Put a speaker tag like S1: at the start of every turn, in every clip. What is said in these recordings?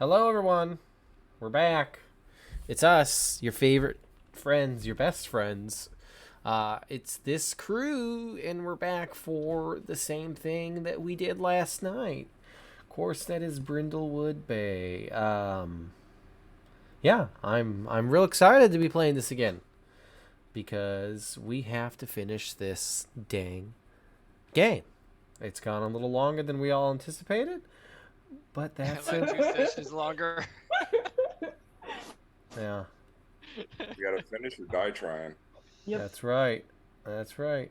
S1: Hello, everyone. We're back. It's us, your favorite friends, your best friends. It's this crew, and we're back for the same thing that we did last night. Of course, that is Brindlewood Bay. Yeah, I'm real excited to be playing this again because we have to finish this dang game. It's gone a little longer than we all anticipated, but that's
S2: like 2 sessions longer.
S1: yeah.
S3: You gotta finish or die trying.
S4: Yep.
S1: That's right. That's right.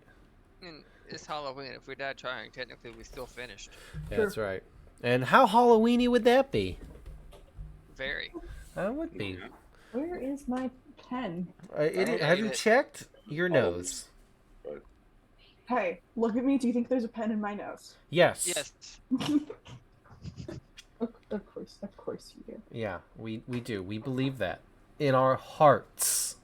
S2: And it's Halloween. If we die trying, technically we still finished.
S1: Yeah,
S4: Sure.
S1: that's right. And how Halloweeny would that be?
S2: Very.
S1: That would be.
S3: Yeah.
S4: Where is my pen?
S1: Have you checked your nose?
S3: But
S4: Hey, look at me. Do you think there's a pen in my nose?
S1: Yes.
S2: Yes.
S4: Of course you do.
S1: Yeah, we do. We believe that in our hearts.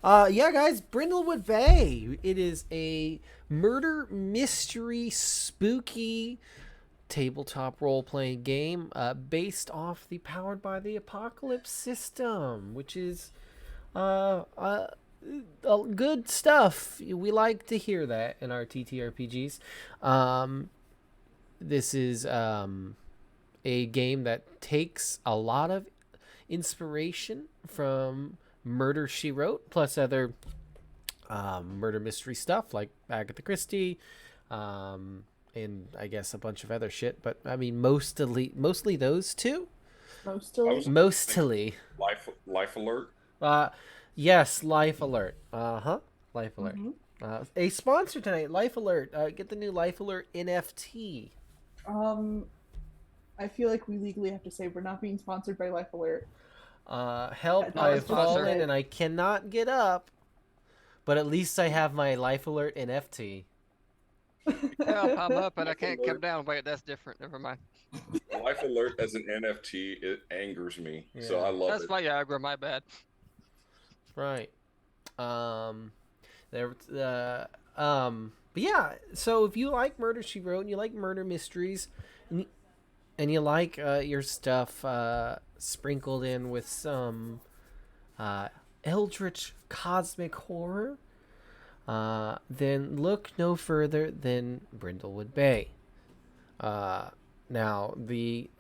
S1: Yeah, guys, Brindlewood Bay. It is a murder mystery spooky tabletop role-playing game based off the Powered by the Apocalypse system, which is good stuff. We like to hear that in our TTRPGs. This is a game that takes a lot of inspiration from Murder, She Wrote, plus other murder mystery stuff like Agatha Christie, and I guess a bunch of other shit. But I mean, mostly those two. Mostly.
S3: Life alert.
S1: Yes, Life Alert. Life Alert.
S4: Mm-hmm.
S1: A sponsor tonight, Life Alert. Get the new Life Alert NFT.
S4: I feel like we legally have to say we're not being sponsored by Life Alert.
S1: Help!
S4: Not
S1: I
S4: a
S1: have
S4: sponsor.
S1: fallen and I cannot get up. But at least I have my Life Alert NFT.
S2: Help, I'm up and I can't come down. Wait, that's different. Never mind.
S3: Life alert as an NFT, it angers me. So
S1: Yeah.
S3: I love
S2: That's
S3: it.
S2: Viagra. My bad.
S1: Right. But yeah, so if you like Murder, She Wrote, and you like murder mysteries, and you like your stuff sprinkled in with some eldritch cosmic horror, then look no further than Brindlewood Bay. Now, the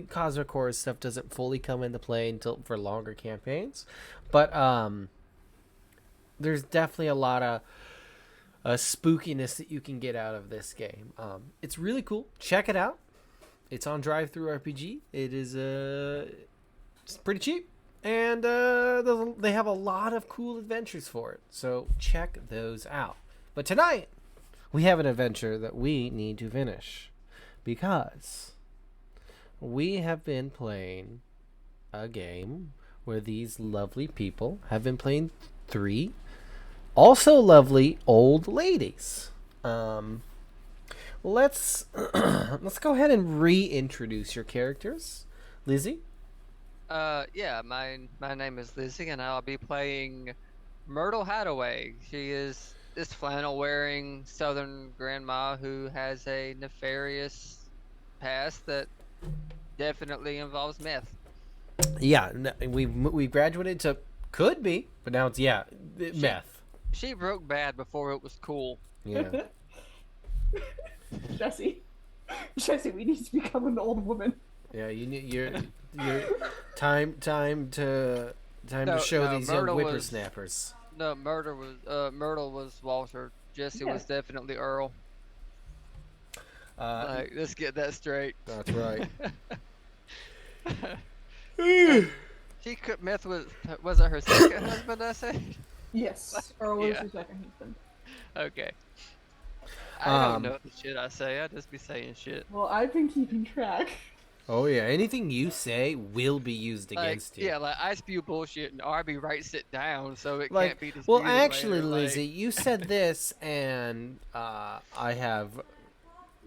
S1: cosmic horror stuff doesn't fully come into play until for longer campaigns, but there's definitely a lot of spookiness that you can get out of this game. It's really cool. Check it out. It's on Drive-Thru RPG. It is it's pretty cheap, and they have a lot of cool adventures for it. So check those out. But tonight we have an adventure that we need to finish because we have been playing a game where these lovely people have been playing 3 also lovely old ladies. Let's go ahead and reintroduce your characters. Lizzie?
S2: Yeah, my name is Lizzie, and I'll be playing Myrtle Hadaway. She is this flannel-wearing Southern grandma who has a nefarious past that definitely involves meth.
S1: Yeah, we graduated to could be, but now it's meth.
S2: She broke bad before it was cool.
S1: Yeah.
S4: Jesse, we need to become an old woman.
S1: Yeah, you need your time to show these young
S2: Myrtle
S1: whippersnappers.
S2: No, Myrtle was Walter. Jesse was definitely Earl. Let's get that straight.
S1: That's right.
S2: She could meth with, was it her second husband, I said?
S4: Yes, Earl was your second husband.
S2: Okay. I don't know the shit I say. I just be saying shit.
S4: Well, I've been keeping track.
S1: Oh yeah, anything you say will be used against you.
S2: Yeah, like I spew bullshit and RB writes it down, so it
S1: Like,
S2: can't be disputed.
S1: well, actually,
S2: later.
S1: Lizzie, you said this, and I have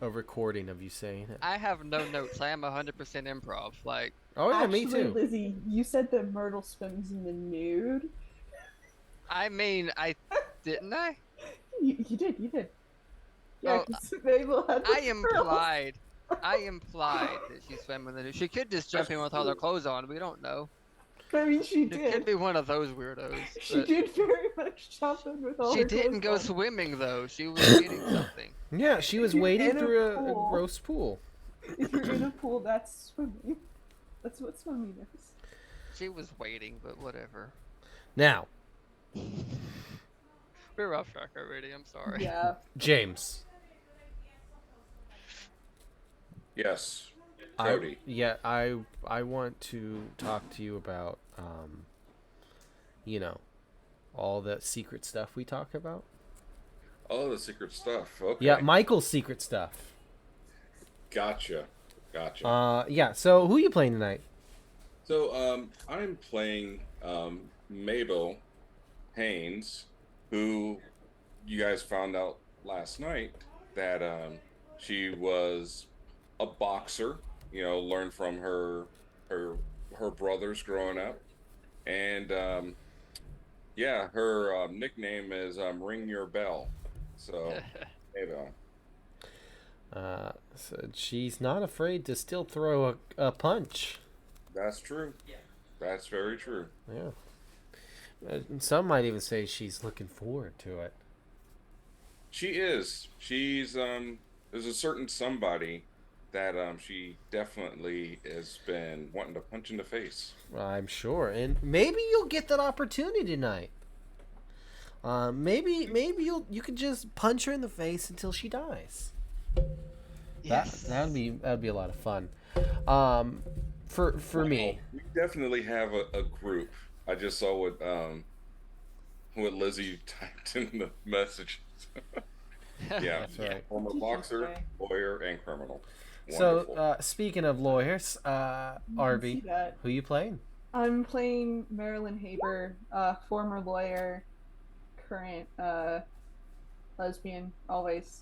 S1: a recording of you saying it.
S2: I have no notes. I am 100% improv. Like,
S1: Oh yeah,
S4: Actually,
S1: me too.
S4: Lizzie, you said that Myrtle swims in the nude.
S2: I mean, didn't I?
S4: You did. Yeah,
S2: Oh,
S4: 'cause Mabel had
S2: I
S4: the pearls.
S2: implied. I implied that she swam in the nude. She could just jump in with all her clothes on. We don't know.
S4: I mean, she
S2: It could
S4: did.
S2: be one of those weirdos.
S4: She
S2: but
S4: did very much jump in with all
S2: She
S4: her
S2: didn't go
S4: clothes on.
S2: swimming though. She was eating something.
S1: Yeah, she was
S4: You're
S1: wading
S4: in a
S1: through a
S4: pool.
S1: gross pool.
S4: If you're in a pool, that's swimming. That's what swimming is.
S2: She was waiting, but whatever.
S1: Now,
S2: We're off track already. I'm sorry.
S4: Yeah.
S1: James.
S3: Yes.
S1: I
S3: Cody.
S1: want to talk to you about you know, all the secret stuff we talk about.
S3: Oh, the secret stuff. Okay.
S1: Yeah, Michael's secret stuff.
S3: Gotcha.
S1: Yeah. So who are you playing tonight?
S3: So I'm playing Mabel Haynes, who you guys found out last night that she was a boxer. You know, learned from her brothers growing up, and yeah, her nickname is Ring Your Bell. So Mabel.
S1: So she's not afraid to still throw a punch.
S3: That's true. That's very true.
S1: Yeah. Some might even say she's looking forward to it.
S3: She is. She's there's a certain somebody that she definitely has been wanting to punch in the face.
S1: I'm sure, and maybe you'll get that opportunity tonight. Maybe you could just punch her in the face until she dies.
S2: Yes.
S1: That'd be a lot of fun. For me,
S3: We definitely have a group. I just saw what Lizzie typed in the message. Yeah,
S1: that's right.
S3: former
S4: What did you
S3: boxer,
S4: say?
S3: lawyer, and criminal. Wonderful.
S1: So speaking of lawyers,
S4: See
S1: RB,
S4: that.
S1: who you playing?
S4: I'm playing Marilyn Haber, former lawyer, current lesbian, always.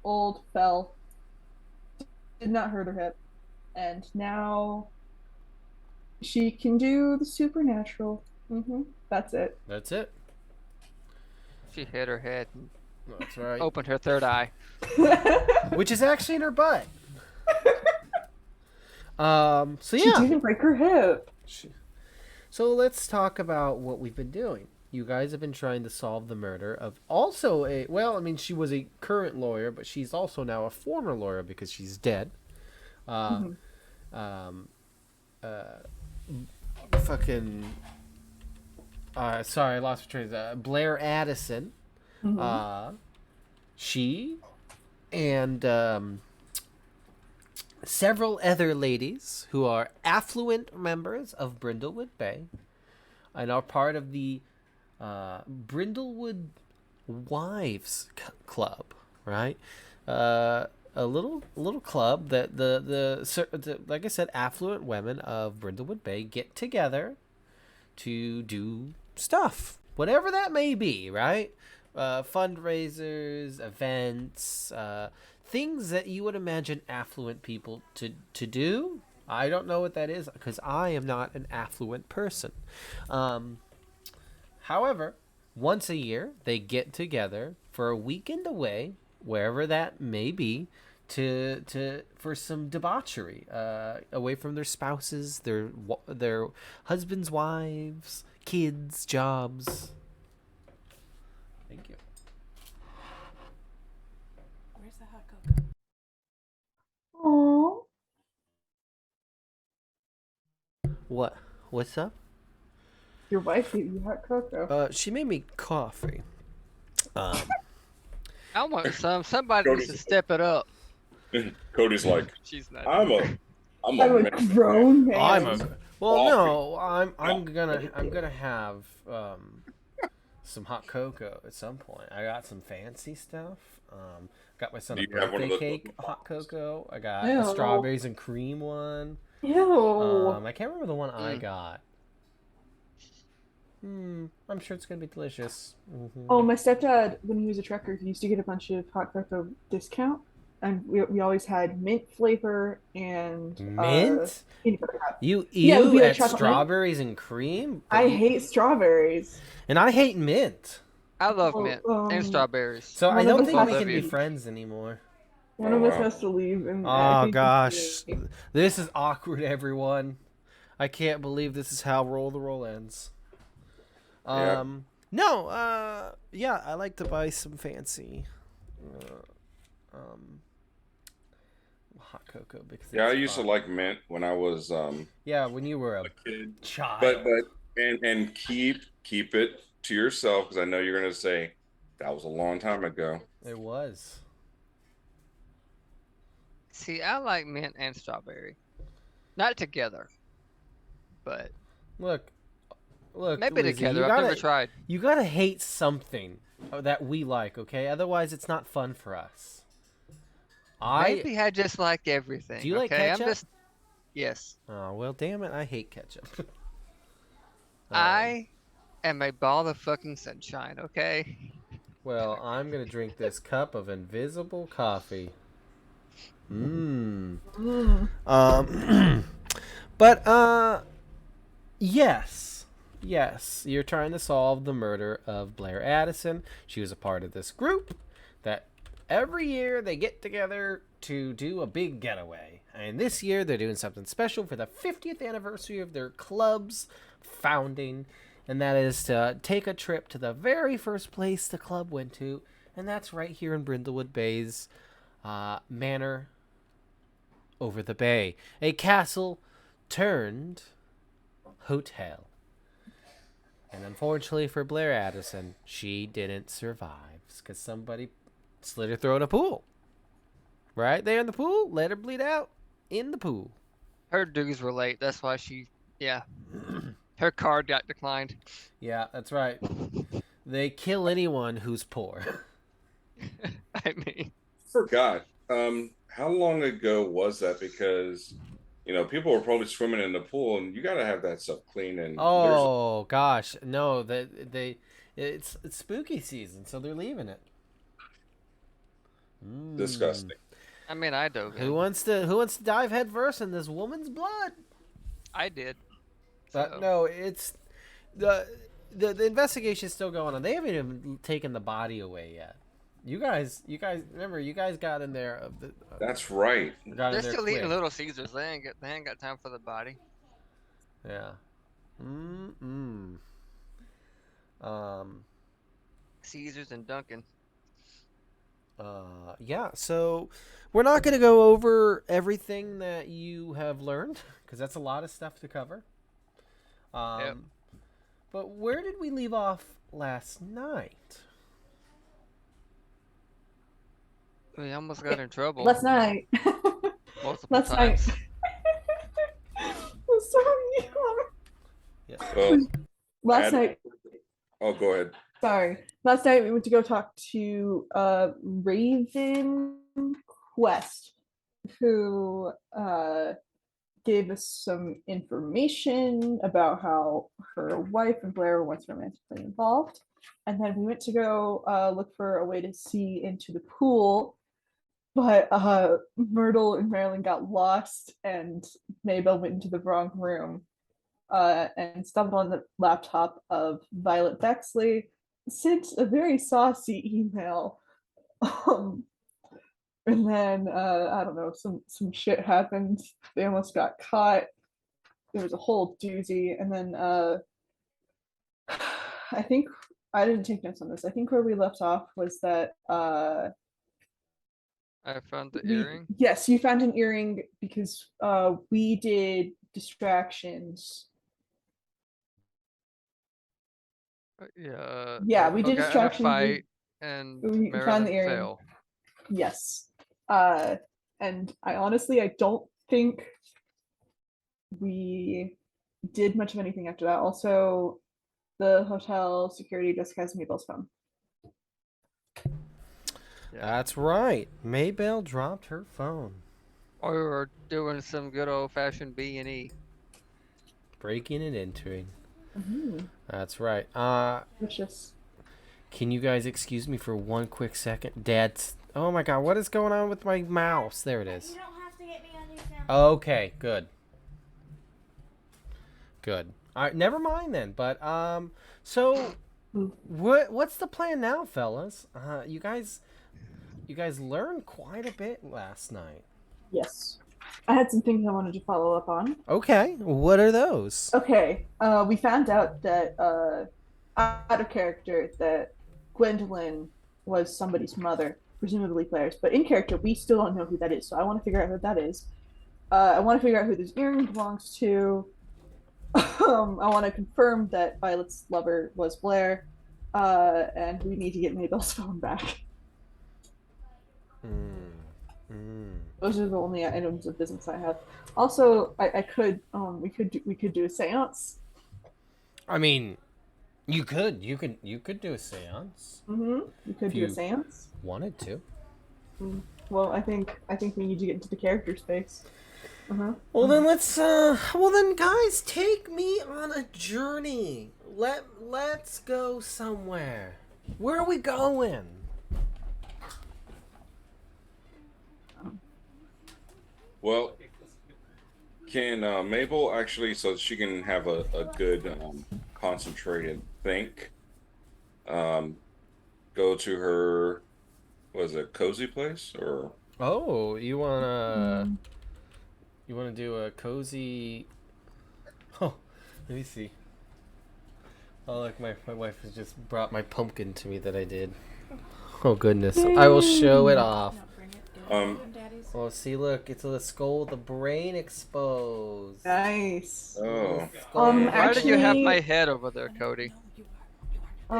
S4: Old, fell, did not hurt her hip, and now she can do the supernatural. That's it.
S1: That's it.
S2: She hit her head and
S1: That's right.
S2: opened her third eye.
S1: Which is actually in her butt. So
S4: She
S1: yeah.
S4: didn't break her hip.
S1: So let's talk about what we've been doing. You guys have been trying to solve the murder of also she was a current lawyer, but she's also now a former lawyer because she's dead. Sorry, I lost my train of Blair Addison. She and several other ladies who are affluent members of Brindlewood Bay and are part of the Brindlewood Wives Club, right? A little club that the like I said, affluent women of Brindlewood Bay get together to do stuff, whatever that may be, right? Fundraisers, events, things that you would imagine affluent people to do. I don't know what that is because I am not an affluent person. However, once a year they get together for a weekend away, wherever that may be, for some debauchery, away from their spouses, their husbands, wives, kids, jobs. Thank you.
S5: Where's the hot cocoa?
S4: Aww.
S1: What's up?
S4: Your wife gave you hot cocoa.
S1: She made me coffee.
S2: I want some. Somebody needs to step it up.
S3: Cody's like,
S2: She's not.
S3: I'm a
S4: I'm a
S3: man.
S4: grown man.
S1: I'm gonna have some hot cocoa at some point. I got some fancy stuff. Got my son a
S3: Do you have one of
S1: birthday
S3: those
S1: cake hot cocoa. I got
S4: Ew.
S1: a strawberries and cream one.
S4: Ew.
S1: I can't remember the one I got. I'm sure it's gonna be delicious.
S4: Oh, my stepdad, when he was a trucker, he used to get a bunch of hot cocoa discount, and we always had mint flavor and
S1: Mint?
S4: peanut butter cup.
S1: You
S4: Yeah, it would be like
S1: at
S4: chocolate mint.
S1: strawberries and cream?
S4: I hate strawberries.
S1: And I hate mint.
S2: I love
S4: Well,
S2: mint and strawberries.
S1: So I
S4: One
S1: don't
S4: of
S1: think
S4: us
S1: we
S4: has
S1: can
S2: to
S1: be
S2: be-
S1: friends anymore.
S4: One
S3: Oh,
S4: of us
S3: wow.
S4: has to leave, and I
S1: Oh
S4: think
S1: gosh,
S4: it's
S1: this is awkward, everyone. I can't believe this is how Roll the Roll ends.
S3: Yep.
S1: No, yeah, I like to buy some fancy, um, hot cocoa because
S3: Yeah, I
S1: it's
S3: used to
S1: fun.
S3: like mint when I was
S1: Yeah, when you were a
S3: a kid.
S1: child.
S3: And keep it to yourself because I know you're gonna say that was a long time ago.
S1: It was.
S2: See, I like mint and strawberry. Not together, but
S1: Look, look,
S2: maybe
S1: Lizzie,
S2: together. I've never tried.
S1: you gotta hate something that we like, okay? Otherwise, it's not fun for us.
S2: Maybe I just like
S1: Do
S2: everything.
S1: you like
S2: Okay, I'm
S1: ketchup?
S2: just yes.
S1: Oh well, damn it! I hate ketchup.
S2: I am a ball of fucking sunshine. Okay.
S1: Well, I'm gonna drink this cup of invisible coffee. Mmm.
S4: Mm.
S1: But yes, yes, you're trying to solve the murder of Blair Addison. She was a part of this group that every year they get together to do a big getaway. And this year they're doing something special for the 50th anniversary of their club's founding, and that is to take a trip to the very first place the club went to, and that's right here in Brindlewood Bay's manor over the bay. A castle turned hotel. And unfortunately for Blair Addison, she didn't survive because somebody slit her throat in a pool. Right there in the pool, let her bleed out in the pool.
S2: Her dues were late. That's why she, yeah. Her card got declined.
S1: Yeah, that's right. They kill anyone who's poor.
S2: I mean,
S3: Forgot. How long ago was that? Because people were probably swimming in the pool, and you got to have that stuff clean. And there's
S1: Oh gosh, no, it's spooky season, so they're leaving it.
S3: disgusting.
S2: I mean, I dove
S1: Who
S2: in.
S1: wants to dive headfirst in this woman's blood?
S2: I did.
S1: But
S2: So,
S1: no, it's the investigation's still going on. They haven't even taken the body away yet. You guys, remember, you guys got in there.
S3: That's right.
S1: Got in
S2: they're
S1: there
S2: still
S1: quick.
S2: eating Little Caesars. They ain't got time for the body.
S1: Yeah.
S2: Caesars and Duncan.
S1: Yeah. So we're not going to go over everything that you have learned because that's a lot of stuff to cover.
S2: Yep.
S1: But where did we leave off last night?
S2: We almost got in trouble
S4: last night.
S2: multiple
S4: last
S2: times.
S4: night. I'm sorry.
S1: Yes.
S3: Well,
S4: Last night.
S3: oh, go ahead.
S4: Sorry. Last night we went to go talk to Raven Quest, who gave us some information about how her wife and Blair were once romantically involved. And then we went to go look for a way to see into the pool. But Myrtle and Marilyn got lost, and Maybelle went into the wrong room and stumbled on the laptop of Violet Bexley, sent a very saucy email. And then I don't know, some shit happened. They almost got caught. There was a whole doozy, and then I think I didn't take notes on this. I think where we left off was that
S2: I found the earring.
S4: yes, you found an earring because we did distractions.
S2: Yeah,
S4: we did
S2: got in a
S4: distractions.
S2: fight, and
S4: We found
S2: Marilyn
S4: the earring.
S2: fell.
S4: Yes. And I don't think we did much of anything after that. Also, the hotel security just has Mabel's phone.
S2: Yeah.
S1: That's right. Maybelle dropped her phone.
S2: Or we were doing some good old-fashioned B&E.
S1: Breaking and entering.
S4: Mm-hmm.
S1: That's right.
S4: Vicious.
S1: Can you guys excuse me for one quick second? Dad's... Oh my god, what is going on with my mouse? There it is.
S5: You don't have to get me on your camera.
S1: Okay, good. Good. All right, never mind then. But what's the plan now, fellas? You guys you guys learned quite a bit last night.
S4: Yes. I had some things I wanted to follow up on.
S1: Okay, what are those?
S4: Okay, we found out that out of character that Gwendolyn was somebody's mother, presumably Claire's, but in character we still don't know who that is. So I want to figure out who that is. I want to figure out who this earring belongs to. I want to confirm that Violet's lover was Blair, and we need to get Mabel's phone back. Those are the only items of business I have. Also, we could do a séance.
S1: I mean, you could do a séance.
S4: We could
S1: If
S4: do a
S1: you-
S4: séance.
S1: Wanted to.
S4: Well, I think we need to get into the character space.
S1: Well then guys, take me on a journey. Let's go somewhere. Where are we going?
S3: Well, can Mabel actually, so she can have a good concentrated think, go to her, was it cozy place or?
S1: Oh, you wanna do a cozy? Oh, let me see. Oh, look, my wife has just brought my pumpkin to me that I did. Oh goodness, I will show it off.
S5: No, bring it. Do it. Daddy's.
S1: Oh, see, look, it's a skull with the brain exposed.
S4: Nice.
S3: Oh,
S2: Why did you have
S4: Actually-
S2: my head over there, Cody?
S5: No,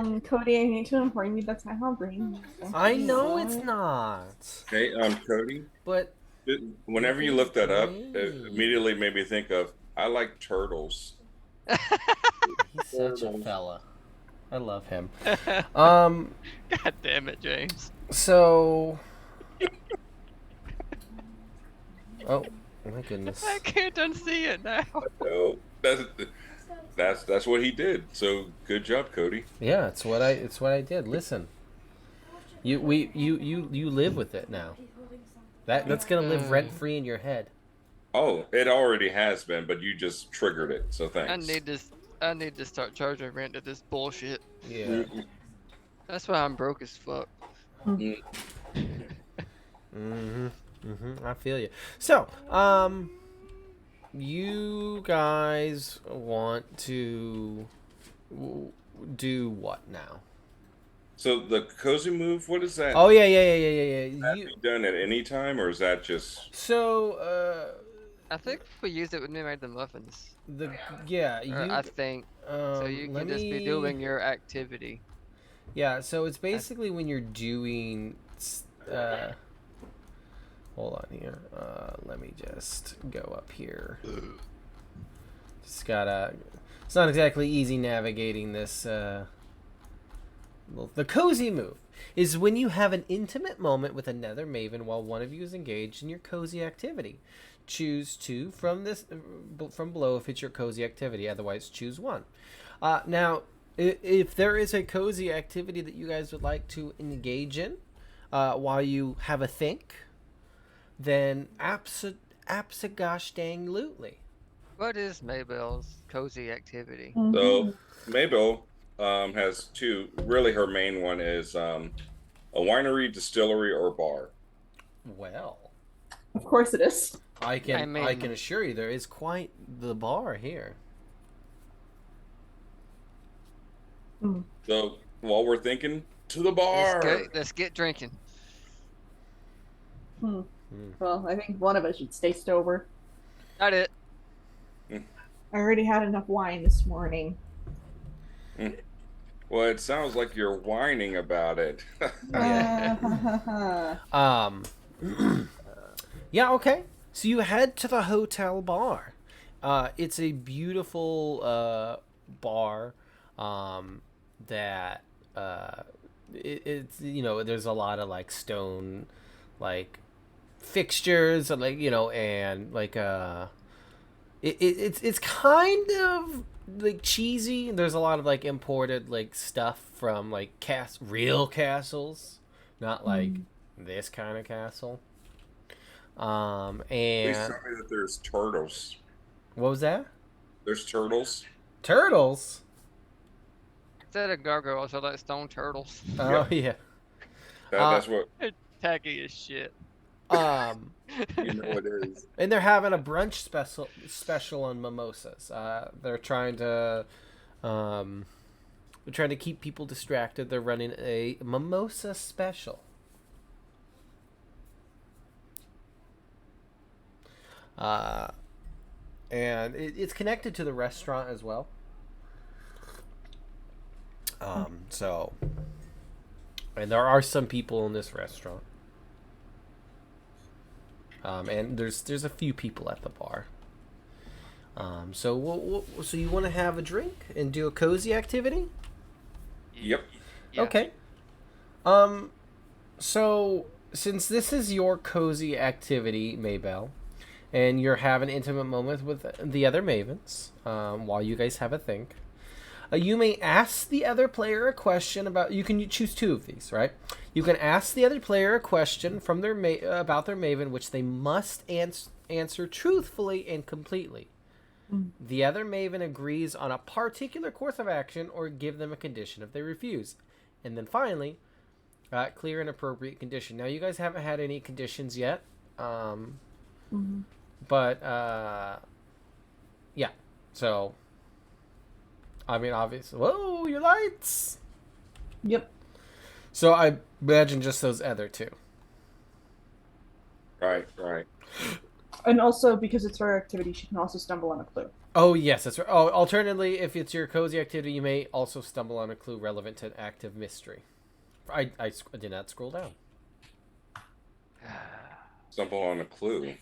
S5: you are.
S4: Cody, I need to inform you that's not how brain works.
S1: I know it's not,
S3: hey, Cody.
S1: but
S3: Whenever you look that up, it
S1: Great.
S3: immediately made me think of I like turtles.
S1: he's such a fella. I love him. Um,
S2: God damn it, James.
S1: so. Oh, my goodness.
S2: I can't unsee it now.
S3: Oh, that's what he did. So good job, Cody.
S1: Yeah, it's what I did. Listen, you live with it now. That's gonna live rent free in your head.
S3: Oh, it already has been, but you just triggered it. So
S2: I
S3: thanks.
S2: need to start charging rent to this bullshit.
S1: Yeah.
S2: That's why I'm broke as fuck.
S1: I feel you. So, you guys want to do what now?
S3: So the cozy move, what is that?
S1: Oh yeah.
S3: That be done at any time, or is that just?
S1: So,
S2: I think we used it when we made the muffins.
S1: you.
S2: I think. So you
S1: let
S2: can just be
S1: me-
S2: doing your activity.
S1: Yeah, so it's basically when you're doing. Hold on here. Let me just go up here. Just gotta. It's not exactly easy navigating this. The cozy move is when you have an intimate moment with another maven while one of you is engaged in your cozy activity. Choose two from below if it's your cozy activity. Otherwise, choose one. Now, if there is a cozy activity that you guys would like to engage in while you have a think, then gosh dang lutely.
S2: What is Mabel's cozy activity?
S3: So Mabel has two. Really, her main one is a winery, distillery, or bar.
S1: Well,
S4: Of course it is.
S1: I can
S2: I mean-
S1: assure you there is quite the bar here.
S3: So while we're thinking, to the bar.
S2: Let's get drinking.
S4: Well, I think one of us should stay sober.
S2: Got it.
S4: I already had enough wine this morning.
S3: Well, it sounds like you're whining about it.
S1: Yeah, okay. So you head to the hotel bar. It's a beautiful bar that it's there's a lot of like stone like fixtures and it's kind of like cheesy. There's a lot of like imported like stuff from like real castles, not like this kind of castle.
S3: Please
S1: And
S3: tell me that there's turtles.
S1: what was that?
S3: There's turtles.
S1: Turtles.
S2: Instead of gargoyles, are like stone turtles.
S1: Oh yeah.
S3: That's what.
S2: tacky as shit.
S3: You know it is.
S1: And they're having a brunch special on mimosas. They're trying to keep people distracted. They're running a mimosa special. And it's connected to the restaurant as well. So, and there are some people in this restaurant. And there's a few people at the bar. So so you want to have a drink and do a cozy activity?
S3: Yep.
S2: Yeah.
S1: Okay. So since this is your cozy activity, Maybell, and you're having an intimate moment with the other Mavens, while you guys have a think, you may ask the other player a question about. You can choose two of these, right? You can ask the other player a question from their about their Maven, which they must answer truthfully and completely. The other Maven agrees on a particular course of action or give them a condition if they refuse. And then finally, clear an appropriate condition. Now, you guys haven't had any conditions yet. But, yeah. So, I mean, obviously. Whoa, your lights!
S4: Yep.
S1: So, I imagine just those other two.
S3: Right.
S4: And also, because it's her activity, she can also stumble on a clue.
S1: Oh, yes, that's right. Oh, alternatively, if it's your cozy activity, you may also stumble on a clue relevant to an active mystery. I did not scroll down.
S3: Stumble on a clue.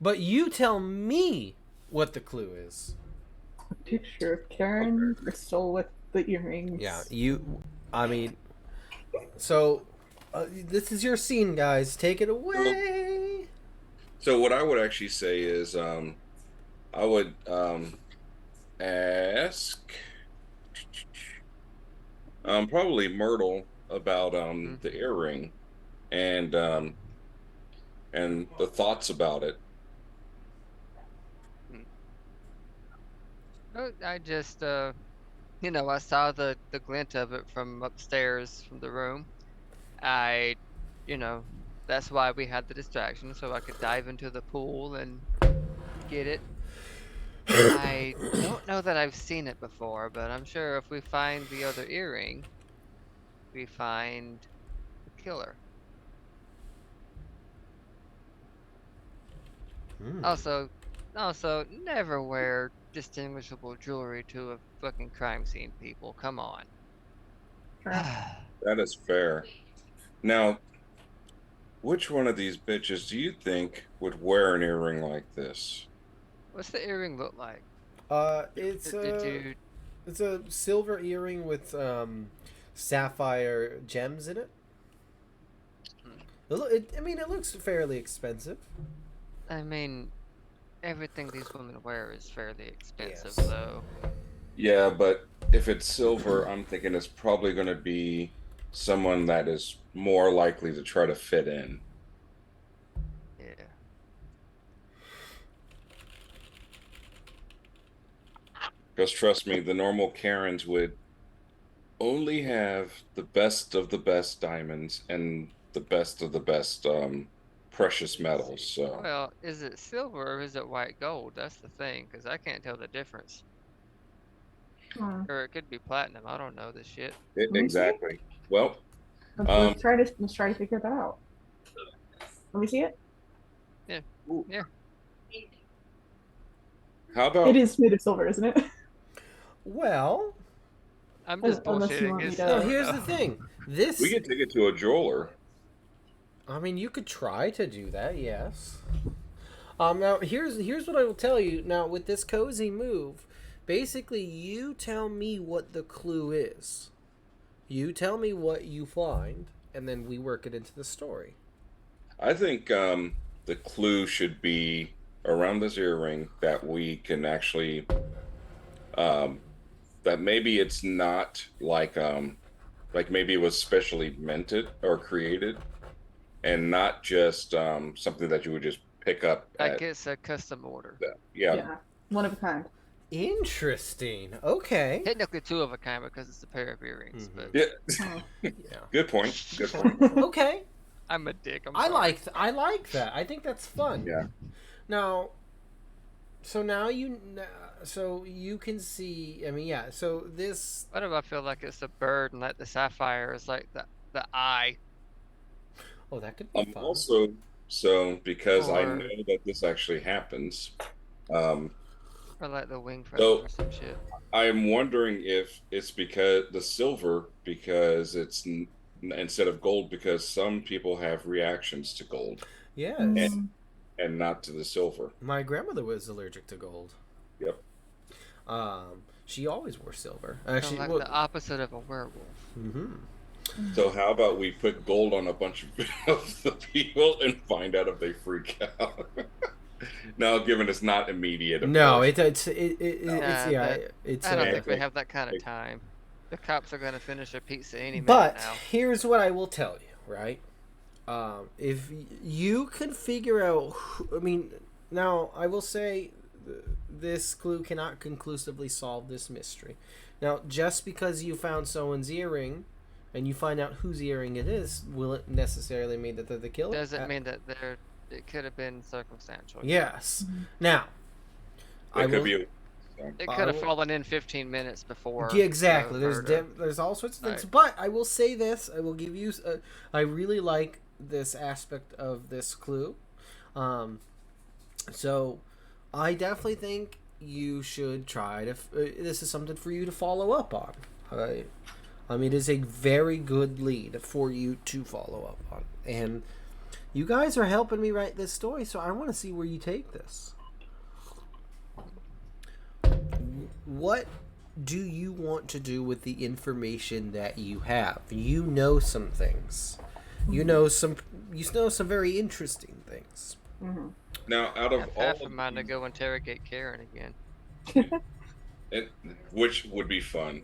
S1: But you tell me what the clue is.
S4: A picture of Karen Bristol with the earrings.
S1: Yeah, I mean, so this is your scene, guys. Take it away.
S3: So what I would actually say is, I would ask probably Myrtle about the earring and the thoughts about it.
S2: I just, I saw the glint of it from upstairs from the room. That's why we had the distraction, so I could dive into the pool and get it. I don't know that I've seen it before, but I'm sure if we find the other earring, we find the killer. Also, never wear distinguishable jewelry to a fucking crime scene, people. Come on.
S3: That is fair. Now, which one of these bitches do you think would wear an earring like this?
S2: What's the earring look like?
S1: It's
S2: Did
S1: it's a silver earring with sapphire gems in it. It looks fairly expensive.
S2: I mean, everything these women wear is fairly expensive,
S1: Yes.
S2: though.
S3: Yeah, but if it's silver, I'm thinking it's probably going to be someone that is more likely to try to fit in.
S2: Yeah.
S3: Because trust me, the normal Karens would only have the best of the best diamonds and the best of the best precious metals. So
S2: Well, is it silver or is it white gold? That's the thing, because I can't tell the difference. Or it could be platinum. I don't know this shit.
S3: Exactly. Well,
S4: Let's try to figure that out. Let me see it.
S3: ooh.
S2: Yeah.
S3: How about
S4: It is made of silver, isn't it?
S1: Well,
S2: I'm just
S4: Unless you
S2: bullshitting.
S4: want me
S2: It's-
S4: to-
S1: no,
S2: I don't
S1: here's
S2: know.
S1: the thing. This,
S3: we could take it to a jeweler?
S1: I mean, you could try to do that, yes. Now here's what I will tell you. Now with this cozy move, basically you tell me what the clue is. You tell me what you find, and then we work it into the story.
S3: I think the clue should be around this earring that we can actually that maybe it's not like maybe it was specially minted or created and not just something that you would just pick up
S2: Like
S3: at
S2: it's a custom order.
S3: yeah.
S4: Yeah. One of a kind.
S1: Interesting. Okay.
S2: Technically two of a kind because it's a pair of earrings,
S1: Mhm.
S2: but
S3: Yeah.
S1: Yeah.
S3: Good point. Good point.
S1: Okay.
S2: I'm a dick. I'm
S1: I
S2: sorry.
S1: like that. I think that's fun.
S3: Yeah.
S1: Now, so now so you can see. I mean, yeah. So this.
S2: What if I feel like it's a bird and like the sapphire is like the eye?
S1: Oh, that could be fun.
S3: Also, so because I
S2: Or-
S3: know that this actually happens, um,
S2: Or like the wing feathers
S3: So-
S2: or some shit.
S3: I'm wondering if it's because the silver, because it's instead of gold, because some people have reactions to gold
S1: Yes.
S4: Mm.
S3: and not to the silver.
S1: My grandmother was allergic to gold.
S3: Yep.
S1: She always wore silver.
S2: So
S1: Actually,
S2: like
S1: well,
S2: the opposite of a werewolf.
S1: hmm
S3: So how about we put gold on a bunch of the people and find out if they freak out? Now, given it's not immediate. Of
S1: No,
S3: course.
S1: it's
S2: Nah,
S1: yeah, it's
S2: I don't
S3: Yeah.
S2: think we have that kind of time. The cops are gonna finish their pizza any minute
S1: But
S2: now.
S1: here's what I will tell you, right? If you can figure out, I mean, now I will say this clue cannot conclusively solve this mystery. Now, just because you found someone's earring and you find out whose earring it is, will it necessarily mean that they're the killer?
S2: Doesn't mean that it could have been circumstantial.
S1: Yes. Now, I
S3: That could
S1: will.
S3: be.
S2: It could have
S1: will-
S2: fallen in 15 minutes before.
S1: Yeah, exactly.
S2: the
S1: There's
S2: murder.
S1: there's all sorts of things,
S2: Right.
S1: but I will say this. I will give you. I really like this aspect of this clue. So I definitely think you should try to. This is something for you to follow up on. I mean, it is a very good lead for you to follow up on, and you guys are helping me write this story, so I want to see where you take this. What do you want to do with the information that you have? You know some things. You know some very interesting things.
S4: Mhm.
S3: Now, out of
S2: Have
S3: all
S2: half
S3: of
S2: of mine to
S3: these-
S2: go interrogate Karen again.
S3: which would be fun.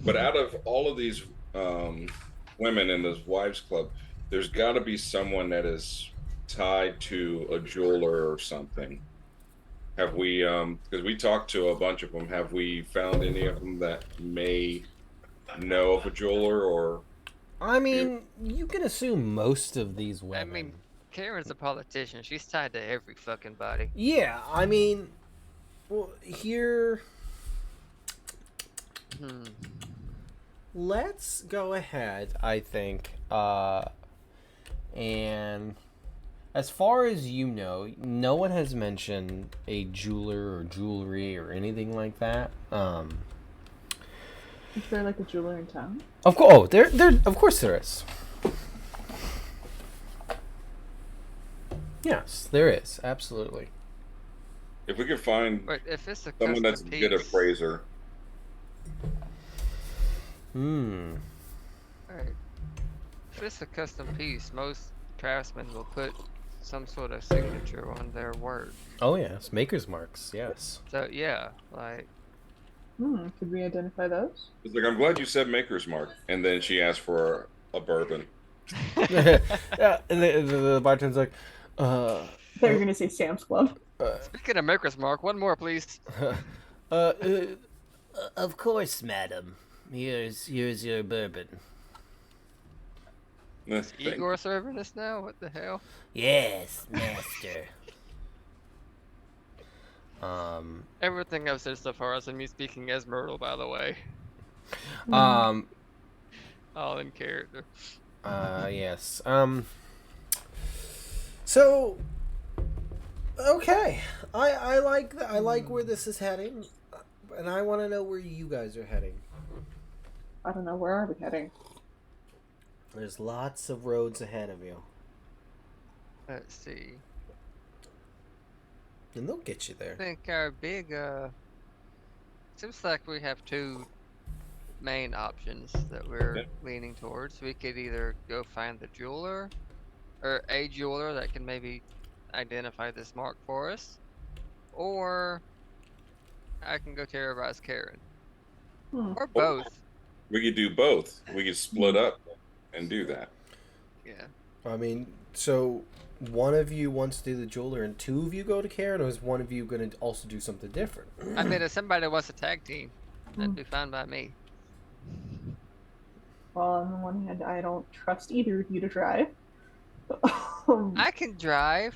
S3: But out of all of these women in this wives club, there's got to be someone that is tied to a jeweler or something. Have we? Because we talked to a bunch of them. Have we found any of them that may know of a jeweler or?
S1: I mean, you can assume most of these women.
S2: I mean, Karen's a politician. She's tied to every fucking body.
S1: Yeah, I mean, well, here.
S2: Hmm.
S1: Let's go ahead, I think, and as far as you know, no one has mentioned a jeweler or jewelry or anything like that.
S4: Is there like a jeweler in town?
S1: Of course, oh, there, of course there is. Yes, there is, absolutely.
S3: If we could find
S2: But if it's a
S3: someone
S2: custom
S3: that's a good
S2: piece,
S3: appraiser,
S1: Hmm.
S2: right. If it's a custom piece, most craftsmen will put some sort of signature on their work.
S1: Oh yes, maker's marks. Yes.
S2: So yeah, like
S4: Could we identify those?
S3: it's like I'm glad you said Maker's Mark, and then she asked for a bourbon.
S1: Yeah, and the bartender's like,
S4: I thought you were gonna say Sam's Club.
S2: speaking of Maker's Mark, one more please.
S1: Of course, madam. Here's your bourbon.
S2: Igor serving us now? What the hell?
S1: Yes, master.
S2: Everything I've said so far is me speaking as Myrtle, by the way.
S1: All yes. So, okay. I like I like where this is heading, and I want to know where you guys are heading.
S4: I don't know, where are we heading?
S1: There's lots of roads ahead of you,
S2: Let's see.
S1: and they'll get you
S2: I
S1: there.
S2: think our big seems like we have two main options that we're
S3: Yep.
S2: leaning towards. We could either go find the jeweler or a jeweler that can maybe identify this mark for us, or I can go terrorize Karen.
S4: Hmm.
S2: Or both.
S3: We could do both. We could split up and do that.
S2: Yeah.
S1: I mean, so one of you wants to do the jeweler and two of you go to Karen, or is one of you going to also do something different?
S2: I mean, if somebody wants a tag team, that'd be fine by me.
S4: Well, on the one hand, I don't trust either of you to drive.
S2: I can drive.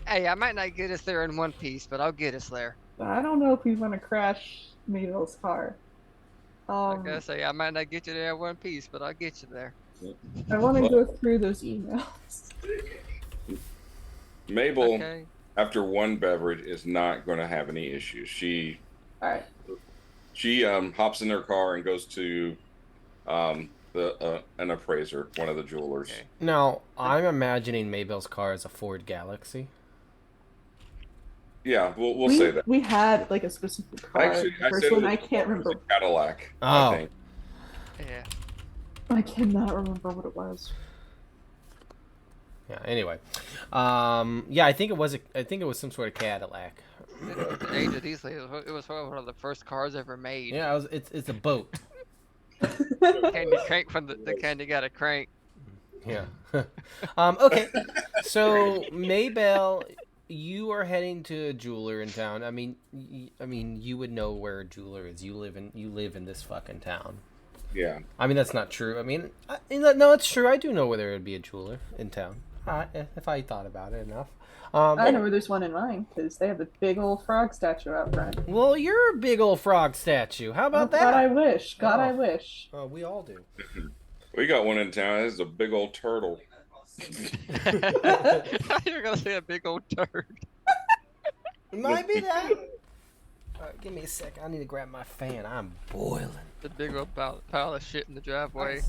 S2: Hey, I might not get us there in one piece, but I'll get us there.
S4: I don't know if we want to crash Mabel's car.
S2: Like I say, I might not get you there in one piece, but I'll get you there.
S4: I want to go through those emails.
S3: Mabel,
S2: Okay.
S3: after one beverage, is not going to have any issues. She
S4: All right.
S3: hops in her car and goes to an appraiser, one of the jewelers.
S2: Okay.
S1: Now, I'm imagining Maybell's car is a Ford Galaxy.
S3: Yeah, we'll say that.
S4: We had like a specific car.
S3: Actually,
S4: The
S3: I
S4: first
S3: said
S4: one
S3: it
S4: I
S3: was
S4: can't
S3: a
S4: remember.
S3: Cadillac.
S1: Oh.
S3: I think.
S2: Yeah.
S4: I cannot remember what it was.
S1: Yeah. Anyway, yeah, I think it was some sort of Cadillac.
S2: At the age of these ladies, it was one of the first cars ever made.
S1: Yeah, it's a boat.
S2: Candy crank from the candy got a crank.
S1: Yeah. Okay. So Maybell, you are heading to a jeweler in town. I mean, you would know where a jeweler is. You live in this fucking town.
S3: Yeah.
S1: I mean, that's not true. I mean, no, it's true. I do know where there would be a jeweler in town. If I thought about it enough.
S4: I know where there's one in mine because they have a big old frog statue out front.
S1: Well, you're a big old frog statue. How about that?
S4: God, I wish. God, I
S1: Oh.
S4: wish.
S1: Oh, we all do.
S3: We got one in town. This is a big old turtle.
S2: You're gonna say a big old turd.
S1: It might be that. Give me a second. I need to grab my fan. I'm boiling.
S2: The big old pile of shit in the driveway,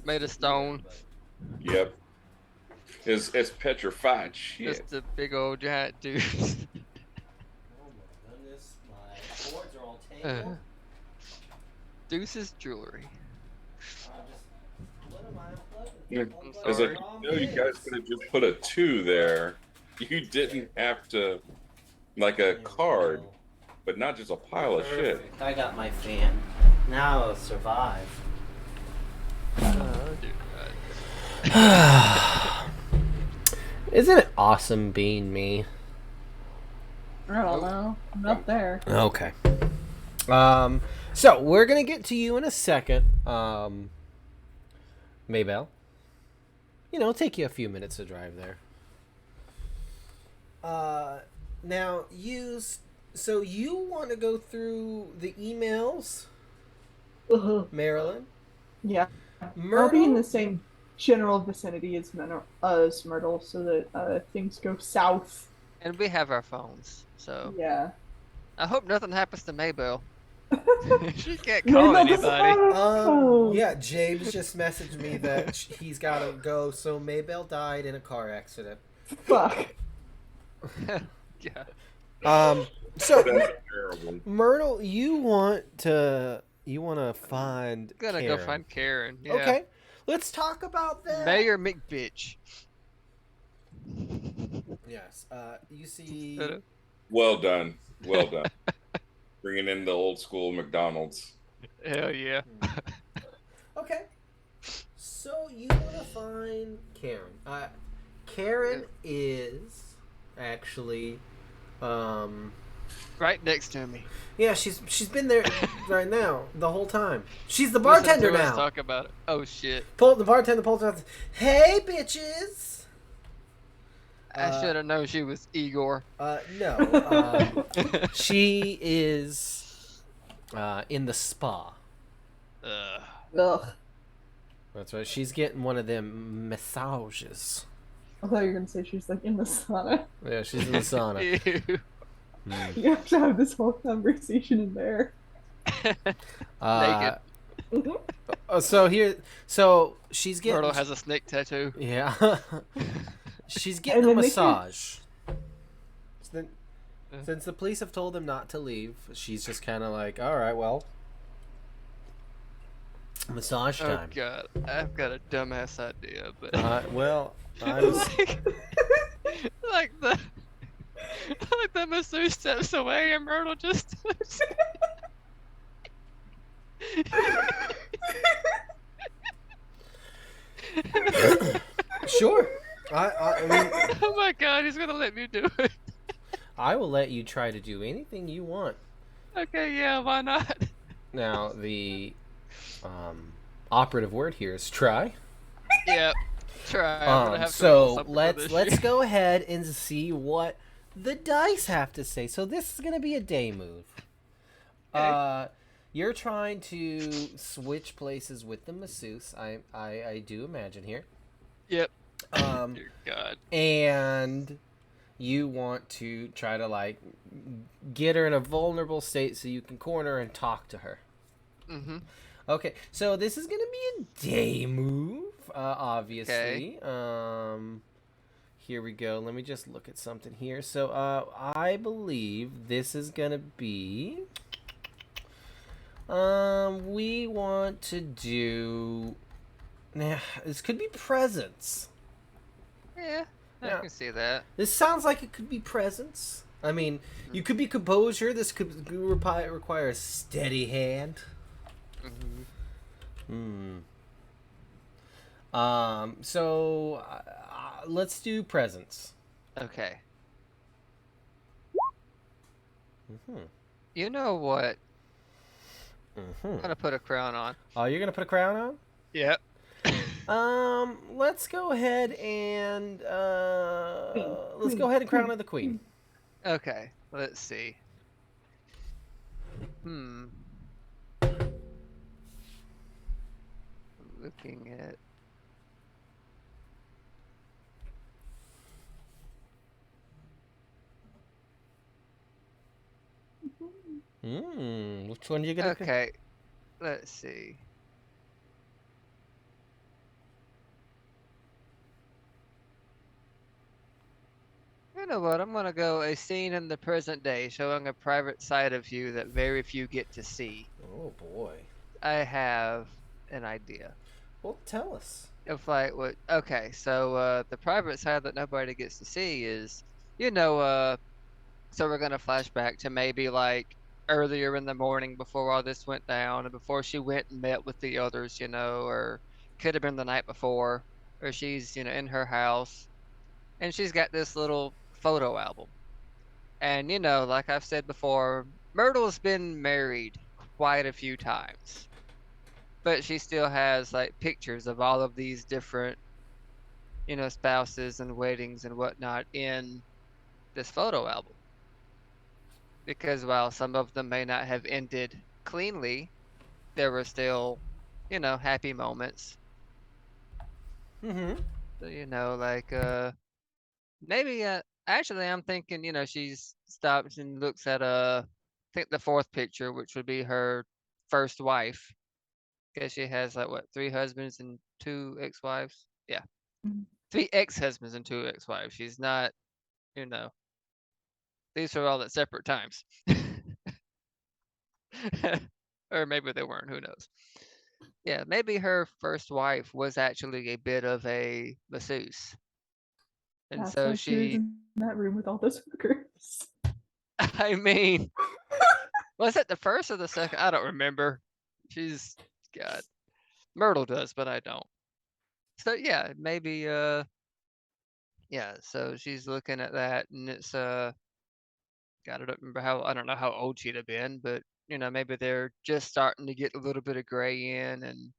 S2: made of stone.
S3: Yep. It's petrified shit.
S2: Just a big old giant dude.
S1: Oh my goodness, my boards are all tangled.
S2: Deuce's jewelry.
S3: Yeah.
S2: I'm
S3: As
S2: sorry.
S3: I know, you guys could have just put a 2 there. You didn't have to, like a card, but not just a pile of shit.
S6: Perfect. I got my fan. Now I'll survive.
S1: Isn't it awesome being me?
S4: I don't know. I'm up there.
S1: Okay. So we're gonna get to you in a second, Maybell. You know, it'll take you a few minutes to drive there. Now so you want to go through the emails, Marilyn?
S4: Yeah.
S1: Myrtle?
S4: I'll be in the same general vicinity as Myrtle so that things go south.
S2: And we have our phones, so
S4: Yeah.
S2: I hope nothing happens to Maybell. She can't call anybody.
S1: Yeah, James just messaged me that he's got to go. So Maybell died in a car accident.
S4: Fuck.
S2: Yeah.
S1: So
S3: That's terrible.
S1: Myrtle, you want to find
S2: Gonna
S1: Karen.
S2: go find Karen. Yeah.
S1: Okay, let's talk about that.
S2: Mayor McBitch.
S1: Yes. You see.
S3: Well done. Well done. Bringing in the old school McDonald's.
S2: Hell yeah.
S1: Okay. So you want to find Karen. Karen is actually,
S2: Right next to me.
S1: yeah, she's been there right now the whole time. She's the bartender
S2: Listen to us
S1: now.
S2: talk about it. Oh shit.
S1: The bartender pulls out. Hey, bitches.
S2: I should have known she was Igor.
S1: No. She is in the spa.
S4: Ugh.
S1: That's right. She's getting one of them massages.
S4: I thought you were gonna say she's like in the sauna.
S1: Yeah, she's in the sauna.
S2: Ew.
S4: You have to have this whole conversation in there.
S1: Uh,
S2: Naked.
S1: so she's getting.
S2: Myrtle has a snake tattoo.
S1: Yeah. She's getting a
S4: then they
S1: massage. Since the police have told them not to leave, she's just kind of like, all right, well, massage
S2: Oh
S1: time.
S2: god, I've got a dumbass idea, but
S1: Well, I was.
S2: like the masseuse steps away and Myrtle just
S1: Sure. I mean,
S2: Oh my god, he's gonna let me do it.
S1: I will let you try to do anything you want.
S2: Okay, yeah, why not?
S1: Now, the operative word here is try.
S2: Yep. Try. I'm gonna have to roll
S1: So
S2: something for
S1: let's
S2: this
S1: let's
S2: year.
S1: go ahead and see what the dice have to say. So this is gonna be a day move.
S2: Okay.
S1: You're trying to switch places with the masseuse. I do imagine here.
S2: Yep.
S1: Um,
S2: Dear God.
S1: and you want to try to like get her in a vulnerable state so you can corner her and talk to her.
S2: Mm-hmm.
S1: Okay, so this is gonna be a day move, obviously.
S2: Okay.
S1: Here we go. Let me just look at something here. So, I believe this is gonna be. We want to do. Nah, this could be presents.
S2: Yeah, I
S1: Yeah.
S2: can see that.
S1: This sounds like it could be presents. I mean, you could be composure. This could require a steady hand.
S2: Mm-hmm.
S1: So let's do presents.
S2: Okay.
S1: Mm-hmm.
S2: You know what?
S1: Mm-hmm.
S2: I'm gonna put a crown on.
S1: Oh, you're gonna put a crown on?
S2: Yep.
S1: Let's go ahead and let's go
S4: Queen,
S1: ahead and crown
S4: queen,
S1: her the queen.
S2: Okay. Let's see. I'm looking at.
S1: Which one are you gonna pick?
S2: Okay. Let's see. You know what? I'm gonna go a scene in the present day, showing a private side of you that very few get to see.
S1: Oh boy.
S2: I have an idea.
S1: Well, tell us.
S2: If like what? Okay, so the private side that nobody gets to see is, so we're gonna flash back to maybe like earlier in the morning before all this went down, and before she went and met with the others, or could have been the night before, or she's in her house, and she's got this little photo album. And like I've said before, Myrtle's been married quite a few times, but she still has like pictures of all of these different, spouses and weddings and whatnot in this photo album. Because while some of them may not have ended cleanly, there were still, happy moments.
S1: Mm-hmm.
S2: So, like maybe actually I'm thinking, she's stops and looks at I think the fourth picture, which would be her first wife, because she has like what, three husbands and two ex-wives. Yeah,
S4: Mhm.
S2: three ex-husbands and two ex-wives. She's not, you know, these are all at separate times. Or maybe they weren't, who knows. Yeah, maybe her first wife was actually a bit of a masseuse. And
S4: That's
S2: so
S4: why she was
S2: she,
S4: in that room with all those hookers.
S2: I mean, was it the first or the second? I don't remember. She's, God, Myrtle does, but I don't. So yeah, maybe, yeah, so she's looking at that and it's, God, I don't know how old she'd have been, but, maybe they're just starting to get a little bit of gray in, and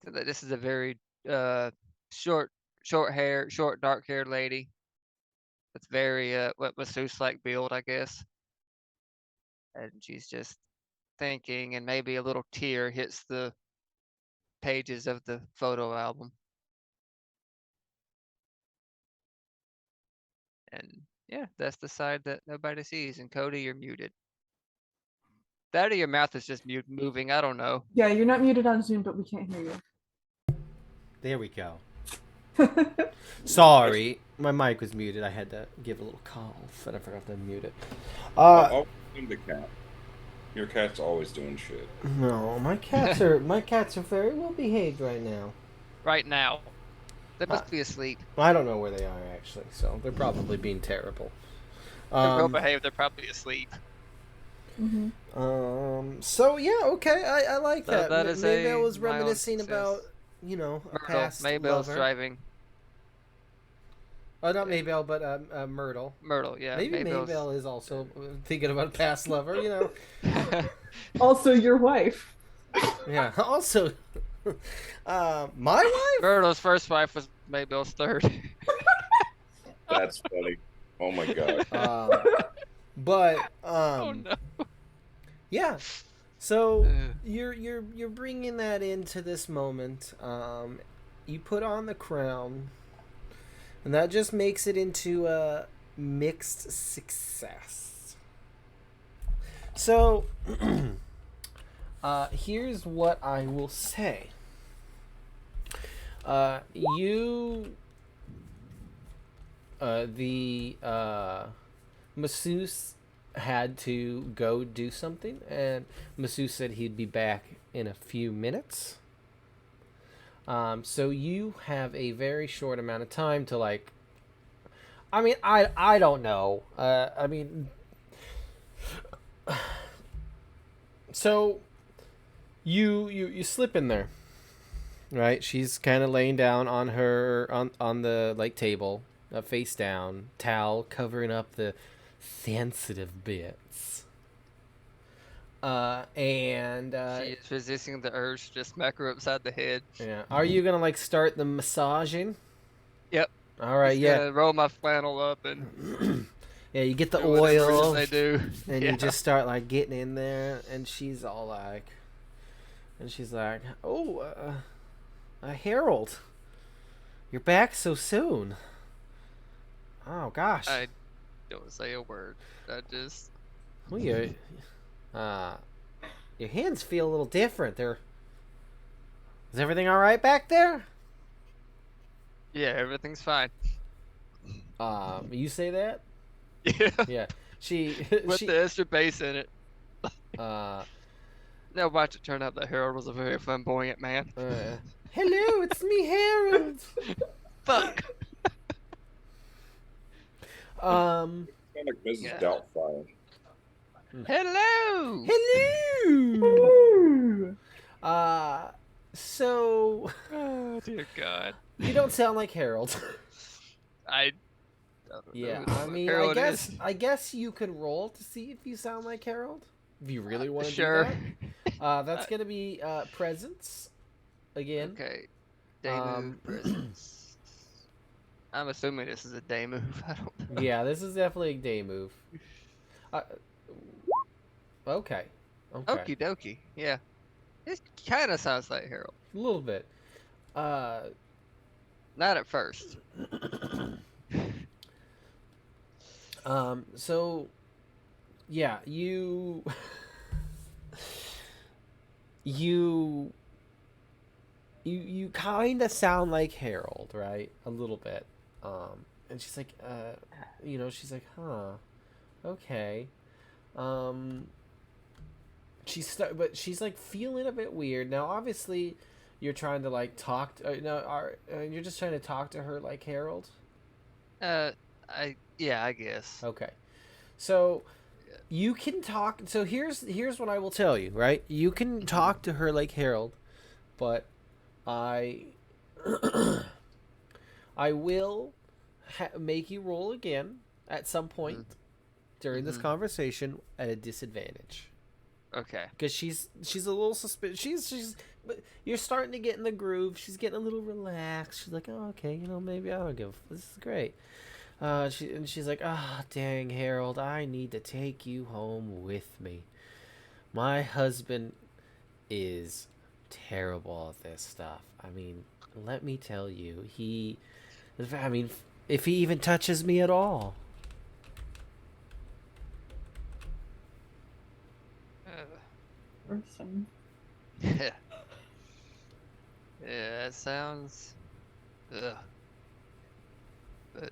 S2: so that this is a very, uh, short, short hair, short dark haired lady. That's very, what masseuse like build, I guess. And she's just thinking, and maybe a little tear hits the pages of the photo album. And yeah, that's the side that nobody sees. And Cody, you're muted. That or your mouth is just moving. I don't know.
S4: Yeah, you're not muted on Zoom, but we can't hear
S1: There we go.
S4: you.
S1: Sorry, my mic was muted. I had to give a little cough, and I forgot to mute it.
S3: I'll blame the cat. Your cat's always doing shit.
S1: No, my cats are very well behaved right now.
S2: Right now. They must be asleep.
S1: I don't know where they are actually, so they're probably being terrible.
S2: They're well behaved. They're probably asleep.
S1: So yeah, okay, I like
S2: So
S1: that.
S2: that is
S1: Maybe I
S2: a
S1: was
S2: mild
S1: reminiscing
S2: success.
S1: about, a
S2: Myrtle,
S1: past
S2: Maybell's
S1: lover.
S2: driving.
S1: Oh, not Maybell, but Myrtle.
S2: Myrtle, yeah.
S1: Maybe
S2: Maybell's-
S1: Maybell is also thinking about a past lover. You know.
S4: Also, your wife.
S1: Yeah. Also, my wife.
S2: Myrtle's first wife was Maybell's third.
S3: That's funny. Oh my god.
S1: But
S2: Oh no.
S1: yeah. So
S2: Ugh.
S1: you're bringing that into this moment. You put on the crown, and that just makes it into a mixed success. So here's what I will say. You the masseuse had to go do something, and masseuse said he'd be back in a few minutes. So you have a very short amount of time to like. I mean, I don't know. I mean, so you slip in there, right? She's kind of laying down on her on the like table, face down, towel covering up the sensitive bits. And
S2: She is resisting the urge to just smack her upside the head.
S1: yeah, are you gonna like start the massaging?
S2: Yep.
S1: All right,
S2: Just
S1: yeah,
S2: gonna roll my flannel up and
S1: yeah. You get the
S2: do whatever it is
S1: oil,
S2: they do.
S1: and
S2: Yeah.
S1: you just start like getting in there, and she's all like, "Oh, Harold, you're back so soon. Oh gosh,
S2: I don't say a word. I just
S1: well, your hands feel a little different. Is everything all right back there?
S2: yeah, everything's fine.
S1: You say that?
S2: Yeah.
S1: Yeah. She
S2: With
S1: she
S2: the extra bass in it.
S1: uh
S2: Now watch it turn out that Harold was a very flamboyant man.
S1: hello, it's me, Harold.
S2: Fuck.
S3: Kind of like Mrs.
S2: Yeah.
S3: Doubtfire.
S2: Hello.
S1: Hello.
S4: Ooh.
S1: So
S2: Oh dear God.
S1: you don't sound like Harold.
S2: I don't know
S1: Yeah,
S2: who the
S1: I
S2: fuck
S1: mean,
S2: Harold is.
S1: I guess you could roll to see if you sound like Harold. If you really want to
S2: Sure.
S1: do that. That's gonna be presence again.
S2: Okay. Day
S1: Um,
S2: move presence. I'm assuming this is a day move. I don't know.
S1: Yeah, this is definitely a day move. Okay. Okay.
S2: Okie dokie. Yeah. It kind of sounds like Harold.
S1: A little bit.
S2: Not at first.
S1: So yeah, you kind of sound like Harold, right? A little bit. And she's like, she's like, huh, okay. But she's like feeling a bit weird now. Obviously, you're trying to like talk. You're just trying to talk to her like Harold.
S2: I guess.
S1: Okay, so you can talk. So here's what I will tell you. Right, you can talk to her like Harold, but I will make you roll again at some point during this conversation at a disadvantage.
S2: Okay.
S1: Because she's a little suspicious. But you're starting to get in the groove. She's getting a little relaxed. She's like, oh, okay, maybe I'll give. This is great. She's like, ah, dang, Harold, I need to take you home with me. My husband is terrible at this stuff. I mean, let me tell you, if he even touches me at all.
S4: Person.
S2: Yeah, that sounds. Ugh. But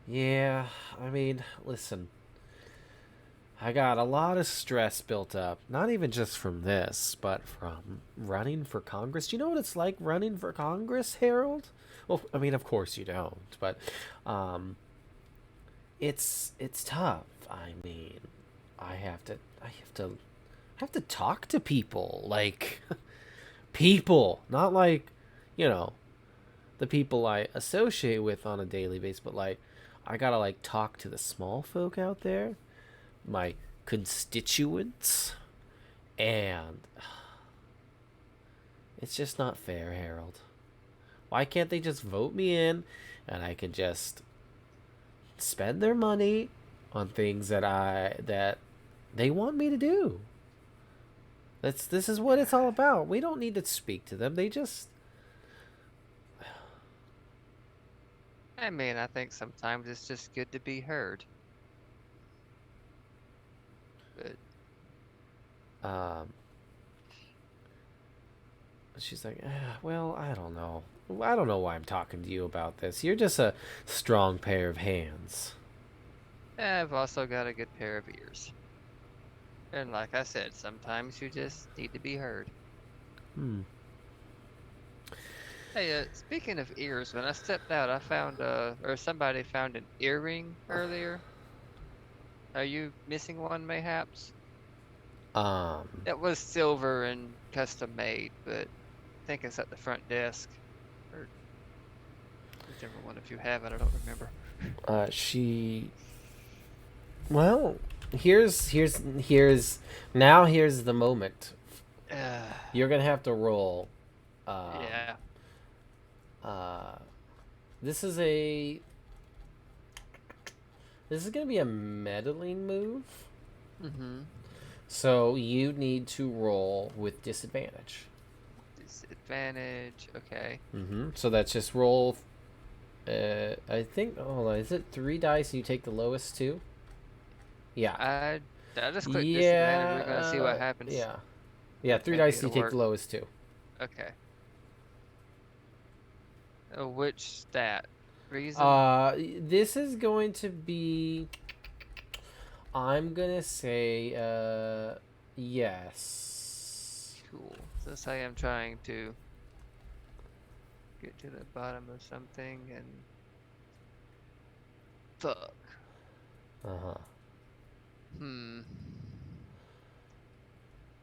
S1: Yeah, I mean, listen. I got a lot of stress built up, not even just from this, but from running for Congress. Do you know what it's like running for Congress, Harold? Well, I mean, of course you don't, but it's tough. I mean, I have to talk to people, like people, not like, the people I associate with on a daily basis, but like I gotta like talk to the small folk out there, my constituents, and it's just not fair, Harold. Why can't they just vote me in and I can just spend their money on things that they want me to do? This is what it's all about. We don't need to speak to them. They just
S2: I mean, I think sometimes it's just good to be heard. But
S1: she's like, well, I don't know. I don't know why I'm talking to you about this. You're just a strong pair of hands.
S2: I've also got a good pair of ears. And like I said, sometimes you just need to be heard. Hey, speaking of ears, when I stepped out, I found, or somebody found an earring earlier. Are you missing one, mayhaps? It was silver and custom made, but I think it's at the front desk. Or whichever one, if you have it, I don't remember.
S1: Well, here's the moment. You're gonna have to roll.
S2: Yeah.
S1: This is gonna be a meddling move.
S2: Mm-hmm.
S1: So you need to roll with disadvantage.
S2: Disadvantage, okay.
S1: So that's just roll. I think. Hold on. Is it 3 dice? And you take the lowest 2. Yeah.
S2: I just click disadvantage. We're gonna see what happens.
S1: Yeah. 3 dice. You take the lowest 2.
S2: Okay. Which stat? Reason?
S1: This is going to be. I'm gonna say yes.
S2: Cool. So let's say I'm trying to get to the bottom of something and fuck.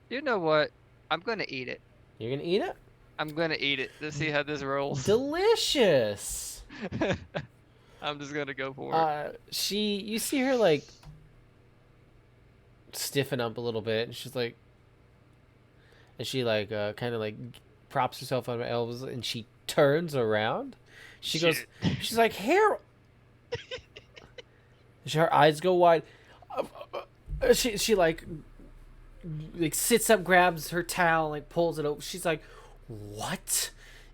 S2: You know what? I'm gonna eat it.
S1: You're gonna eat it?
S2: I'm gonna eat it. Let's see how this rolls.
S1: Delicious.
S2: I'm just gonna go for it.
S1: You see her like stiffen up a little bit, and she's like, kind of like props herself on her elbows, and she turns around. She's like, Harold. Her eyes go wide. She like sits up, grabs her towel, like pulls it over. She's like, what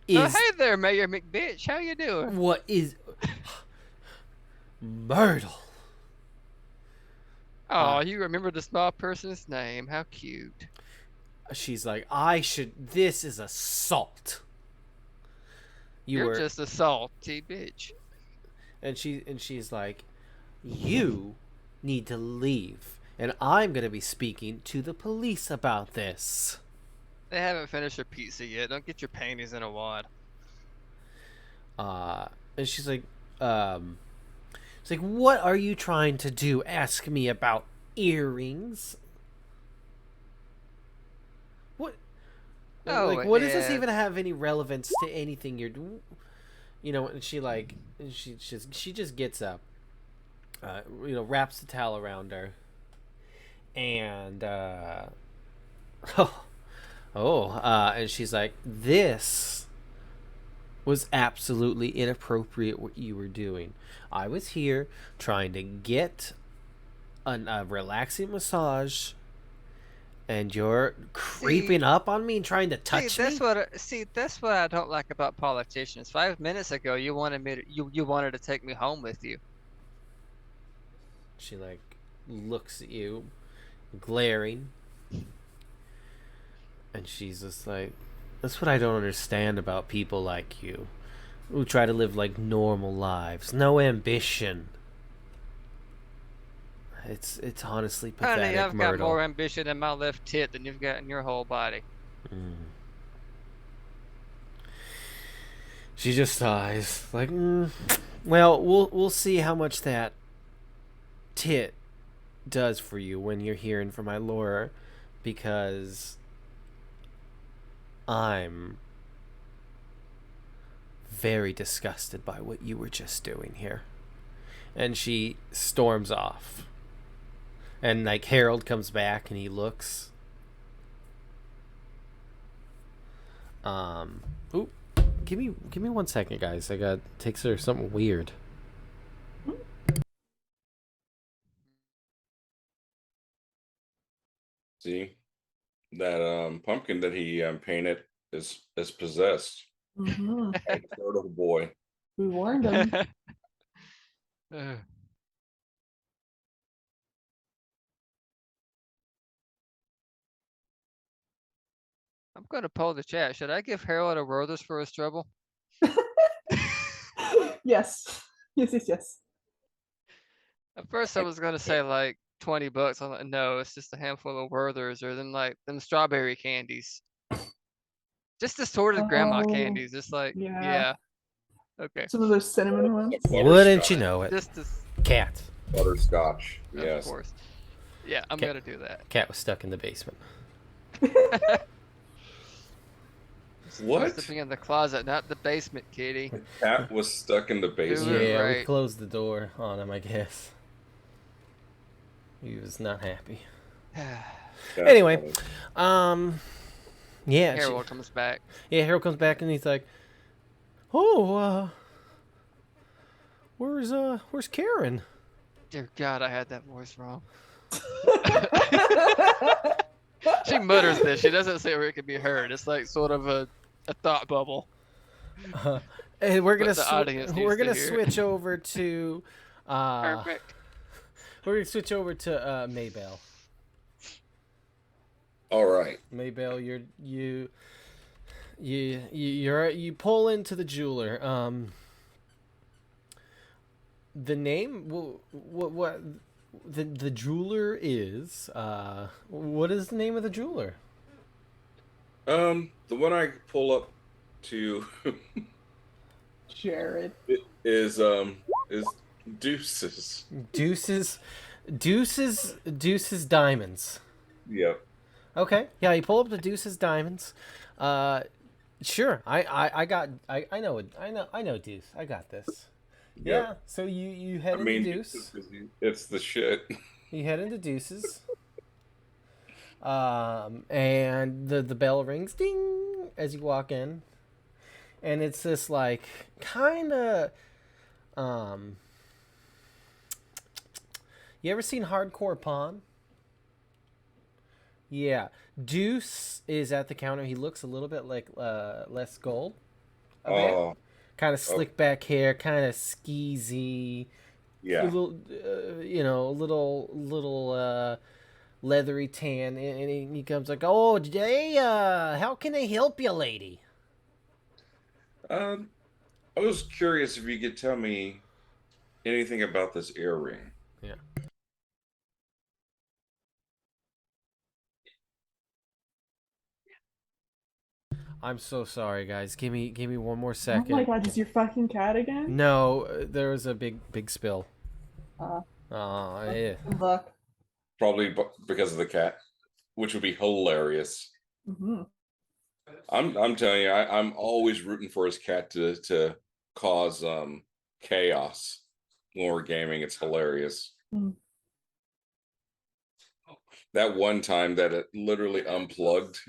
S1: is?
S2: Oh, hey there, Mayor McBitch. How you doing?
S1: What is Myrtle?
S2: Oh, you remember the small person's name. How cute.
S1: She's like, this is assault.
S2: You're just a salty bitch.
S1: And she's like, you need to leave, and I'm gonna be speaking to the police about this.
S2: They haven't finished their pizza yet. Don't get your panties in a wad.
S1: And she's like, what are you trying to do? Ask me about earrings. What?
S2: Oh,
S1: like, what does this even have any relevance to anything you're doing? You know, and she just gets up, wraps the towel around her, and and she's like, this was absolutely inappropriate what you were doing. I was here trying to get a relaxing massage, and you're creeping up on me and trying to touch me.
S2: That's what I don't like about politicians. 5 minutes ago, you wanted to take me home with you.
S1: She like looks at you, glaring, and she's just like, that's what I don't understand about people like you, who try to live like normal lives, no ambition. It's honestly pathetic,
S2: Honey, I've
S1: Myrtle.
S2: got more ambition in my left tit than you've got in your whole body.
S1: She just sighs, like, well, we'll see how much that tit does for you when you're hearing from my lawyer, because I'm very disgusted by what you were just doing here. And she storms off. And like Harold comes back and he looks. Ooh, give me 1 second, guys. I got takes her something weird.
S3: See that pumpkin that he painted is possessed.
S4: Mhm.
S3: A turtle boy.
S4: We warned him.
S2: Ugh. I'm gonna poll the chat. Should I give Harold a Werther's for his trouble?
S4: Yes. Yes.
S2: At first, I was gonna say like $20. I'm like, no, it's just a handful of Werther's, or then like them strawberry candies. Just assorted grandma
S4: Oh,
S2: candies. Just like,
S4: yeah.
S2: yeah, okay.
S4: Some of those cinnamon ones.
S1: Wouldn't you know it?
S2: Just as,
S1: Cat.
S3: Butterscotch.
S2: of
S3: Yes.
S2: course. Yeah, I'm
S1: Okay.
S2: gonna do that.
S1: Cat was stuck in the basement.
S3: What?
S2: Supposed to be in the closet, not the basement, kitty.
S3: The cat was stuck in the
S2: Do
S3: basement.
S2: it
S1: Yeah, we
S2: right.
S1: closed the door on him, I guess. He was not happy.
S3: That's
S1: Anyway,
S3: funny.
S1: yeah,
S2: Harold comes back.
S1: yeah. Harold comes back and he's like, "Oh, where's Karen?"
S2: Dear God, I had that voice wrong. She mutters this. She doesn't say where it can be heard. It's like sort of a thought bubble.
S1: And we're gonna
S2: But the audience needs
S1: we're
S2: to
S1: gonna
S2: hear it.
S1: switch over to
S2: Perfect.
S1: we're gonna switch over to Maybell.
S3: All right.
S1: Maybell, you pull into the jeweler. The name what the jeweler is what is the name of the jeweler?
S3: The one I pull up to
S4: Jared.
S3: is Deuces.
S1: Deuces Diamonds.
S3: Yep.
S1: Okay, yeah, you pull up the Deuces Diamonds. Sure, I know Deuce. I got this. Yeah, so you head
S3: I mean,
S1: into Deuce.
S3: it's the shit.
S1: You head into Deuces. And the bell rings, ding, as you walk in, and it's this like kind of You ever seen Hardcore Pawn? Yeah, Deuce is at the counter. He looks a little bit like Les Gold. A bit.
S3: Oh,
S1: Kind of slick back hair, kind of skeezy.
S3: yeah.
S1: A little, little leathery tan, and he comes like, "Oh, hey, how can I help you, lady?"
S3: I was curious if you could tell me anything about this earring.
S1: Yeah. I'm so sorry, guys. Give me 1 more
S4: Oh
S1: second.
S4: my god, is your fucking cat again?
S1: No, there was a big spill.
S4: Uh,
S1: Yeah.
S4: Look.
S3: Probably because of the cat, which would be hilarious.
S4: Mm-hmm.
S3: I'm telling you, I'm always rooting for his cat to cause chaos when we're gaming. It's hilarious.
S4: Mm.
S3: That one time that it literally unplugged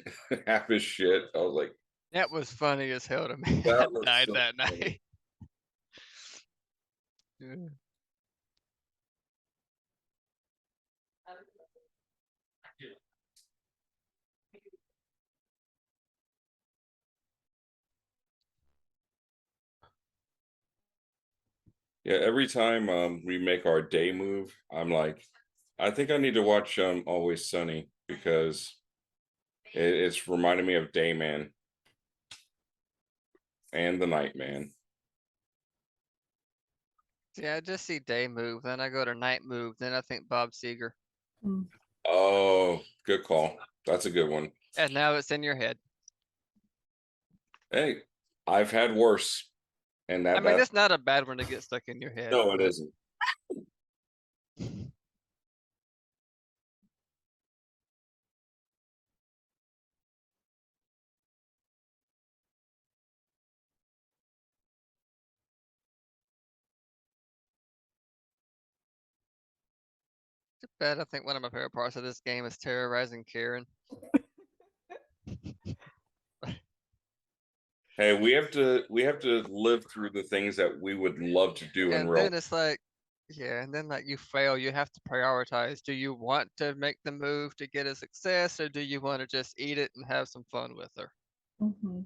S3: half his shit, I was like,
S2: That was funny as hell to me.
S3: That
S2: I
S3: was
S2: died
S3: so
S2: that
S3: funny.
S2: night. Yeah.
S3: yeah. Every time we make our day move, I'm like, I think I need to watch Always Sunny because it's reminding me of Dayman and the Nightman.
S2: Yeah, I just see day move, then I go to night move, then I think Bob Seger.
S4: Mm.
S3: Oh, good call. That's a good one.
S2: And now it's in your head.
S3: Hey, I've had worse, and
S2: I
S3: that
S2: mean,
S3: that's
S2: it's not a bad one to get stuck in your head.
S3: no, it
S2: but-
S3: isn't.
S2: bet I think one of my favorite parts of this game is terrorizing Karen.
S3: Hey, we have to live through the things that we would love to do in
S2: And
S3: real.
S2: then it's like, yeah, and then like you fail, you have to prioritize. Do you want to make the move to get a success, or do you want to just eat it and have some fun with her?
S4: Mm-hmm.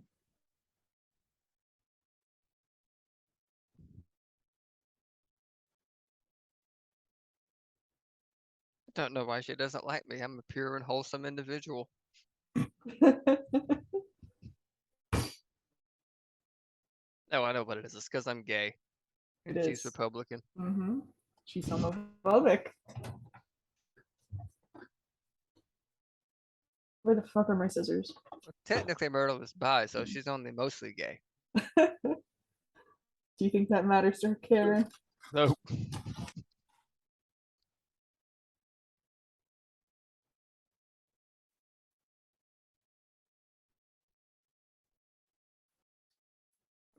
S2: I don't know why she doesn't like me. I'm a pure and wholesome individual. Oh, I know what it is. It's because I'm gay.
S4: It
S2: And she's
S4: is.
S2: Republican.
S4: Mm-hmm. She's homophobic. Where the fuck are my scissors?
S2: Well, technically, Myrtle is bi, so she's only mostly gay.
S4: Do you think that matters to her, Karen?
S2: Nope.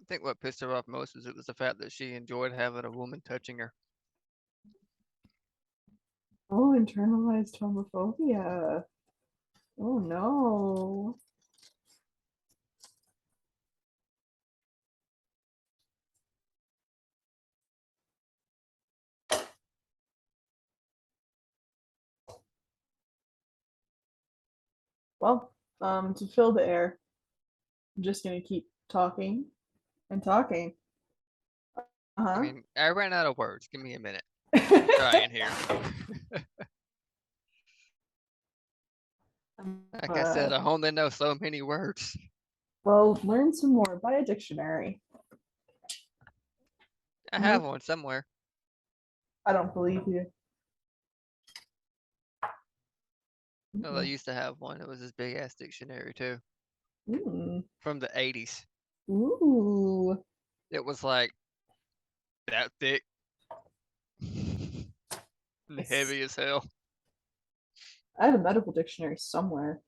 S2: I think what pissed her off most was the fact that she enjoyed having a woman touching her.
S4: Oh, internalized homophobia. Oh no. Well, to fill the air, I'm just gonna keep talking and talking.
S2: I
S4: Uh-huh.
S2: mean, I ran out of words. Give me a minute. Trying here. Like I said, I only know so many words.
S4: Well, learn some more. Buy a dictionary.
S2: I have one somewhere.
S4: I don't believe you.
S2: Well, I used to have one. It was this big ass dictionary too,
S4: Mm.
S2: from the 80s.
S4: Ooh.
S2: It was like that thick and heavy as hell.
S4: I have a medical dictionary somewhere.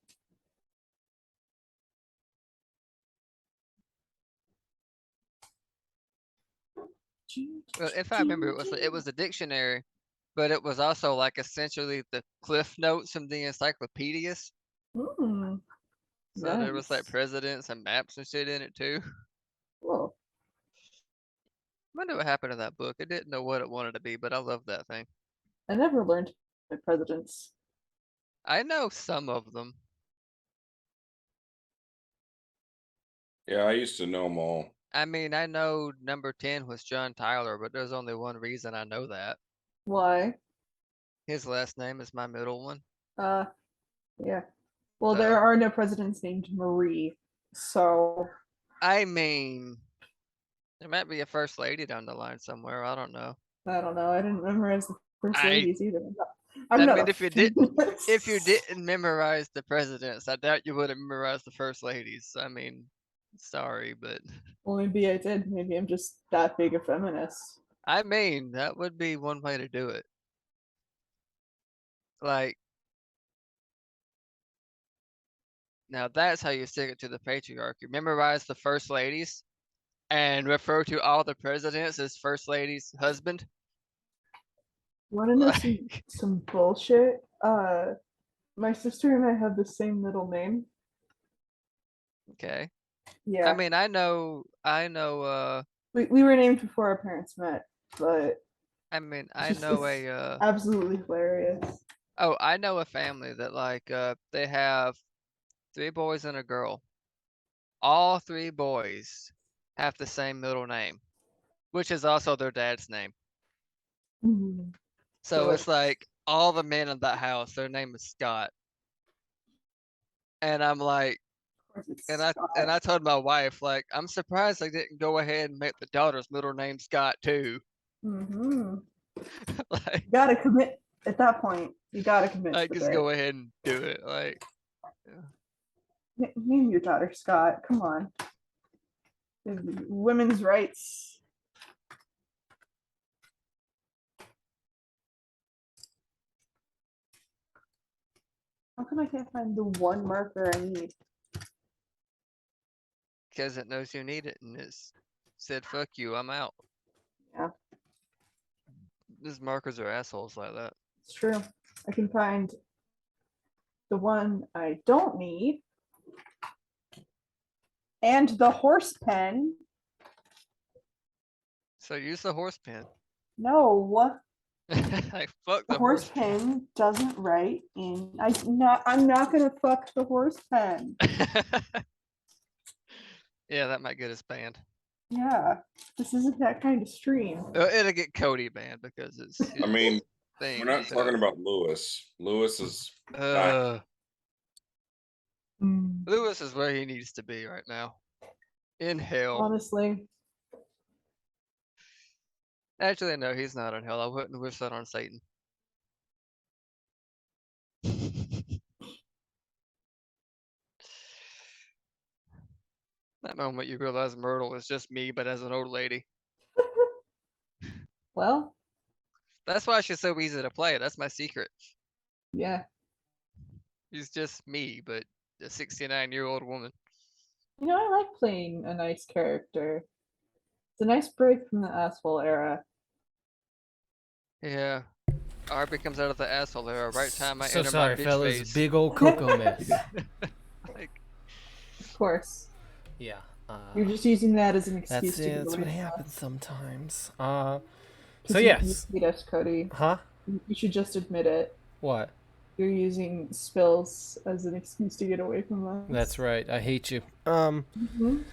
S2: Well, if I remember, it was a dictionary, but it was also like essentially the cliff notes from the encyclopedias.
S4: Mm.
S2: So there was like
S4: Nice.
S2: presidents and maps and shit in it too.
S4: Whoa.
S2: Wonder what happened to that book. I didn't know what it wanted to be, but I love that thing.
S4: I never learned my presidents.
S2: I know some of them.
S3: Yeah, I used to know them all.
S2: I mean, I know number 10 was John Tyler, but there's only one reason I know that.
S4: Why?
S2: His last name is my middle one.
S4: Uh, yeah. Well,
S2: So,
S4: there are no presidents named Marie, so
S2: I mean, there might be a first lady down the line somewhere. I don't know.
S4: I don't know. I didn't memorize the first
S2: I
S4: ladies either. I'm
S2: I
S4: not
S2: mean,
S4: a
S2: if you didn't
S4: feminist.
S2: memorize the presidents, I doubt you would have memorized the first ladies. I mean, sorry, but
S4: Well, maybe I did. Maybe I'm just that big a feminist.
S2: I mean, that would be one way to do it. Like, now that's how you stick it to the patriarchy. Memorize the first ladies and refer to all the presidents as first lady's husband.
S4: Want to know
S2: Like,
S4: some bullshit? My sister and I have the same middle name.
S2: okay.
S4: Yeah,
S2: I mean, I know,
S4: we were named before our parents met, but
S2: I mean,
S4: it's
S2: I
S4: just
S2: know
S4: it's
S2: a,
S4: absolutely hilarious.
S2: oh, I know a family that like, they have 3 boys and a girl. All 3 boys have the same middle name, which is also their dad's name.
S4: Mhm.
S2: So
S4: like,
S2: it's like all the men in that house, their name is Scott. And I'm like,
S4: of course it's
S2: and
S4: Scott.
S2: I told my wife, like, I'm surprised they didn't go ahead and make the daughter's middle name Scott too.
S4: Mm-hmm.
S2: Like,
S4: You gotta commit at that point. You gotta commit to
S2: like
S4: the
S2: just
S4: bit.
S2: go ahead and do it. Like, yeah.
S4: Name your daughter Scott. Come on. Women's rights. How come I can't find the one marker I need?
S2: Because it knows you need it and it's said, fuck you, I'm out.
S4: Yeah,
S2: These markers are assholes like that.
S4: it's true. I can find the one I don't need. And the horse pen.
S2: So use the horse pen.
S4: No,
S2: Like fuck
S4: the
S2: the
S4: horse
S2: horse
S4: pen doesn't write in. I'm not gonna fuck the horse pen.
S2: Yeah, that might get us banned.
S4: Yeah, this isn't that kind of stream.
S2: It'll get Cody banned because it's
S3: I
S2: his
S3: mean,
S2: thing.
S3: we're not
S2: so-
S3: talking about Lewis. Lewis is
S4: Mm,
S2: Lewis is where he needs to be right now. In hell.
S4: honestly,
S2: Actually, no, he's not in hell. I wouldn't wish that on Satan. That moment you realize Myrtle is just me, but as an old lady.
S4: well,
S2: That's why she's so easy to play. That's my secret.
S4: yeah.
S2: She's just me, but a 69-year-old woman.
S4: You know, I like playing a nice character. It's a nice break from the asshole era.
S2: Yeah. Arby comes out of the asshole era right time I
S1: So
S2: enter
S1: sorry,
S2: my bitch
S1: fellas.
S2: face.
S1: Big old cocoa mess.
S2: Like,
S4: Of course.
S1: Yeah.
S4: You're just using that as an excuse
S1: That's
S4: to get
S1: that's
S4: away
S1: what
S4: from
S1: happens sometimes.
S4: us.
S1: So
S4: 'Cause you
S1: yes.
S4: hate us, Cody.
S1: Huh?
S4: You should just admit it.
S1: What?
S4: You're using spills as an excuse to get away from us.
S1: That's right. I hate you.
S4: Mhm.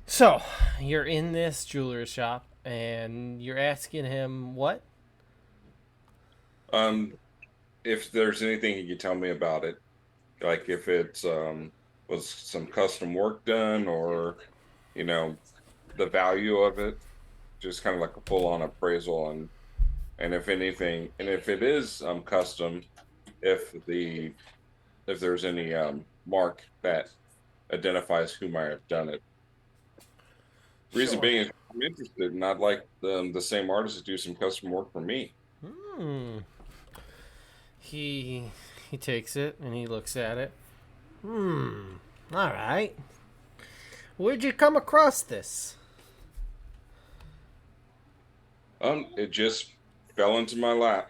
S1: So you're in this jeweler's shop and you're asking him what?
S3: If there's anything you can tell me about it, like if it's was some custom work done, or the value of it, just kind of like a full-on appraisal, and if anything, and if it is custom, if there's any mark that identifies who might have done it. Reason
S1: Sure.
S3: being is I'm interested, and I'd like the same artist to do some custom work for me.
S1: He takes it and he looks at it. All right. Where'd you come across this?
S3: It just fell into my lap.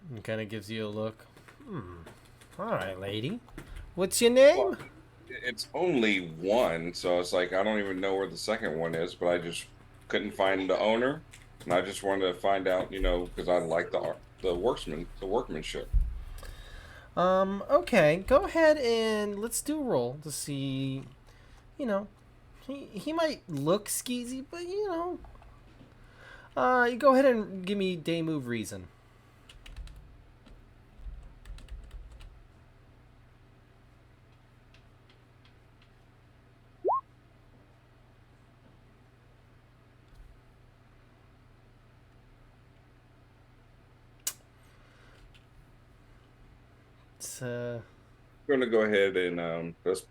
S1: And kind of gives you a look. All right, lady. What's your name?
S3: It's only one, so it's like I don't even know where the second one is, but I just couldn't find the owner, and I just wanted to find out, because I like the workmanship.
S1: Okay. Go ahead and let's do a roll to see. He might look skeezy, but you go ahead and give me day move reason. It's
S3: I'm going to go ahead and just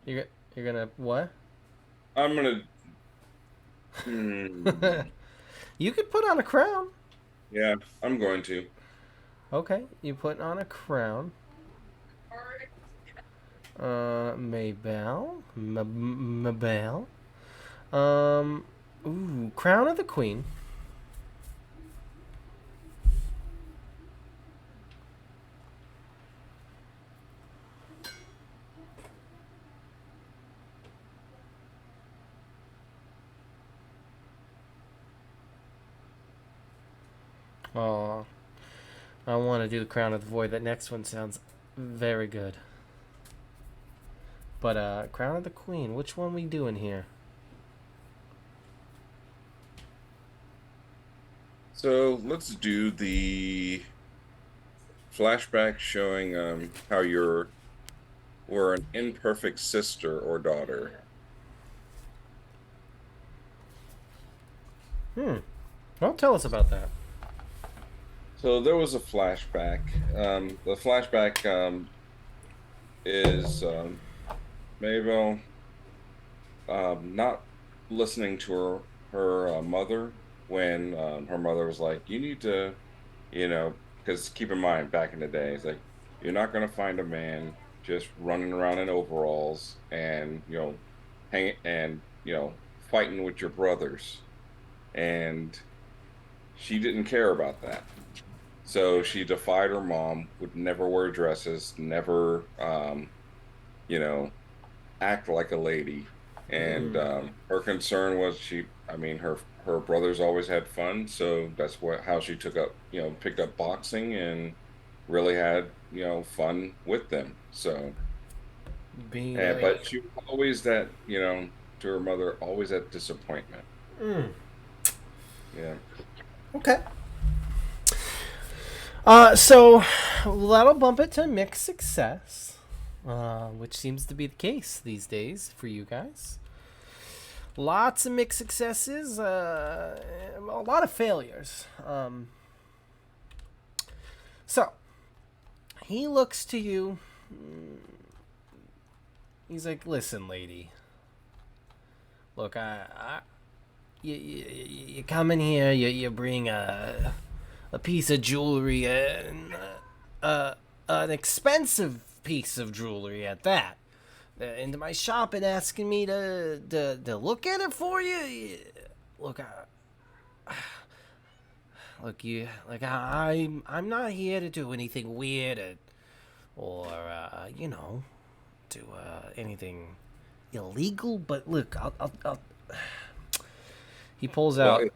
S1: you're gonna what?
S3: I'm gonna.
S1: You could put on a crown.
S3: Yeah, I'm going to.
S1: Okay, you put on a crown. Maybell. Mabel. Ooh, crown of the queen. Oh, I want to do the crown of the void. That next one sounds very good. But crown of the queen. Which one we doing here?
S3: So let's do the flashback showing how you were an imperfect sister or daughter.
S1: Well, tell us about that.
S3: So there was a flashback. The flashback is Mabel not listening to her mother when her mother was like, "You need to, because keep in mind, back in the day, it's like you're not gonna find a man just running around in overalls and hanging and fighting with your brothers." And she didn't care about that. So she defied her mom, would never wear dresses, never, you know, act like a lady. And her concern was I mean, her brothers always had fun, so that's how she took up, picked up boxing and really had, fun with them. So,
S1: Being
S3: and
S1: like,
S3: but she was always that, to her mother, always that disappointment. Yeah.
S1: okay. So that'll bump it to mixed success, which seems to be the case these days for you guys. Lots of mixed successes, a lot of failures. So he looks to you. He's like, "Listen, lady. Look, you come in here. You bring a piece of jewelry, and an expensive piece of jewelry at that, into my shop and asking me to look at it for you. Look, I'm not here to do anything weird or do anything illegal. But look, I'll he pulls
S3: Well,
S1: out.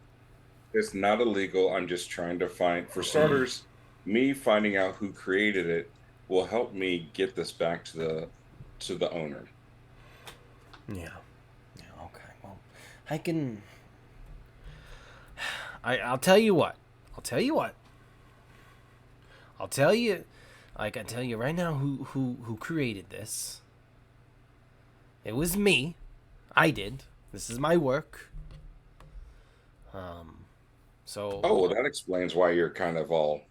S3: it's not illegal. I'm just trying to find, for starters, me finding out who created it will help me get this back to the owner.
S1: Yeah. Okay. Well, I can. I'll tell you what. I'll tell you. I can tell you right now who created this. It was me. I did. This is my work. So.
S3: Oh, well, that explains why you're kind of all,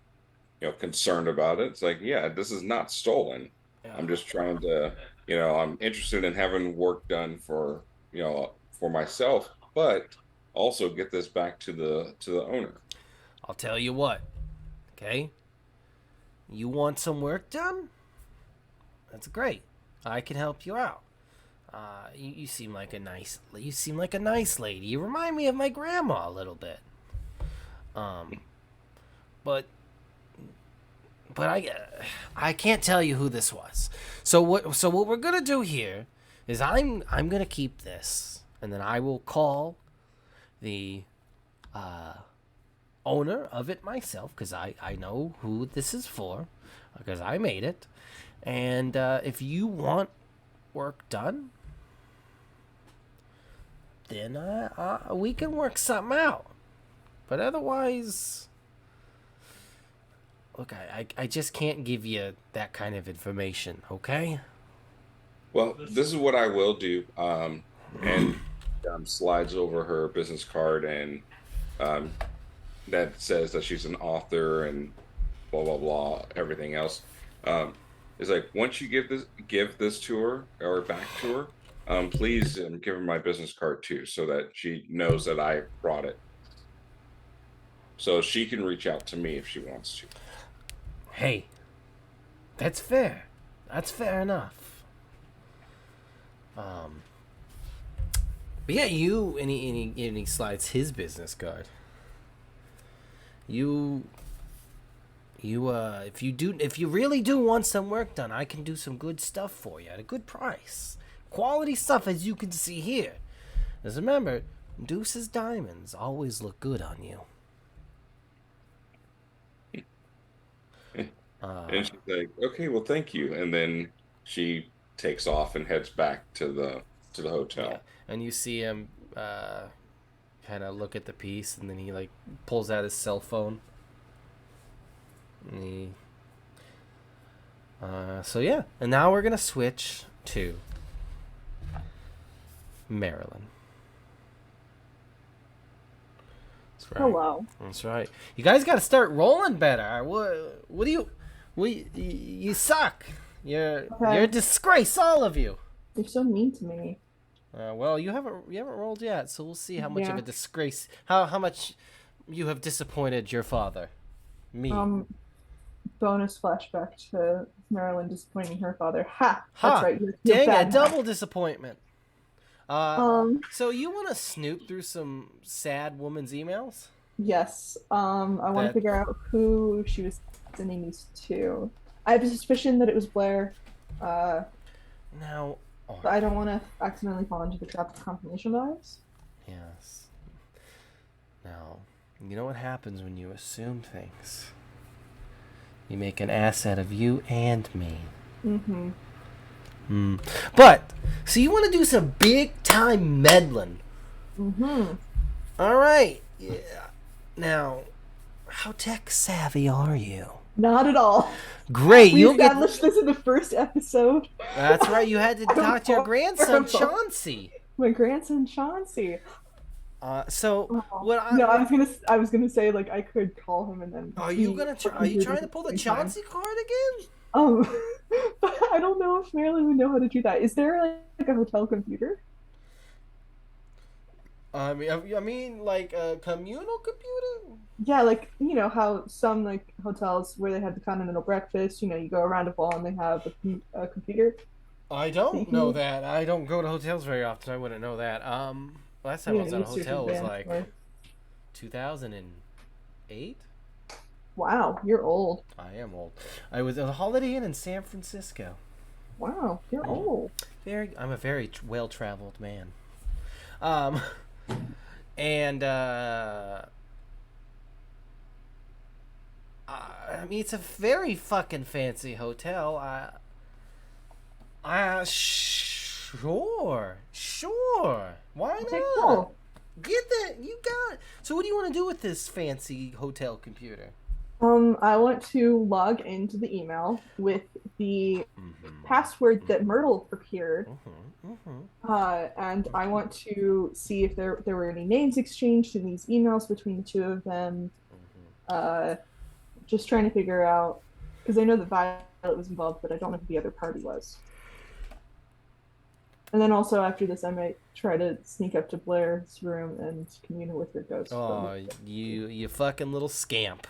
S3: concerned about it. It's like, yeah, this is not stolen.
S1: Yeah.
S3: I'm just trying to, I'm interested in having work done for myself, but also get this back to the owner.
S1: I'll tell you what. Okay. You want some work done? That's great. I can help you out. You seem like a nice. You seem like a nice lady. You remind me of my grandma a little bit. But I can't tell you who this was. So what we're gonna do here is I'm gonna keep this, and then I will call the owner of it myself, because I know who this is for, because I made it. And if you want work done, then we can work something out. But otherwise, look, I just can't give you that kind of information, okay?
S3: Well, this is what I will do. And slides over her business card, and um, that says that she's an author and blah blah blah, everything else. It's like, once you give this to her or back to her, please give her my business card too, so that she knows that I brought it, so she can reach out to me if she wants to.
S1: Hey, that's fair. That's fair enough. But yeah, and he slides his business card. If you really do want some work done, I can do some good stuff for you at a good price. Quality stuff, as you can see here. Just remember, Deuce's diamonds always look good on you.
S3: And she's like, okay, well, thank you. And then she takes off and heads back to the hotel.
S1: Yeah. And you see him kind of look at the piece, and then he like pulls out his cell phone. And he, so yeah, and now we're gonna switch to Maryland. That's right.
S4: Hello.
S1: That's right. You guys got to start rolling better. What do you? You suck. You're a disgrace, all of you.
S4: You're so mean to me.
S1: Well, you haven't rolled yet, so we'll see how much of a disgrace, how much you have disappointed your father. Me.
S4: Bonus flashback to Marilyn disappointing her father. Ha! That's right. You're
S1: Dang
S4: bad
S1: it!
S4: now.
S1: Double disappointment. So you want to snoop through some sad woman's emails?
S4: Yes. I want to
S1: That-
S4: figure out who she was sending these to. I have a suspicion that it was Blair.
S1: Now,
S4: But I don't want to accidentally fall into the trap of confirmation bias.
S1: yes. Now, you know what happens when you assume things? You make an asset of you and me.
S4: Mm-hmm.
S1: But, so you want to do some big time meddling.
S4: Mm-hmm.
S1: All right. Yeah. Now, how tech savvy are you?
S4: Not at all.
S1: Great.
S4: We
S1: You'll get.
S4: established this in the first episode.
S1: That's right. You had to talk to your grandson,
S4: Horrible.
S1: Chauncey.
S4: My grandson Chauncey.
S1: So
S4: Oh.
S1: what?
S4: No, I was gonna say like I could call him and then.
S1: Are you gonna? Are you trying to pull the Chauncey card again?
S4: But I don't know if Marilyn would know how to do that. Is there like a hotel computer?
S1: I mean, like a communal computer.
S4: Yeah, like you know how some like hotels where they have the continental breakfast, you know, you go around a ball and they have a computer.
S1: I don't know that. I don't go to hotels very often. I wouldn't know that. Last time I was at a hotel was like 2008.
S4: Wow, you're old.
S1: I am old. I was at a Holiday Inn in San Francisco.
S4: Wow, you're old.
S1: I'm a very well-traveled man. And I mean, it's a very fucking fancy hotel. Sure. Why not?
S4: Okay, cool.
S1: Get that. You got it. So what do you want to do with this fancy hotel computer?
S4: I want to log into the email with the password that Myrtle prepared. And I want to see if there were any names exchanged in these emails between the two of them. Just trying to figure out, because I know that Violet was involved, but I don't know who the other party was. And then also after this, I might try to sneak up to Blair's room and commune with her ghost.
S1: Oh, you fucking little scamp.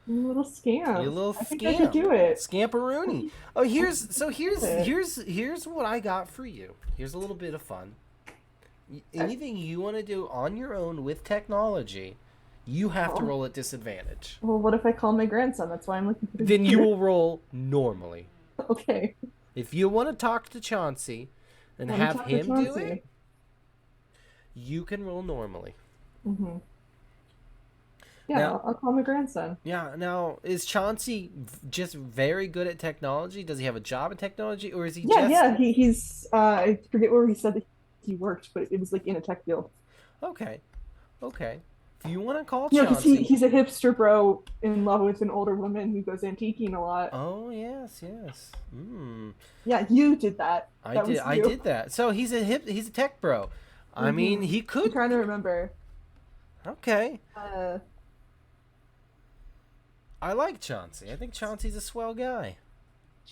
S4: You little scam.
S1: You little
S4: I think
S1: scamp.
S4: I could do it.
S1: Scamperoonie. Oh, here's what I got for you. Here's a little bit of fun. Anything you want to do on your own with technology, you have to roll at disadvantage.
S4: Well, what if I call my grandson? That's why I'm looking for the
S1: Then you will roll normally.
S4: Okay.
S1: If you want to talk to Chauncey and
S4: Wanna
S1: have
S4: talk to
S1: him do
S4: Chauncey.
S1: it, you can roll normally.
S4: Mm-hmm. Yeah,
S1: Now-
S4: I'll call my grandson.
S1: Yeah. Now, is Chauncey just very good at technology? Does he have a job in technology, or is he just?
S4: Yeah. He's I forget where he said that he worked, but it was like in a tech field.
S1: Okay. If you want to call
S4: Yeah, because
S1: Chauncey.
S4: he's a hipster bro in love with an older woman who goes antiquing a lot.
S1: Oh yes.
S4: Yeah, you did that. That was
S1: I
S4: you.
S1: did that. So he's a tech bro. I mean, he
S4: I'm
S1: could.
S4: trying to remember.
S1: Okay. I like Chauncey. I think Chauncey's a swell guy.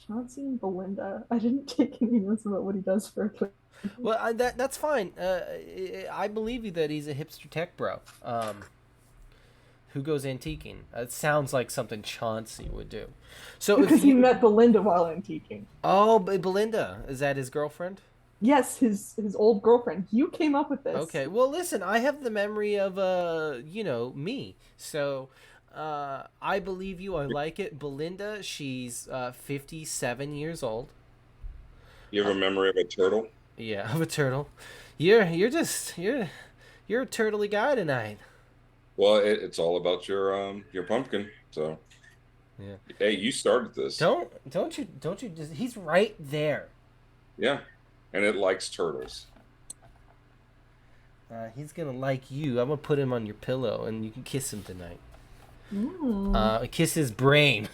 S4: Chauncey and Belinda. I didn't take any notes about what he does for a living.
S1: Well, that's fine. I believe you that he's a hipster tech bro. Who goes antiquing? It sounds like something Chauncey would do. So
S4: Because
S1: if you
S4: he met Belinda while antiquing.
S1: Oh, Belinda, is that his girlfriend?
S4: Yes, his old girlfriend. You came up with this.
S1: Okay. Well, listen, I have the memory of me. So I believe you. I like it. Belinda, she's 57 years old.
S3: You have a memory of a turtle?
S1: Yeah, of a turtle. You're a turtly guy tonight.
S3: Well, it's all about your pumpkin. So,
S1: Yeah.
S3: hey, you started this.
S1: Don't you just? He's right there.
S3: Yeah, and it likes turtles.
S1: He's gonna like you. I'm gonna put him on your pillow, and you can kiss him tonight. Kiss his brain.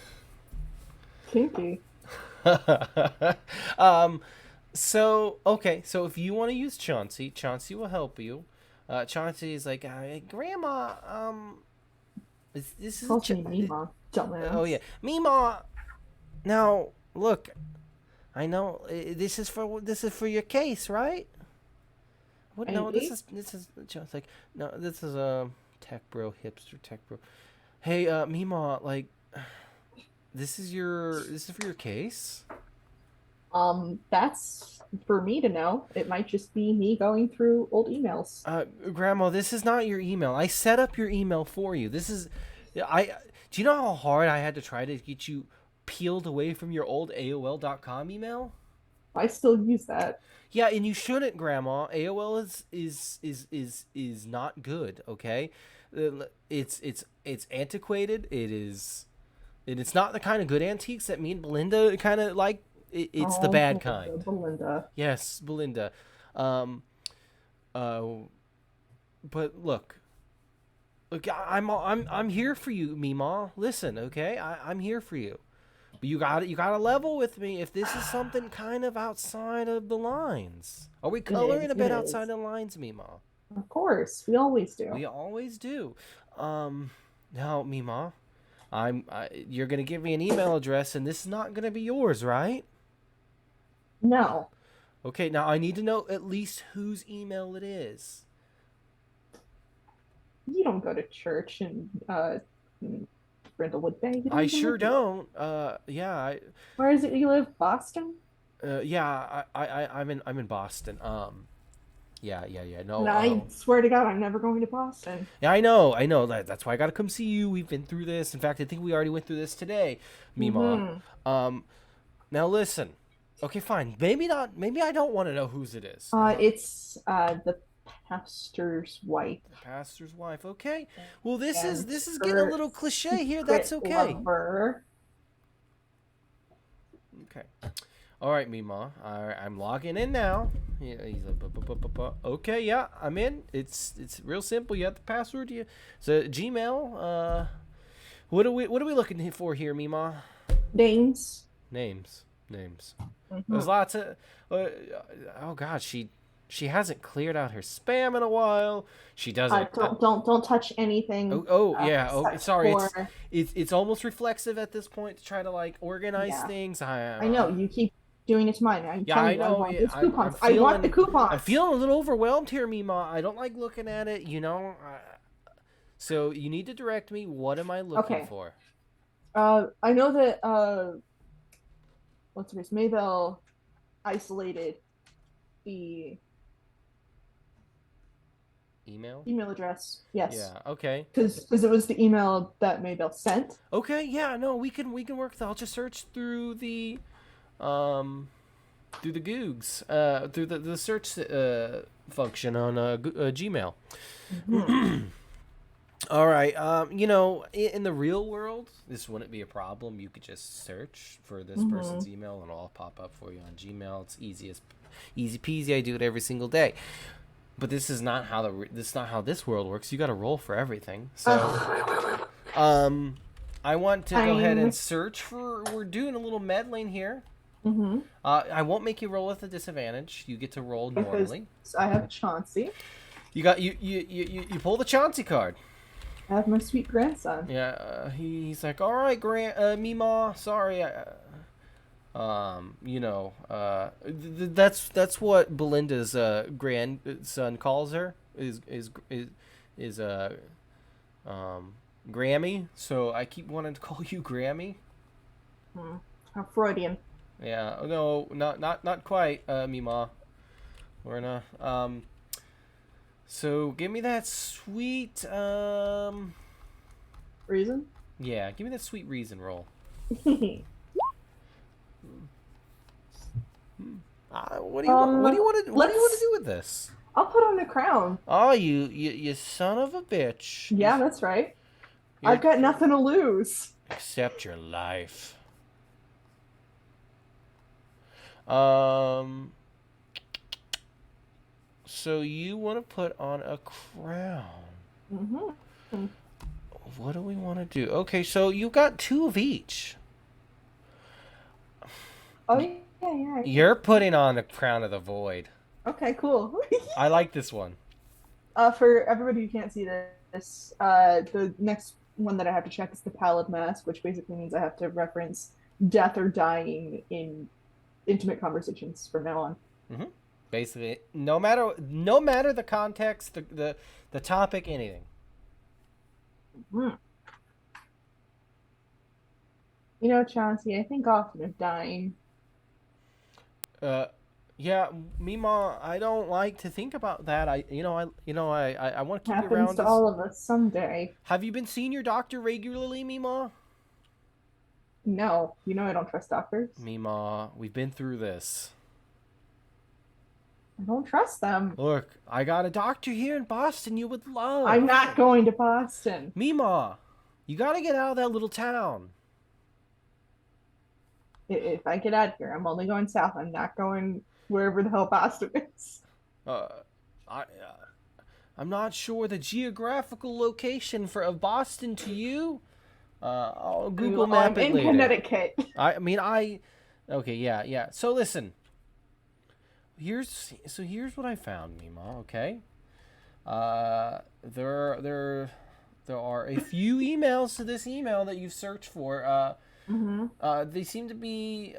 S4: Kinky.
S1: So if you want to use Chauncey will help you. Chauncey is like, Grandma, this is
S4: Calls me Mima. Dumbass.
S1: Oh yeah, Mima. Now look, I know this is for your case, right? What? No,
S4: Maybe.
S1: this is just like no, this is a hipster tech bro. Hey, Mima, like, this is for your case.
S4: That's for me to know. It might just be me going through old emails.
S1: Grandma, this is not your email. I set up your email for you. This is, I. Do you know how hard I had to try to get you peeled away from your old AOL.com email?
S4: I still use that.
S1: Yeah, and you shouldn't, Grandma. AOL is not good. Okay, it's antiquated. It is, and it's not the kind of good antiques that me and Belinda kind of like. It's the bad kind.
S4: Belinda.
S1: Yes, Belinda. Um, uh, but look, I'm here for you, Meemaw. Listen, okay, I'm here for you. But you gotta level with me if this is something kind of outside of the lines. Are we coloring a bit outside the lines, Meemaw?
S4: Of course, we always do.
S1: We always do. Now, Meemaw, you're gonna give me an email address, and this is not gonna be yours, right?
S4: No.
S1: Okay, now I need to know at least whose email it is.
S4: You don't go to church in Brindlewood Bay. You
S1: I
S4: go
S1: sure
S4: there?
S1: don't. Yeah,
S4: Where is it you live? Boston?
S1: yeah, I'm in Boston. Yeah. No,
S4: And I swear to God, I'm never going to Boston.
S1: yeah, I know. That's why I gotta come see you. We've been through this. In fact, I think we already went through this today, Meemaw. Now listen. Okay, fine. Maybe not. Maybe I don't want to know whose it is.
S4: It's the pastor's wife.
S1: The pastor's wife. Okay. Well, this
S4: And
S1: is getting a
S4: her
S1: little cliche here. That's
S4: secret
S1: okay.
S4: lover.
S1: Okay. All right, Meemaw. I'm logging in now. Yeah, okay, yeah, I'm in. It's real simple. You have the password. It's a Gmail. What are we looking for here, Meemaw?
S4: Names.
S1: Names. There's lots of. Oh God, she hasn't cleared out her spam in a while. She doesn't.
S4: Don't touch anything.
S1: Yeah. Oh,
S4: except
S1: sorry.
S4: for-
S1: It's almost reflexive at this point to try to like organize things.
S4: I know you keep doing it to mine.
S1: I know.
S4: I want these coupons.
S1: I'm
S4: I want the coupons.
S1: I'm feeling a little overwhelmed here, Meemaw. I don't like looking at it. So you need to direct me. What am I looking for?
S4: I know that what's her name? Maybell isolated the email address. Yes.
S1: Yeah. Okay.
S4: Because it was the email that Maybell sent.
S1: Okay. Yeah. No, we can work. I'll just search through the Googs, through the search function on Gmail. All right. In the real world, this wouldn't be a problem. You could just search for this person's email, and it'll all pop up for you on Gmail. It's easy peasy. I do it every single day. But this is not how this world works. You got to roll for everything. So, I want to go ahead and search for. We're doing a little meddling here. I won't make you roll with a disadvantage. You get to roll normally.
S4: Because I have Chauncey.
S1: You pull the Chauncey card.
S4: I have my sweet grandson.
S1: Yeah, he's like, all right, Meemaw, sorry, that's what Belinda's grandson calls her is Grammy. So I keep wanting to call you Grammy.
S4: How Freudian.
S1: Yeah, no, not quite, Meemaw. We're not. So give me that sweet
S4: reason.
S1: Yeah, give me that sweet reason roll. What do you want to do with this?
S4: I'll put on a crown.
S1: Oh, you son of a bitch.
S4: Yeah, that's right. I've got nothing to lose.
S1: Except your life. So you want to put on a crown. What do we want to do? Okay, so you got 2 of each.
S4: Oh, yeah.
S1: You're putting on the crown of the void.
S4: Okay, cool.
S1: I like this one.
S4: For everybody who can't see this, the next one that I have to check is the pallid mask, which basically means I have to reference death or dying in intimate conversations from now on.
S1: Basically, no matter the context, the topic, anything.
S4: You know, Chauncey, I think often of dying.
S1: Yeah, Mima, I don't like to think about that. I want to keep you
S4: Happens
S1: around.
S4: to all of us someday.
S1: Have you been seeing your doctor regularly, Mima?
S4: No, I don't trust doctors.
S1: Mima, we've been through this.
S4: I don't trust them.
S1: Look, I got a doctor here in Boston you would love.
S4: I'm not going to Boston.
S1: Mima, you gotta get out of that little town.
S4: If I get out of here, I'm only going south. I'm not going wherever the hell Boston is.
S1: Uh, I, I'm not sure the geographical location of Boston to you. I'll Google map
S4: I'm
S1: it
S4: in
S1: later.
S4: Connecticut.
S1: Okay, yeah. So listen. Here's what I found, Mima. Okay. There are a few emails to this email that you've searched for. They seem to be.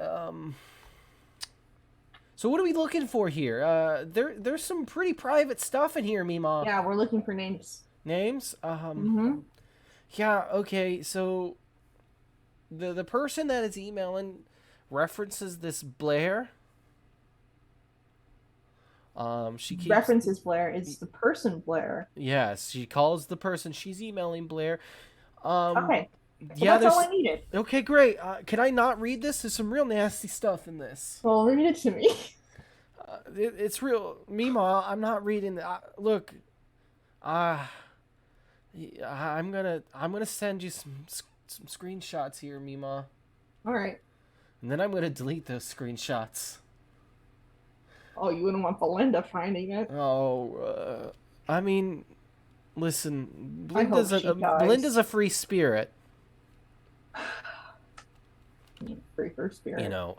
S1: So what are we looking for here? There's some pretty private stuff in here, Mima.
S4: Yeah, we're looking for names.
S1: Names? Yeah, okay, so the person that is emailing references this Blair. She keeps
S4: References Blair. Is the person Blair?
S1: Yes, she calls the person she's emailing Blair.
S4: Okay.
S1: Yeah,
S4: that's all I needed.
S1: Okay, great. Can I not read this? There's some real nasty stuff in this.
S4: Well, read it to me.
S1: It's real. Mima, I'm not reading. Look, I'm gonna send you some screenshots here, Mima.
S4: All right.
S1: And then I'm gonna delete those screenshots.
S4: Oh, you wouldn't want Belinda finding it.
S1: Oh, I mean, listen,
S4: Belinda's
S1: a free spirit.
S4: Free for spirit.
S1: You know,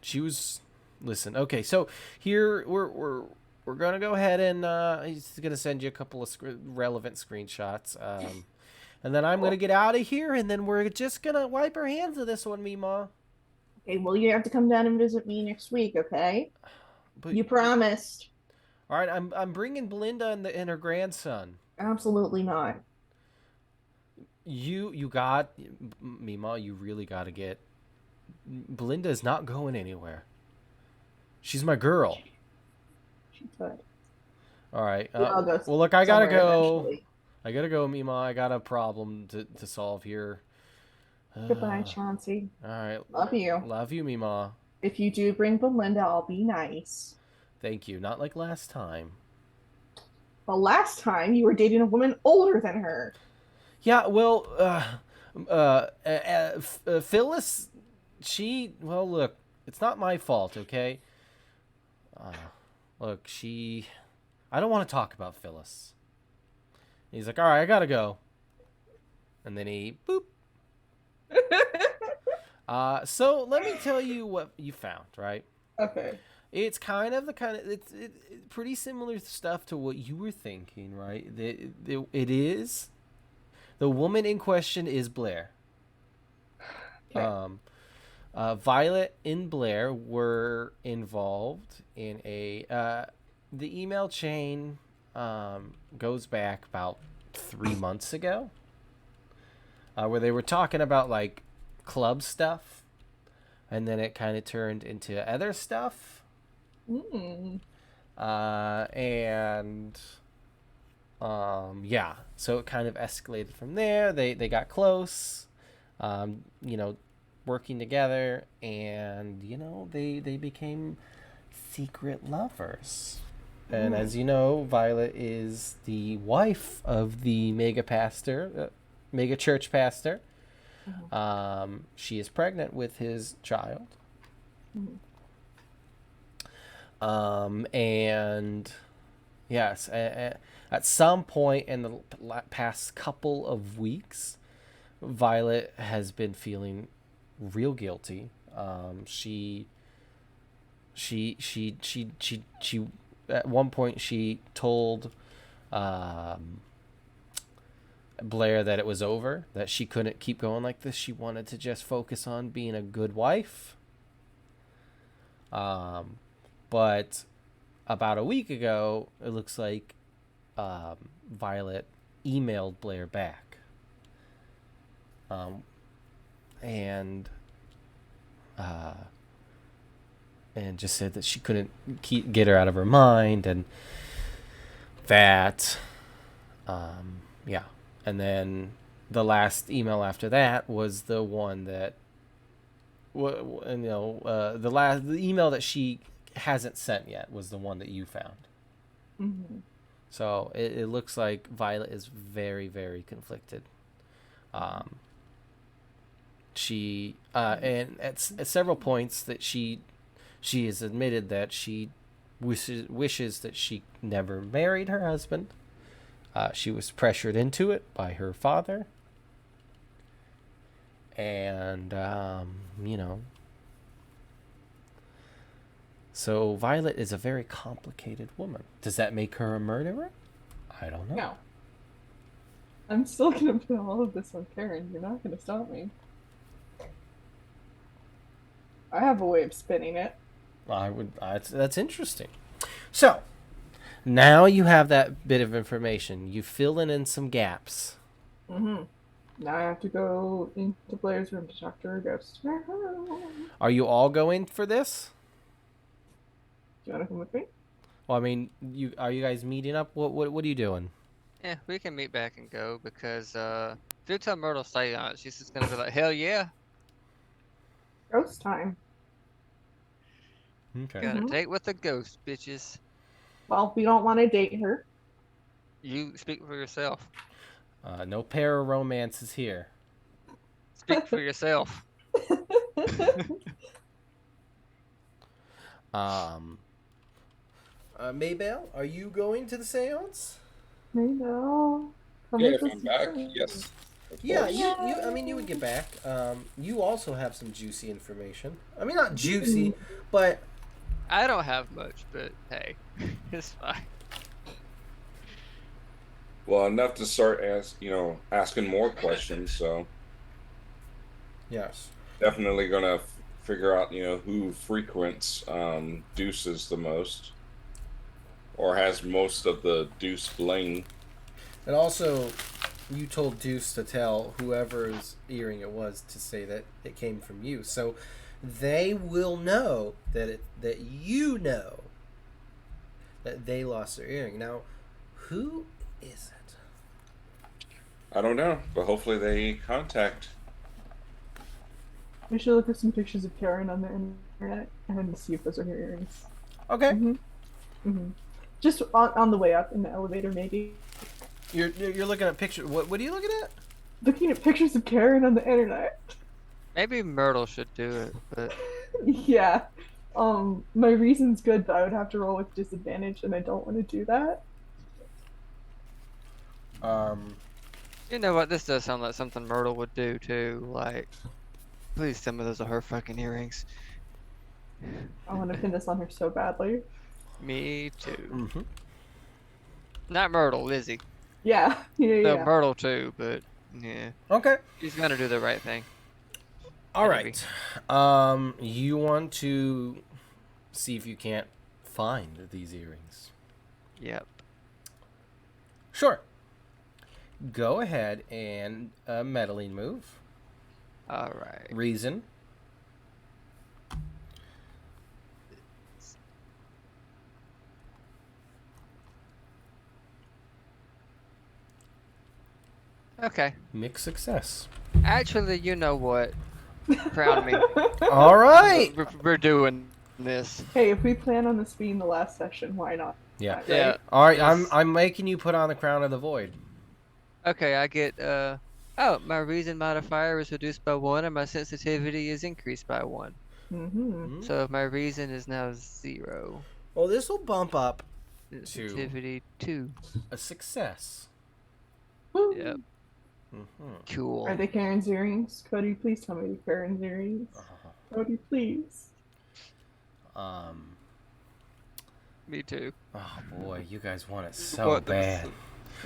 S1: she was. Listen, okay, so here we're gonna go ahead and he's gonna send you a couple of relevant screenshots, and then I'm gonna get out of here, and then we're just gonna wipe our hands of this one, Mima.
S4: Okay, well, you have to come down and visit me next week, okay?
S1: But,
S4: you promised.
S1: All right, I'm bringing Belinda and her grandson.
S4: Absolutely not.
S1: You got Mima. You really got to get. Belinda is not going anywhere. She's my girl.
S4: She could.
S1: All right.
S4: Well,
S1: look, I gotta go.
S4: Eventually.
S1: I gotta go, Mima. I got a problem to solve here.
S4: Goodbye, Chauncey.
S1: All right.
S4: Love you.
S1: Love you, Mima.
S4: If you do bring Belinda, I'll be nice.
S1: Thank you. Not like last time.
S4: The last time you were dating a woman older than her.
S1: Yeah, well, Phyllis, well, look, it's not my fault, okay? Look, I don't want to talk about Phyllis. He's like, all right, I gotta go. And then he, boop. So let me tell you what you found, right?
S4: Okay.
S1: It's it's pretty similar stuff to what you were thinking, right? It is. The woman in question is Blair.
S4: Okay.
S1: Violet and Blair were involved in the email chain goes back about 3 months ago, where they were talking about like club stuff, and then it kind of turned into other stuff. Yeah, so it kind of escalated from there. They got close, working together, and they became secret lovers. And as you know, Violet is the wife of the mega church pastor. She is pregnant with his child. And yes, at some point in the past couple of weeks, Violet has been feeling real guilty. She at one point she told Blair that it was over, that she couldn't keep going like this. She wanted to just focus on being a good wife. But about a week ago, it looks like Violet emailed Blair back. and just said that she couldn't get her out of her mind, and that, yeah. And then the last email after that was the one that, the email that she hasn't sent yet was the one that you found.
S4: Mm-hmm.
S1: So it looks like Violet is very, very conflicted. She and at several points that she has admitted that she wishes that she never married her husband. She was pressured into it by her father, and so Violet is a very complicated woman. Does that make her a murderer? I don't know.
S4: No. I'm still gonna put all of this on Karen. You're not gonna stop me. I have a way of spinning it.
S1: That's interesting. So now you have that bit of information. You fill in some gaps.
S4: Mm-hmm. Now I have to go into Blair's room to talk to her ghost. Do
S1: Are you all going for this?
S4: you want to come with me?
S1: Well, I mean, are you guys meeting up? What are you doing?
S2: Yeah, we can meet back and go because if you tell Myrtle to stay on it, she's just gonna be like, hell yeah,
S4: Ghost time.
S1: Okay.
S2: got a
S4: Mhm.
S2: date with the ghost, bitches.
S4: Well, we don't want to date her.
S2: You speak for yourself.
S1: No pair of romances here.
S2: Speak for yourself.
S1: Maybelle, are you going to the seance?
S4: I know. Come
S3: Yeah,
S4: with
S3: if
S4: us
S3: I'm
S4: to
S3: back,
S4: the
S3: yes. Of
S1: Yeah,
S3: course.
S1: I mean, you would get back. You also have some juicy information. I mean, not juicy, but
S2: I don't have much, but hey, it's fine.
S3: Well, enough to start asking more questions. So
S1: yes.
S3: definitely gonna figure out who frequents deuces the most, or has most of the deuce bling.
S1: And also, you told Deuce to tell whoever's earring it was to say that it came from you. So they will know that you know that they lost their earring. Now, who is it?
S3: I don't know, but hopefully they contact.
S4: We should look at some pictures of Karen on the internet and see if those are her earrings.
S1: Okay.
S4: Mm-hmm. Just on the way up in the elevator, maybe.
S1: You're looking at pictures. What are you looking at?
S4: Looking at pictures of Karen on the internet.
S2: Maybe Myrtle should do it, but
S4: Yeah. My reason's good, but I would have to roll with disadvantage, and I don't want to do that.
S2: you know what? This does sound like something Myrtle would do too. Like, please tell me those are her fucking earrings.
S4: I want to pin this on her so badly.
S2: Me too.
S1: Mm-hmm.
S2: Not Myrtle, Lizzie.
S4: Yeah.
S2: No, Myrtle too, but yeah,
S1: Okay.
S2: she's gonna do the right thing.
S1: All
S2: Maybe.
S1: right. You want to see if you can't find these earrings?
S2: Yep.
S1: Sure. Go ahead and meddling move.
S2: All right.
S1: Reason.
S2: Okay.
S1: Mixed success.
S2: Actually, you know what? Crown me.
S1: All right.
S2: We're doing this.
S4: Hey, if we plan on this being the last session, why not?
S1: Yeah.
S4: Right?
S2: Yeah.
S1: All right.
S2: Yes.
S1: I'm making you put on the crown of the void.
S2: Okay, I get oh, my reason modifier is reduced by 1 and my sensitivity is increased by 1.
S4: Mm-hmm.
S2: So my reason is now 0.
S1: Well, this will bump up
S2: Sensitivity 2.
S1: a success.
S2: Yep.
S1: Mm-hmm.
S2: Cool.
S4: Are they Karen's earrings? Cody, please tell me they're Karen's earrings. Cody, please.
S2: Me too.
S1: Oh boy, you guys want it so
S2: Want them
S1: bad.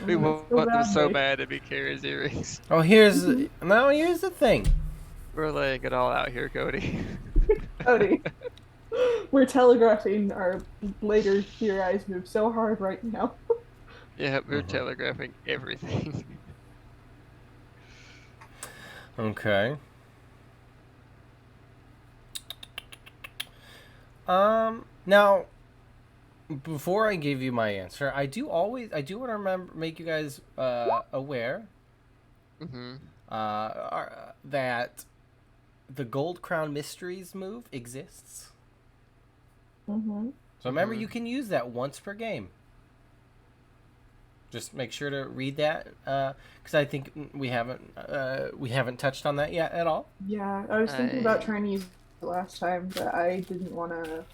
S2: We want them so
S4: badly.
S2: bad to be Kara's earrings.
S1: Oh, here's the thing.
S2: We're laying it all out here, Cody.
S4: Cody. We're telegraphing our later theorized move so hard right now.
S2: Yeah, we're telegraphing everything.
S1: Okay. Now, before I give you my answer, I do want to make you guys aware
S2: Mm-hmm.
S1: that the Gold Crown Mysteries move exists.
S4: Mm-hmm.
S1: So remember, you can use that once per game. Just make sure to read that, because I think we haven't touched on that yet at all.
S4: Yeah, I was thinking about trying to use it last time, but I didn't want to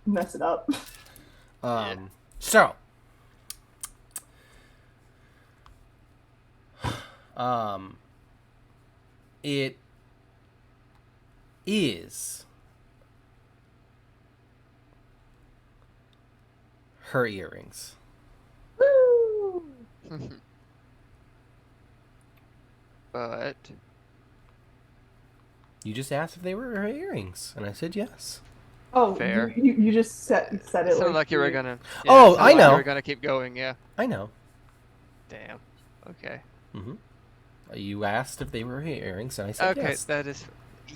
S4: mess it up.
S1: So, it is her earrings.
S4: Woo!
S2: But
S1: You just asked if they were her earrings, and I said yes.
S4: Oh,
S2: Fair.
S4: you just said it
S2: sounded like you were
S4: you-
S2: gonna.
S1: Oh,
S2: it sounded
S1: I
S2: like
S1: know.
S2: You were gonna keep going. Yeah.
S1: I know.
S2: Damn. Okay.
S1: Mm-hmm. You asked if they were her earrings, and I said
S2: Okay,
S1: yes.
S2: that is.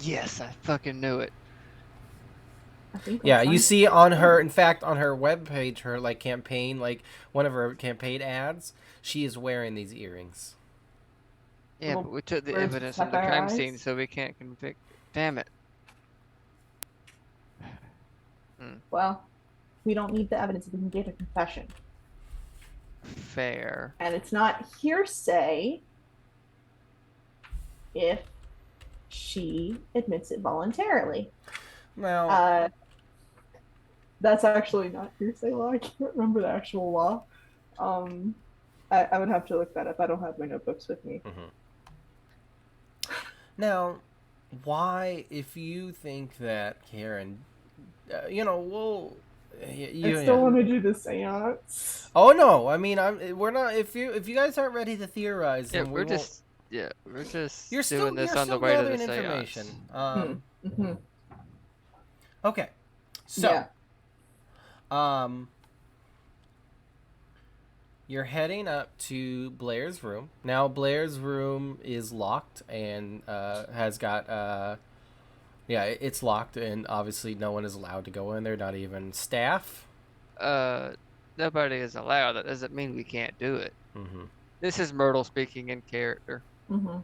S2: Yes, I fucking knew it.
S4: I think
S1: Yeah,
S4: that's
S1: you
S4: fine.
S1: see on her, in fact, on her webpage, her like campaign, like one of her campaign ads, she is wearing these earrings.
S2: Yeah,
S4: Little
S2: but we took the
S4: birds with
S2: evidence from the
S4: sapphire
S2: crime
S4: eyes?
S2: scene, so we can't convict. Damn it.
S4: Well, we don't need the evidence if we can get a confession.
S2: Fair.
S4: And it's not hearsay if she admits it voluntarily.
S1: Now,
S4: That's actually not hearsay law. I can't remember the actual law. I would have to look that up. I don't have my notebooks with me.
S1: now, why, if you think that Karen,
S4: I still want to do the seance.
S1: Oh no, I mean, we're not. If you guys aren't ready to theorize,
S2: Yeah,
S1: then
S2: we're
S1: we
S2: just. Yeah, we're just
S1: You're
S2: doing this on the
S1: still
S2: way to the
S1: gathering
S2: seance.
S1: information.
S4: Mm-hmm.
S1: Okay, so,
S4: Yeah.
S1: you're heading up to Blair's room. Now, Blair's room is locked and has got it's locked, and obviously no one is allowed to go in there, not even staff.
S2: Nobody is allowed. That doesn't mean we can't do it.
S1: Mm-hmm.
S2: This is Myrtle speaking in character.
S4: Mm-hmm.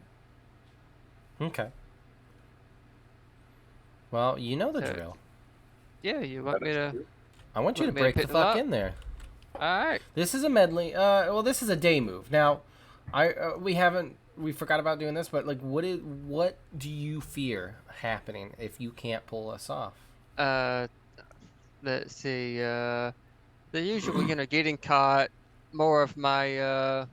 S1: Okay. Well, you know the
S2: So-
S1: drill.
S2: Yeah, you want me to?
S1: I want you to
S2: Want me to
S1: break the
S2: pick the
S1: fuck
S2: lock?
S1: in there.
S2: All right.
S1: This is a medley. This is a day move. Now, we forgot about doing this, but like, what do you fear happening if you can't pull us off?
S2: Let's see. The usual, getting caught. More of my,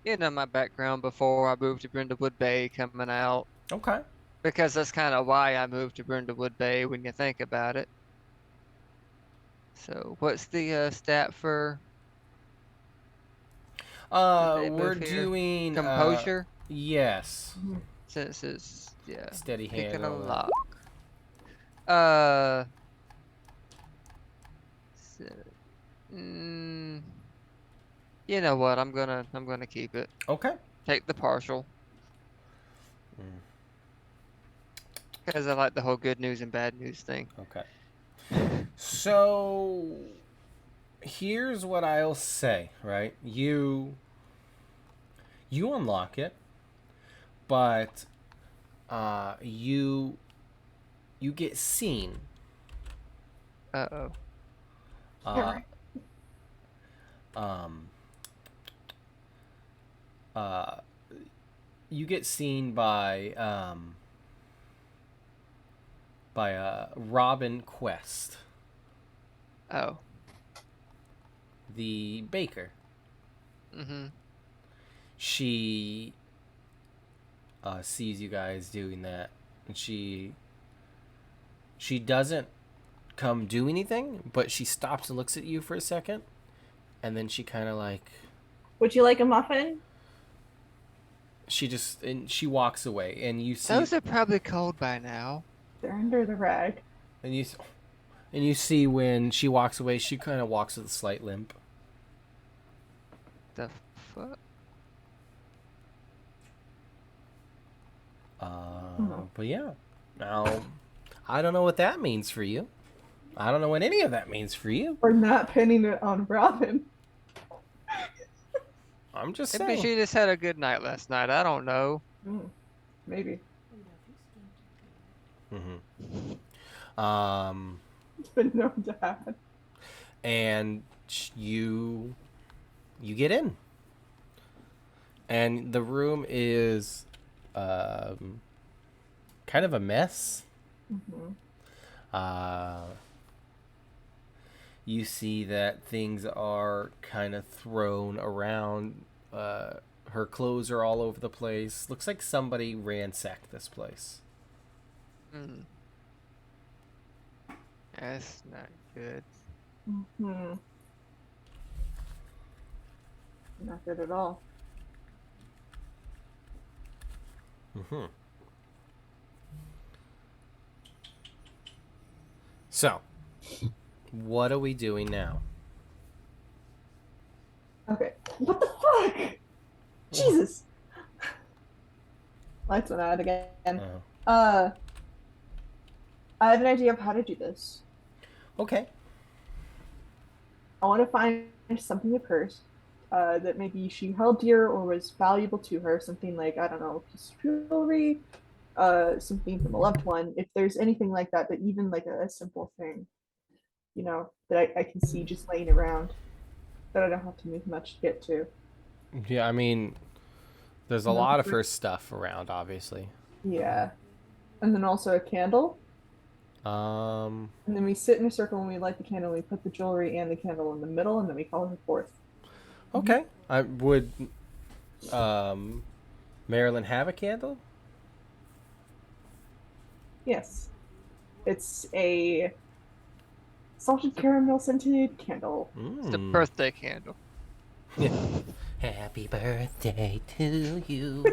S2: my background before I moved to Brindlewood Bay coming out.
S1: Okay.
S2: Because that's kind of why I moved to Brindlewood Bay when you think about it. So, what's the stat for day
S1: We're
S2: move here?
S1: doing
S2: composure?
S1: Yes.
S2: Since it's
S1: Steady hand.
S2: picking a
S1: and all that.
S2: lock. So, you know what? I'm gonna keep it.
S1: Okay.
S2: Take the partial. Because I like the whole good news and bad news thing.
S1: Okay. So here's what I'll say, right? You unlock it, but you get seen.
S2: Uh-oh.
S4: Alright.
S1: You get seen by Robin Quest,
S2: Oh.
S1: the baker.
S2: Mm-hmm.
S1: She sees you guys doing that, and she doesn't come do anything, but she stops and looks at you for a second, and then she kind of like
S4: Would you like a muffin?
S1: she walks away, and you see
S2: Those are probably cold by now.
S4: They're under the rag.
S1: and you see when she walks away, she kind of walks with a slight limp.
S2: The fuck?
S1: But yeah, now I don't know what that means for you. I don't know what any of that means for you.
S4: Or not pinning it on Robin.
S1: I'm just
S2: Maybe
S1: saying.
S2: she just had a good night last night. I don't know.
S4: Maybe. It's been known to happen.
S1: And you get in, and the room is kind of a mess. You see that things are kind of thrown around. Her clothes are all over the place. Looks like somebody ransacked this place.
S2: That's not good.
S4: Not good at all.
S1: So, what are we doing now?
S4: Okay. What the fuck? Jesus. Lights went out again. I have an idea of how to do this.
S1: Okay.
S4: I want to find something of hers that maybe she held dear or was valuable to her. Something like, I don't know, a piece of jewelry, something from a loved one. If there's anything like that, but even like a simple thing, you know, that I can see just laying around that I don't have to move much to get to.
S1: Yeah, I mean, there's a lot of her stuff around, obviously.
S4: Yeah. And then also a candle. And then we sit in a circle and we light the candle. And we put the jewelry and the candle in the middle, and then we call her forth.
S1: Okay. I would. Marilyn have a candle?
S4: Yes. It's a salted caramel scented candle.
S2: It's a birthday candle.
S1: Happy birthday to you.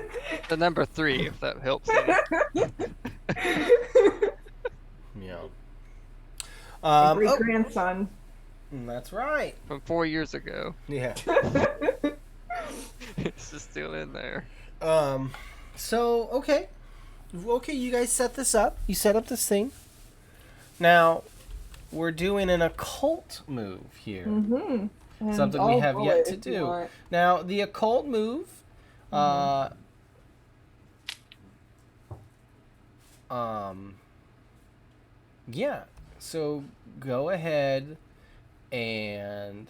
S2: The number 3, if that helps.
S1: Yeah.
S4: Great grandson.
S1: That's right.
S2: From 4 years ago.
S1: Yeah.
S2: It's just still in there.
S1: So, okay. Okay, you guys set this up. You set up this thing. Now, we're doing an occult move here. Something we have yet to do. Now, the occult move, yeah. So go ahead and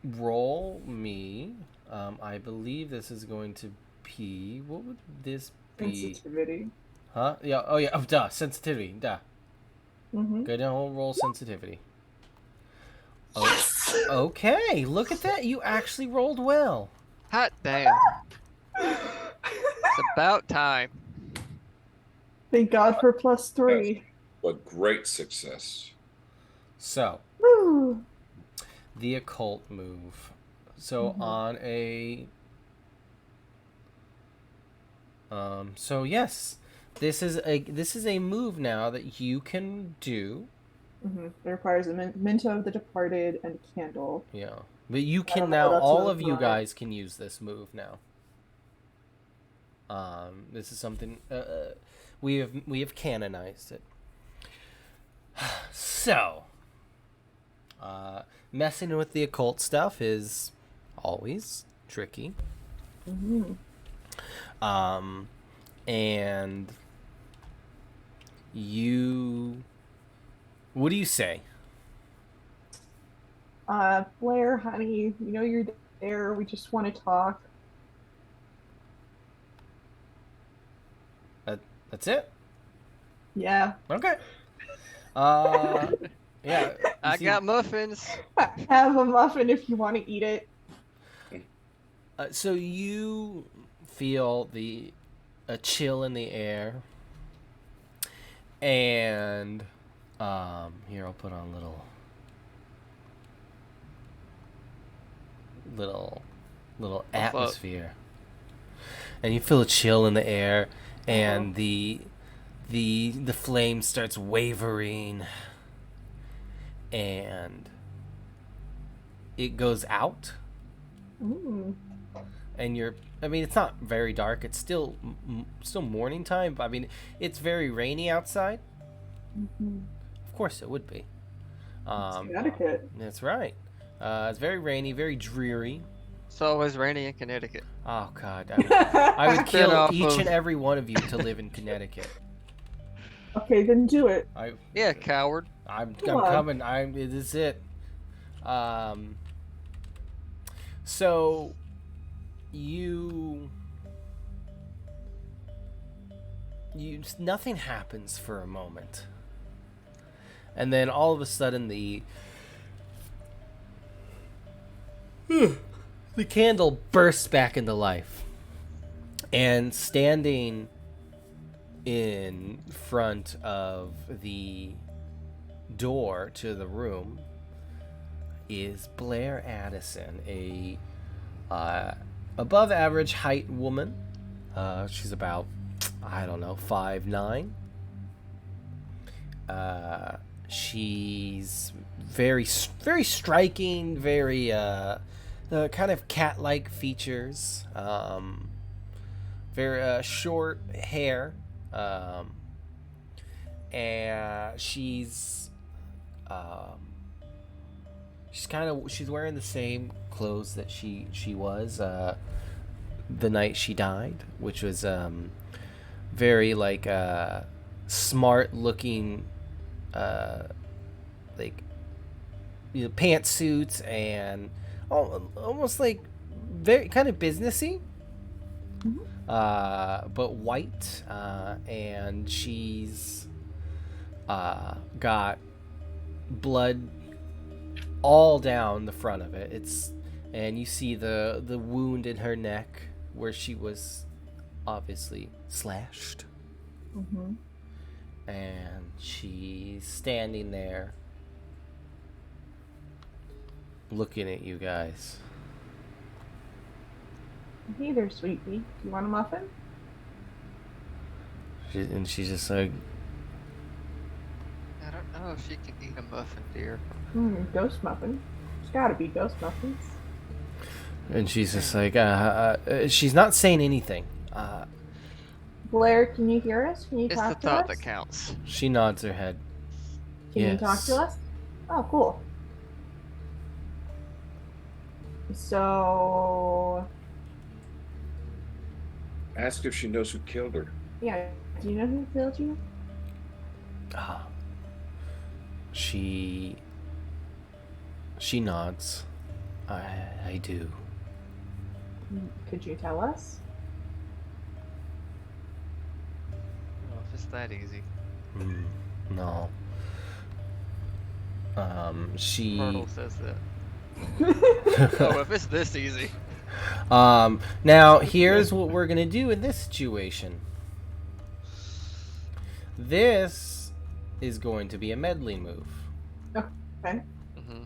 S1: roll me. I believe this is going to be, what would this be?
S4: Sensitivity.
S1: Huh? Yeah. Oh yeah. Oh, duh. Sensitivity. Duh.
S4: Mm-hmm.
S1: Good old roll sensitivity. Oh, okay, look at that. You actually rolled well.
S2: Hot damn. It's about time.
S4: Thank God for +3.
S3: But great success.
S1: So,
S4: Woo.
S1: the occult move. So on a so yes, this is a move now that you can do.
S4: It requires a memento of the departed and a candle.
S1: Yeah, but you can
S4: don't know,
S1: now.
S4: that's
S1: All
S4: what
S1: of you
S4: it's
S1: guys can use this move now. This is something we have canonized it. So, messing with the occult stuff is always tricky. And you, what do you say?
S4: Blair, honey, you know you're there. We just want to talk.
S1: That's it?
S4: Yeah.
S1: Okay. Yeah.
S2: I got muffins.
S4: Have a muffin if you want to eat it.
S1: So you feel a chill in the air, and here I'll put on little atmosphere, and you feel a chill in the air, and the flame starts wavering, and it goes out. and I mean, it's not very dark. It's still morning time, but I mean, it's very rainy outside.
S4: Mhm.
S1: Of course, it would be.
S4: Connecticut.
S1: That's right. It's very rainy, very dreary.
S2: So is rainy in Connecticut.
S1: Oh God, I would kill
S2: off
S1: each
S2: of-
S1: and every one of you to live in Connecticut.
S4: Okay, then do it.
S2: Yeah, coward.
S1: I'm
S4: Come on.
S1: coming. This is it. So you nothing happens for a moment, and then all of a sudden the candle bursts back into life, and standing in front of the door to the room is Blair Addison, a above average height woman. She's about, I don't know, 5'9". She's very striking, very kind of cat-like features. Very short hair. And she's wearing the same clothes that she was the night she died, which was very like smart looking like, you know, pantsuits and almost like very kind of businessy. But white, and she's got blood all down the front of it. And you see the wound in her neck where she was obviously slashed.
S4: Mm-hmm.
S1: And she's standing there looking at you guys.
S4: Hey there, sweetie. Do you want a muffin?
S1: And she's just like,
S2: I don't know if she can eat a muffin, dear.
S4: Ghost muffin. There's gotta be ghost muffins.
S1: and she's just like, she's not saying anything.
S4: Blair, can you hear us? Can you
S2: It's the
S4: talk to
S2: thought
S4: us?
S2: that counts.
S1: She nods her head.
S4: Can you talk
S1: Yes.
S4: to us? Oh, cool. So,
S3: Ask if she knows who killed her.
S4: yeah, do you know who killed you?
S1: She nods. I do.
S4: Could you tell us?
S2: Well, if it's that easy.
S1: No. She.
S2: Myrtle says that. Oh, if it's this easy.
S1: Now here's what we're gonna do in this situation. This is going to be a meddling move.
S4: Okay.
S2: Mm-hmm.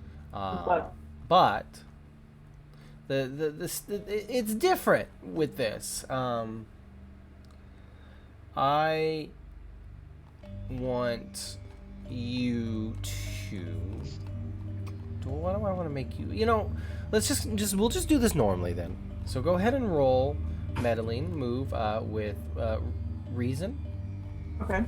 S1: But it's different with this. I want you to. What do I want to make you? You know, let's we'll just do this normally then. So go ahead and roll meddling move with reason.
S4: Okay.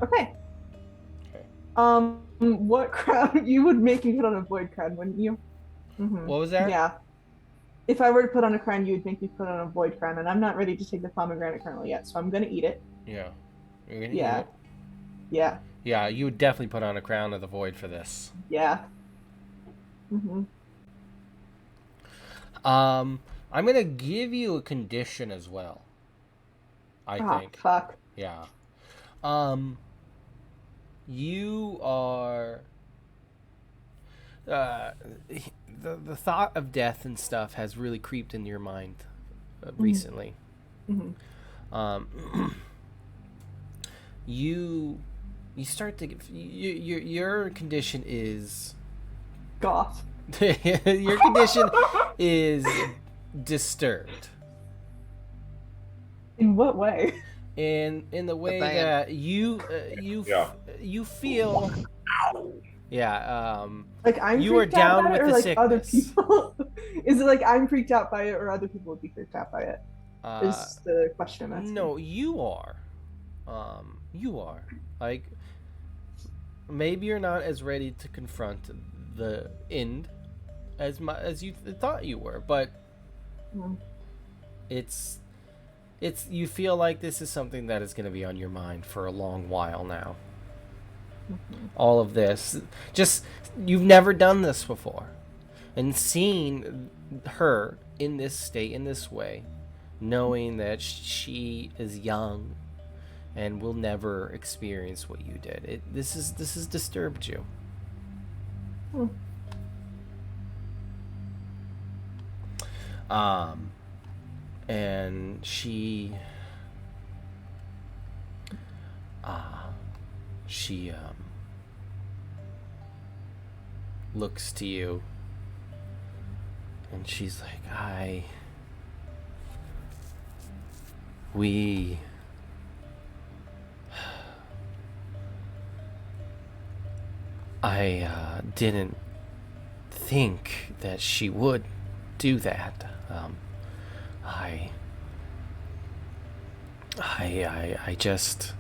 S4: Okay. What crown? You would make me put on a void crown, wouldn't you? Mm-hmm.
S1: What was that?
S4: Yeah. If I were to put on a crown, you would make me put on a void crown, and I'm not ready to take the pomegranate kernel yet, so I'm gonna eat it.
S1: Yeah. You're gonna
S4: Yeah.
S1: eat it?
S4: Yeah.
S1: Yeah, you would definitely put on a crown of the void for this.
S4: Yeah. Mm-hmm.
S1: I'm gonna give you a condition as well. I think.
S4: Fuck.
S1: Yeah. You are the thought of death and stuff has really creeped into your mind recently.
S4: Mm-hmm.
S1: You start to your condition is
S4: Goth.
S1: your condition is disturbed.
S4: In what way?
S1: In the way
S2: band.
S1: that you
S3: Yeah.
S1: you feel Yeah.
S4: Like I'm
S1: You are
S4: freaked out
S1: down
S4: by
S1: with
S4: it, or
S1: the
S4: like other
S1: sickness.
S4: people? Is it like I'm freaked out by it, or other people would be freaked out by it?
S1: Uh,
S4: Is the question I'm asking.
S1: no, you are. You are. Like, maybe you're not as ready to confront the end as you thought you were, but
S4: Mm.
S1: it's you feel like this is something that is going to be on your mind for a long while now.
S4: Mhm.
S1: All of this, just you've never done this before, and seeing her in this state, in this way, knowing that she is young and will never experience what you did, this has disturbed you.
S4: Hmm.
S1: And she looks to you, and she's like, we didn't think that she would do that. I just,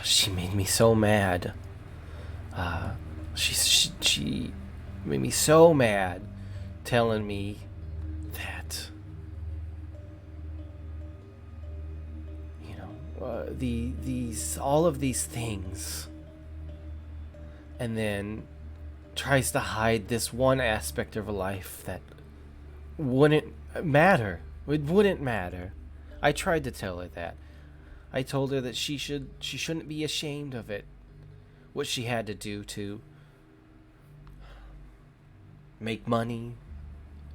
S1: she made me so mad. She made me so mad, telling me that, you know, these all of these things, and then tries to hide this one aspect of her life that wouldn't matter. It wouldn't matter. I tried to tell her that. I told her that she shouldn't be ashamed of it. What she had to do to make money,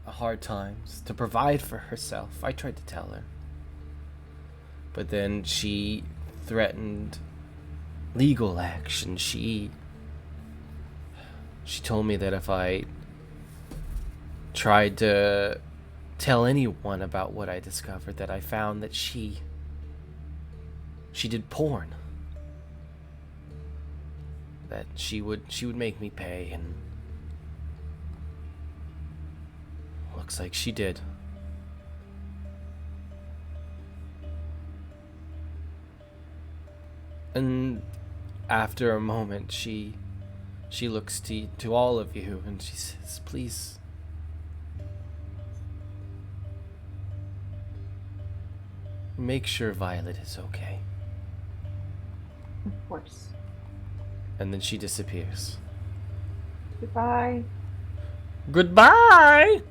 S1: hard times, to provide for herself. I tried to tell her. But then she threatened legal action. She told me that if I tried to tell anyone about what I discovered, that I found that she did porn. That she would make me pay, and looks like she did. And after a moment, she looks to all of you, and she says, "Please, make sure Violet is okay."
S4: Of course.
S1: And then she disappears.
S4: Goodbye.
S1: Goodbye.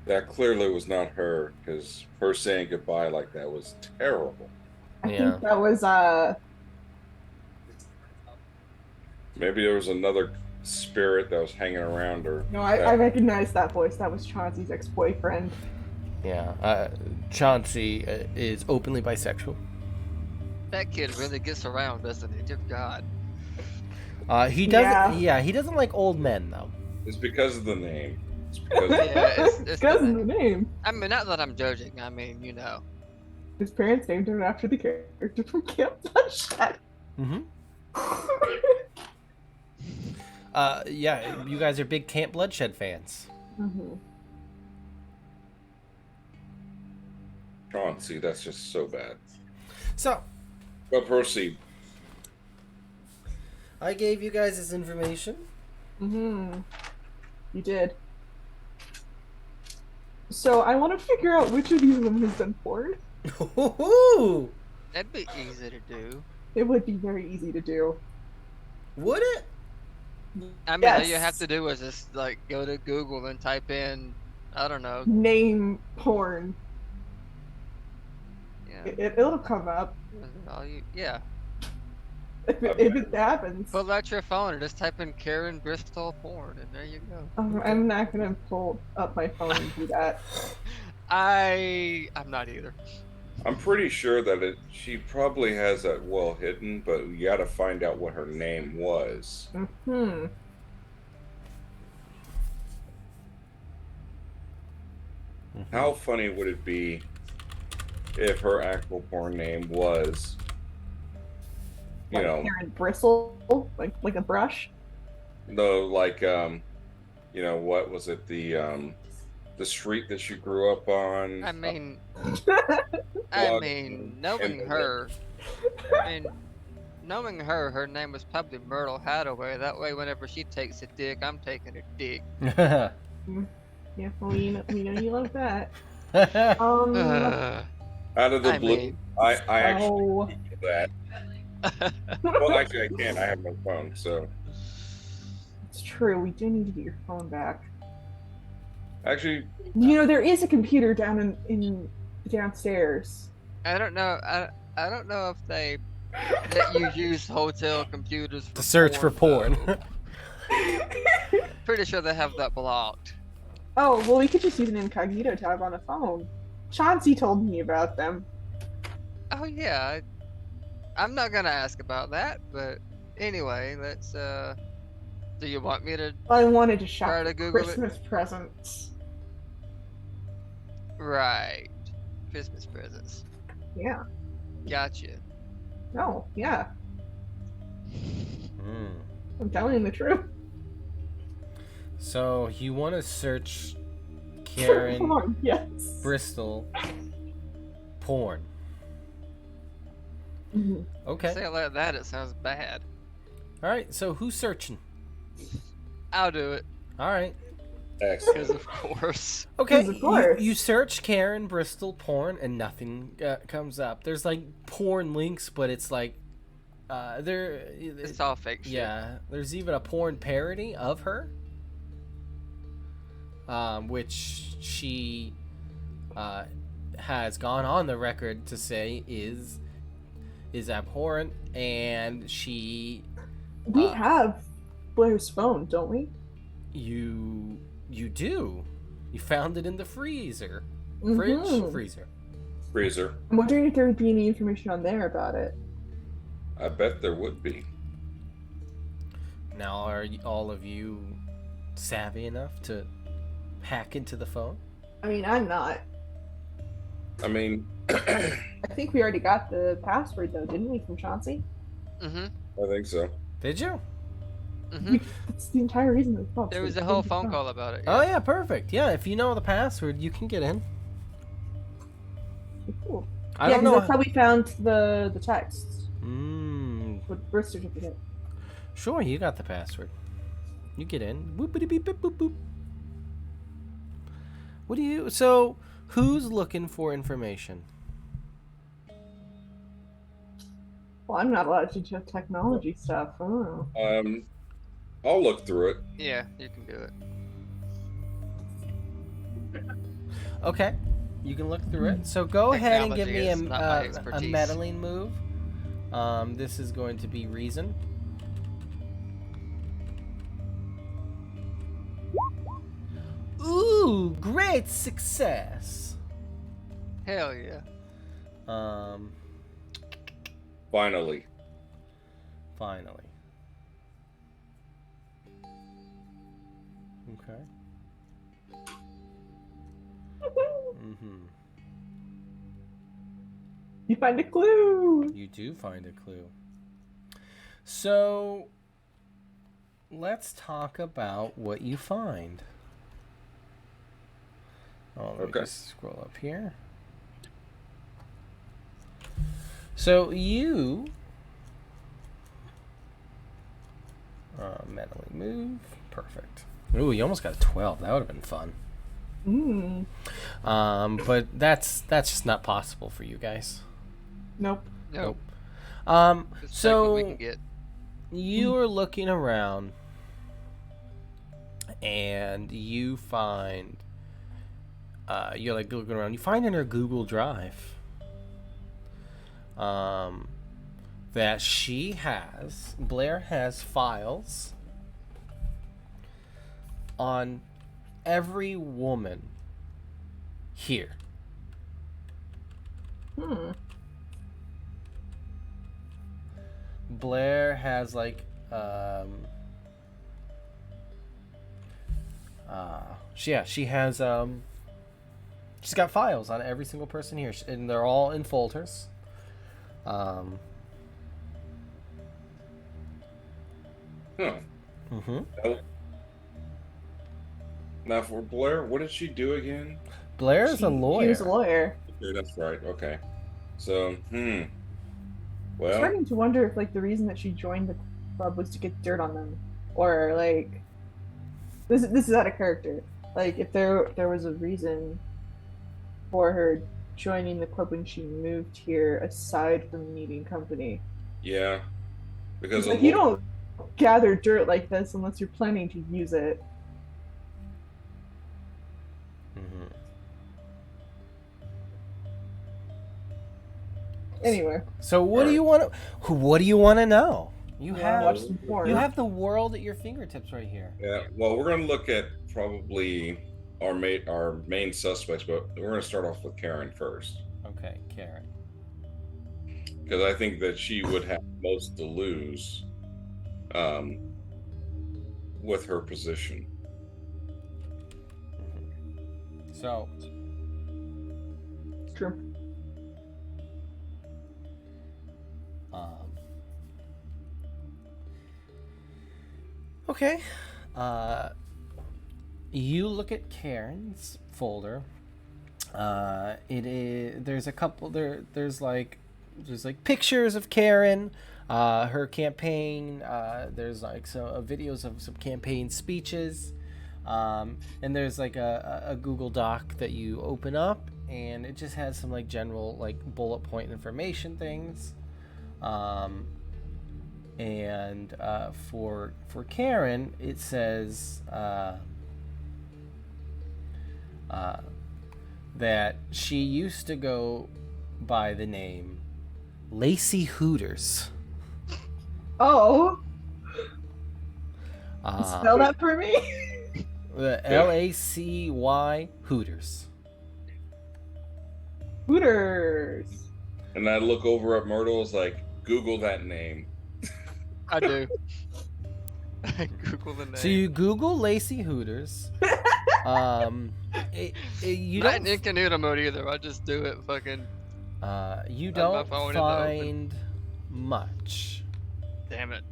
S3: That clearly was not her, because her saying goodbye like that was terrible.
S4: I
S1: Yeah.
S4: think that was
S3: Maybe there was another spirit that was hanging around her.
S4: no, I recognize that voice. That was Chauncey's ex-boyfriend.
S1: Yeah. Chauncey is openly bisexual.
S2: That kid really gets around, doesn't he? Dear God.
S1: He doesn't.
S4: Yeah.
S1: He doesn't like old men though.
S3: It's because of the name. It's because
S2: Yeah, it's
S4: Because
S2: the
S4: of the name.
S2: I mean, not that I'm judging. I mean, you know.
S4: His parents named him after the character from Camp Bloodshed.
S1: Mm-hmm. Yeah, you guys are big Camp Bloodshed fans.
S4: Mm-hmm.
S3: Chauncey, that's just so bad.
S1: So,
S3: But proceed.
S1: I gave you guys this information.
S4: Mm-hmm. You did. So I want to figure out which of these women has done porn.
S1: Ooh,
S2: That'd be easy to do.
S4: It would be very easy to do.
S1: would it?
S2: I mean, all you
S4: Yes.
S2: have to do is just like go to Google and type in, I don't know.
S4: Name porn.
S2: Yeah.
S4: It'll come up
S2: Yeah.
S4: if it happens.
S2: Pull out your phone and just type in Karen Bristol porn, and there you go.
S4: I'm not gonna pull up my phone and do that.
S2: I'm not either.
S3: I'm pretty sure that she probably has that well hidden, but you got to find out what her name was.
S4: Hmm.
S3: How funny would it be if her actual porn name was, you
S4: Like
S3: know,
S4: Karen Bristle, like a brush.
S3: no, like what was it, the street that she grew up on?
S2: I mean,
S3: Blog
S2: knowing
S3: and
S2: her, I mean, knowing her, her name was probably Myrtle Hadaway. That way, whenever she takes a dick, I'm taking her dick.
S4: Yeah, well, we know you love that.
S3: out of the
S2: I
S3: blue,
S2: mean,
S3: I actually
S4: Oh,
S3: did that. Well, actually, I can't. I have no phone, so
S4: it's true. We do need to get your phone back.
S3: actually,
S4: There is a computer down in downstairs.
S2: I don't know. I don't know if they let you use hotel computers for
S1: To search for porn.
S2: though. Pretty sure they have that blocked.
S4: Oh, well, we could just use an incognito tab on the phone. Chauncey told me about them.
S2: Oh yeah, I'm not gonna ask about that, but anyway, let's. Do you want me to?
S4: I wanted to shop
S2: Try to
S4: for
S2: Google it.
S4: Christmas presents.
S2: Right, Christmas presents.
S4: Yeah.
S2: Gotcha.
S4: No, yeah.
S1: Mm.
S4: I'm telling the truth.
S1: So you want to search Karen
S4: Porn, yes.
S1: Bristol porn.
S4: Mhm.
S1: Okay.
S2: Say it like that, it sounds bad.
S1: All right. So who's searching?
S2: I'll do it,
S1: All right.
S3: excellent.
S2: because of course.
S1: Okay.
S4: Of course.
S1: You search Karen Bristol porn and nothing comes up. There's like porn links, but it's like
S2: It's all fake shit.
S1: yeah. There's even a porn parody of her, which she has gone on the record to say is abhorrent, and she
S4: We have Blair's phone, don't we?
S1: you do. You found it in the freezer.
S4: Mhm.
S1: Freezer.
S3: Freezer.
S4: I'm wondering if there would be any information on there about it.
S3: I bet there would be.
S1: Now, are all of you savvy enough to hack into the phone?
S4: I mean, I'm not.
S3: I mean,
S4: I think we already got the password, though, didn't we, from Chauncey?
S2: Mhm.
S3: I think so.
S1: Did you?
S2: Mhm.
S4: That's the entire reason we called.
S2: There was a whole phone call about it.
S1: Oh yeah, perfect. Yeah, if you know the password, you can get in.
S4: Cool.
S1: I
S4: Yeah,
S1: don't
S4: 'cause
S1: know.
S4: that's how we found the text with birth certificate.
S1: Sure, you got the password. You get in. Whoopity beep boop boop boop. What do you? So, who's looking for information?
S4: Well, I'm not allowed to do technology stuff. I don't know.
S3: I'll look through it.
S2: Yeah, you can do it.
S1: Okay, you can look through it. So go ahead and give me
S2: Technology is not my
S1: a
S2: expertise.
S1: meddling move. This is going to be reason. Ooh, great success.
S2: Hell yeah.
S3: Finally.
S1: Finally. Okay. Mm-hmm.
S4: You find a clue.
S1: You do find a clue. So, let's talk about what you find. Oh, let me
S3: Okay.
S1: just scroll up here. So you mentally move. Perfect. Ooh, you almost got a 12. That would have been fun. But that's just not possible for you guys.
S4: Nope.
S2: Nope. Just take what we can
S1: So
S2: get.
S1: you are looking around, and you find you're like looking around. You find in her Google Drive that Blair has files on every woman here. Blair has like she has she's got files on every single person here, and they're all in folders.
S3: Huh.
S1: Mm-hmm.
S3: Now for Blair, what did she do again?
S1: Blair's a lawyer.
S4: He was a lawyer.
S3: Okay, that's right. Okay. So,
S4: I'm
S3: well,
S4: starting to wonder if like the reason that she joined the club was to get dirt on them, or like this is out of character. Like if there was a reason for her joining the club when she moved here, aside from needing company.
S3: yeah, because
S4: Like you don't gather dirt like this unless you're planning to use it.
S1: Mm-hmm.
S4: Anyway,
S1: So what do you want to? What do you want to know? You
S4: yeah, watch
S1: have
S4: some porn.
S1: you have the world at your fingertips right here.
S3: Yeah, well, we're going to look at probably our main suspects, but we're going to start off with Karen first
S1: Okay, Karen.
S3: because I think that she would have most to lose with her position.
S1: So
S4: It's true.
S1: okay. You look at Karen's folder. It is there's a couple there's like pictures of Karen, her campaign. There's like some videos of some campaign speeches, and there's like a Google Doc that you open up, and it just has some like general like bullet point information things. And for Karen, it says that she used to go by the name Lacey Hooters.
S4: Oh, spell that for me.
S1: The LACY Hooters.
S4: Hooters.
S3: And I look over at Myrtle, is like, Google that name.
S2: I do. I Google the name.
S1: So you Google Lacey Hooters. You
S2: Not
S1: don't.
S2: in incognito mode either. I just do it fucking.
S1: You
S2: my
S1: don't
S2: phone isn't open.
S1: find much.
S2: Damn it.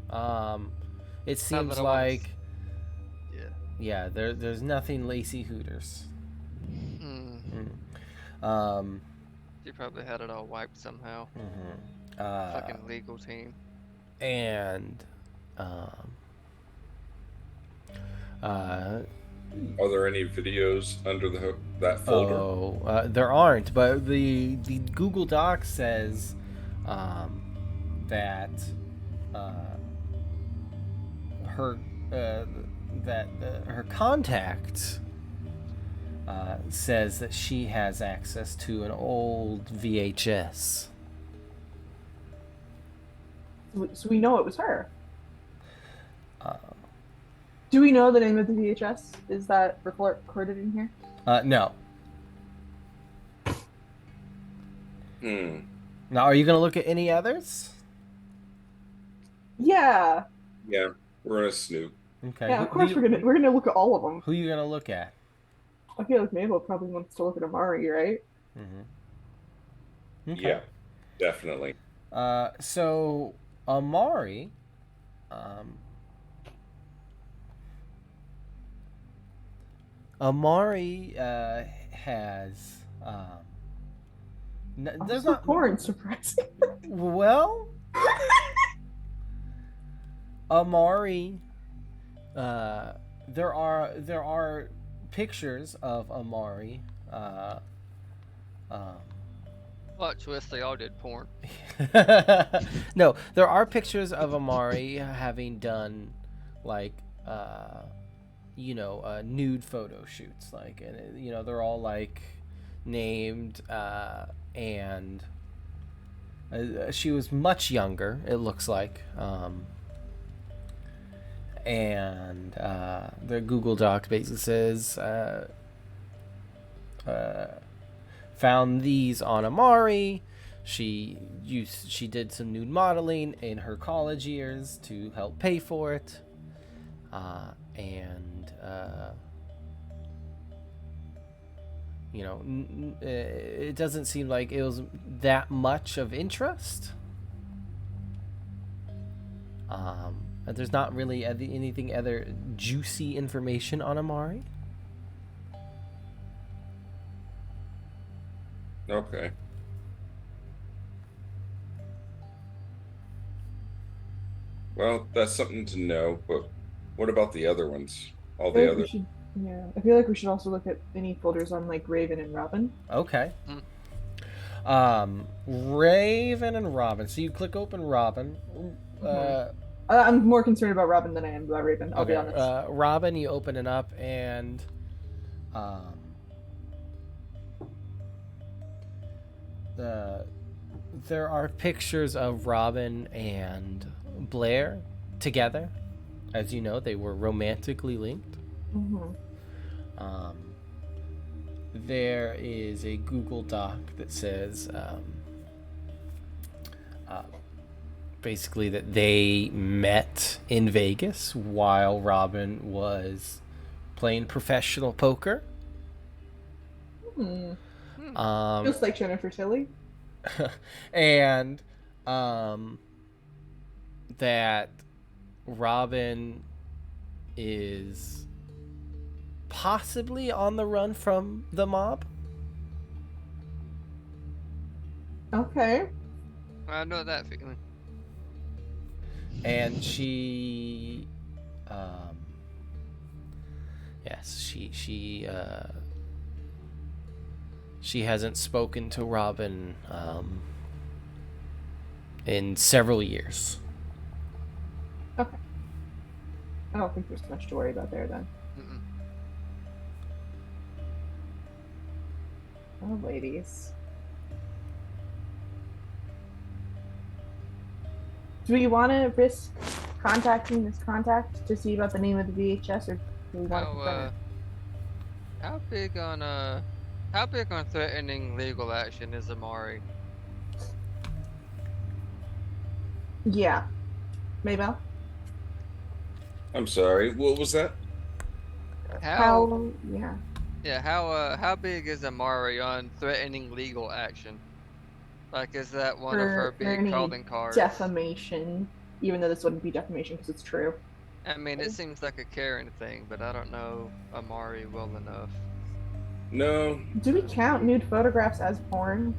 S1: It seems
S2: that I wanna
S1: like
S2: Yeah.
S1: there's nothing Lacey Hooters.
S2: Hmm. You probably had it all wiped somehow. Fucking legal team.
S1: And
S3: Are there any videos under that folder?
S1: there aren't, but the Google Doc says that her her contact says that she has access to an old VHS.
S4: So we know it was her. Do we know the name of the VHS? Is that recorded in here?
S1: No. Now, are you gonna look at any others?
S4: Yeah.
S3: Yeah, we're gonna snoop.
S1: Okay.
S4: Yeah, of course we're gonna look at all of them.
S1: Who are you gonna look at?
S4: I feel like Mabel probably wants to look at Amari, right?
S1: Okay.
S3: Yeah, definitely.
S1: So Amari, has there's
S4: Also
S1: not
S4: porn, surprising.
S1: well. Amari, there are pictures of Amari.
S2: Plot twist, they all did porn.
S1: No, there are pictures of Amari having done like nude photo shoots, like, and they're all like named and she was much younger, it looks like, and the Google Doc basically says found these on Amari. She did some nude modeling in her college years to help pay for it, and it doesn't seem like it was that much of interest. There's not really anything other juicy information on Amari.
S3: Okay. Well, that's something to know, but what about the other ones? All
S4: I
S3: the
S4: feel like
S3: other.
S4: we should, yeah, I feel like we should also look at any folders on like Raven and Robin.
S1: Okay.
S2: Hmm.
S1: Raven and Robin. So you click open Robin.
S4: I'm more concerned about Robin than I am about Raven. I'll be
S1: Okay.
S4: honest.
S1: Robin, you open it up and there are pictures of Robin and Blair together. As you know, they were romantically linked. There is a Google Doc that says basically that they met in Vegas while Robin was playing professional poker.
S4: Just like Jennifer Tilly.
S1: And that Robin is possibly on the run from the mob.
S4: Okay.
S2: I know that feeling.
S1: And she she hasn't spoken to Robin in several years.
S4: Okay. I don't think there's much to worry about there then.
S2: Mm-mm.
S4: Oh, ladies. Do we want to risk contacting this contact to see about the name of the VHS, or do we want to confront it?
S2: How big on threatening legal action is Amari?
S4: Yeah. Maybell?
S3: I'm sorry. What was that?
S4: Yeah.
S2: Yeah, how big is Amari on threatening legal action? Like, is that one of her big
S4: any
S2: calling cards?
S4: defamation, even though this wouldn't be defamation because it's true.
S2: I mean, it seems like a Karen thing, but I don't know Amari well enough.
S3: No.
S4: Do we count nude photographs as porn?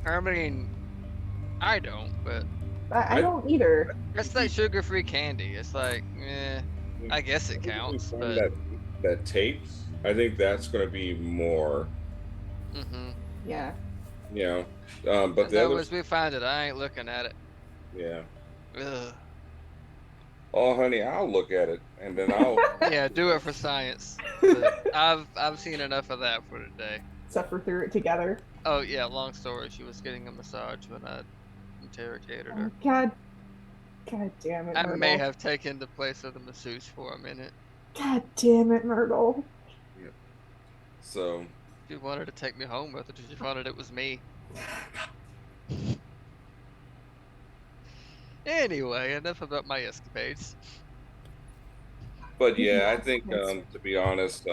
S2: I mean, I don't, but
S4: I don't either.
S2: it's like sugar-free candy. It's like, I guess it counts,
S3: Find
S2: but
S3: that tape, I think that's going to be more,
S4: Yeah.
S3: you know. But
S2: as
S3: the
S2: long
S3: other,
S2: as we find it, I ain't looking at it.
S3: yeah.
S2: Ugh.
S3: Oh, honey, I'll look at it, and then I'll.
S2: Yeah, do it for science. But I've seen enough of that for today.
S4: Suffer through it together.
S2: Oh yeah, long story. She was getting a massage when I interrogated
S4: Oh,
S2: her.
S4: God damn it,
S2: I
S4: Myrtle.
S2: may have taken the place of the masseuse for a minute.
S4: God damn it, Myrtle.
S3: So.
S2: She wanted to take me home with her. She wanted it was me. Anyway, enough about my escapades.
S3: But yeah, I think to be honest,